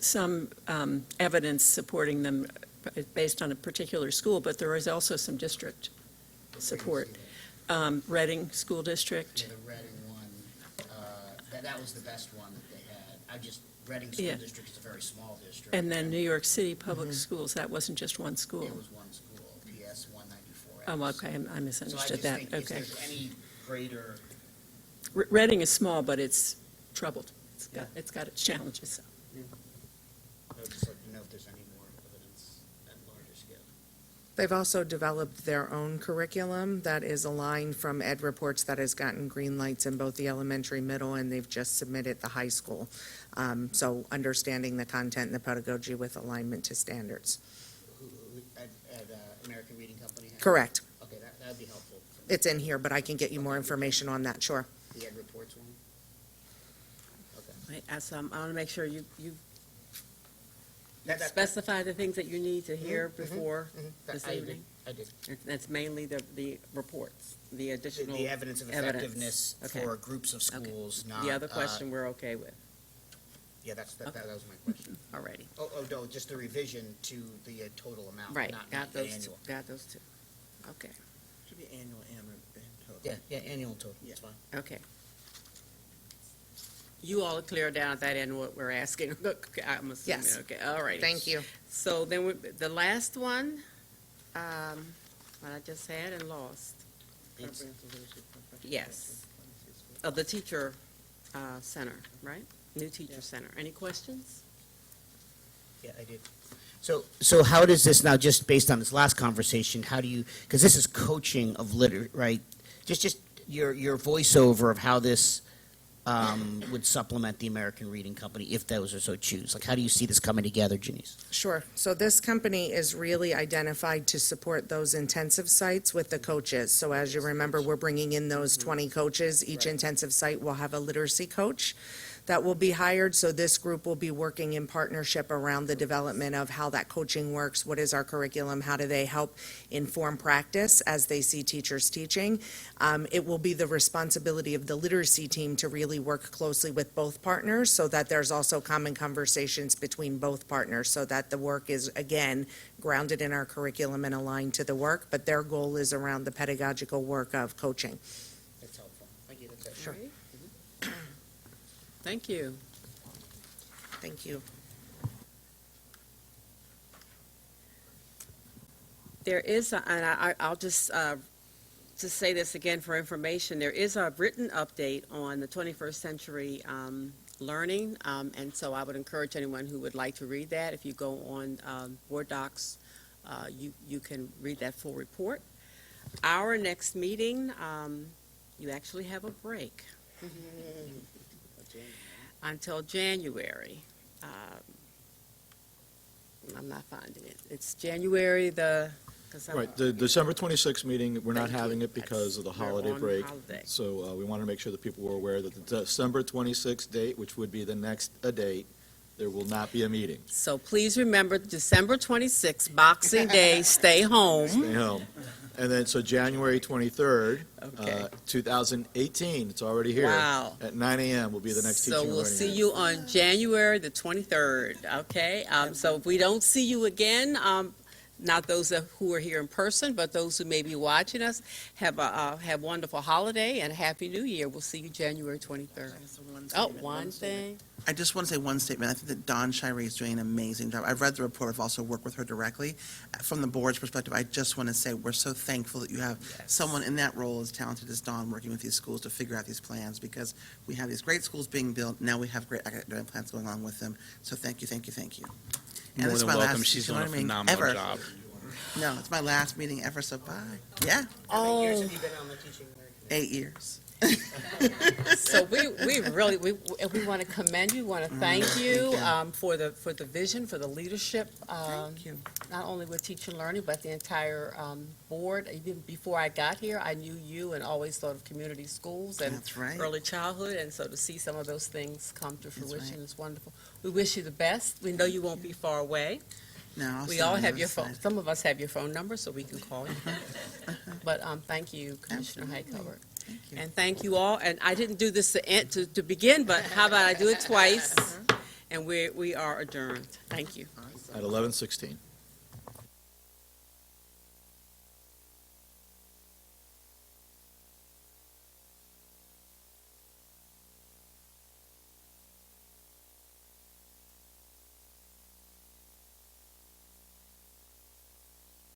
some evidence supporting them based on a particular school, but there is also some district support. Reading School District. The Reading one, that was the best one that they had. Reading Yeah. School District is a very small district. And then New York City Public Schools, that wasn't just one school. It was one school, PS 194. Oh, okay, I misunderstood that, So I just okay. think if there's any greater, Reading is small, but it's troubled. It's got its challenges, so. I would just like to know if there's any more evidence at larger scale. They've also developed their own curriculum that is aligned from Ed Reports that has gotten green lights in both the elementary, middle, and they've just submitted the high school. So understanding the content and the pedagogy with alignment to standards. At American Reading Company? Correct. Okay, that'd be helpful. It's in here, but I can get you more information on that, sure. The Ed Reports one? Okay. As, I want to make sure you That- specify the things that you need to hear before this I did. evening. I did. That's mainly the reports, the additional. The evidence of evidence. effectiveness Okay. for groups of schools, not. The other question we're okay with, Yeah, that was my question. already. Oh, no, just the revision to the total amount, Right, not got the those two, annual. got those two. Okay, Should be annual and total. Yeah, annual total, that's fine. okay. You all are clear down at that end what we're asking, I'm assuming, Yes. okay, all right. Thank you. So then, the last one, what I just had and lost. Yes, of the teacher center, right? New teacher center. Any questions? Yeah, I did. So how does this now, just based on this last conversation, how do you, because this is coaching of right? Just your voiceover of how this would supplement the American Reading Company if those are so choose. Like, how do you see this coming together, Janice? Sure. So this company is really identified to support those intensive sites with the coaches. So as you remember, we're bringing in those 20 coaches. Each intensive site will have a literacy coach that will be hired. So this group will be working in partnership around the development of how that coaching works, what is our curriculum, how do they help inform practice as they see teachers teaching. It will be the responsibility of the literacy team to really work closely with both partners so that there's also common conversations between both partners so that the work is, again, grounded in our curriculum and aligned to the work, but their goal is around the pedagogical work of coaching. That's helpful. Thank you. That's it. Sure. Thank you. Thank you. There is, and I'll just say this again for information, there is a written update on the 21st century learning, and so I would encourage anyone who would like to read that. If you go on Board Docs, you can read that full report. Our next meeting, you actually have a break until January. I'm not finding it. It's January Right, the December 26th meeting, we're not Thank you. having it because of the We're holiday on break. holiday. So we wanted to make sure that people were aware that the December 26th date, which would be the next date, there will not be a meeting. So please remember, December 26th, Boxing Day, stay home. Stay home. And then, so January 23rd, Okay. 2018, it's already here. Wow. At 9 a.m. will be the next teaching So and we'll learning see day. you on January the 23rd, okay? So if we don't see you again, not those who are here in person, but those who may be watching us, have a wonderful holiday and a Happy New Year. We'll see you January 23rd. Oh, one thing. I just want to say one statement. I think that Dawn Shirey is doing an amazing job. I've read the report. I've also worked with her directly. From the board's perspective, I just want to say we're so thankful that you have someone in that role as talented as Dawn working with these schools to figure out these plans, because we have these great schools being built. Now we have great academic plans going on with them. So thank you, thank you, thank you. And More this is than my welcome. last She's doing a meeting phenomenal ever. job. No, it's my last meeting ever, so bye. Yeah, Oh, 8 years. so we really, we want to commend you, want to thank you for the vision, for the leadership. Thank you. Not only with Teaching and Learning, but the entire board. Even before I got here, I knew you and always thought of community schools and That's right. early childhood, and so to see some of those things come to fruition right. is wonderful. We wish you the best. We know you won't be far away. No, I'll We sit all on the have other your phone, side. some of us have your phone number, so we can call you. But thank you, Commissioner Hightower. Thank you. And thank you all, and I didn't do this to begin, but how about I do it twice? And we are adjourned. Thank you. At 11:16.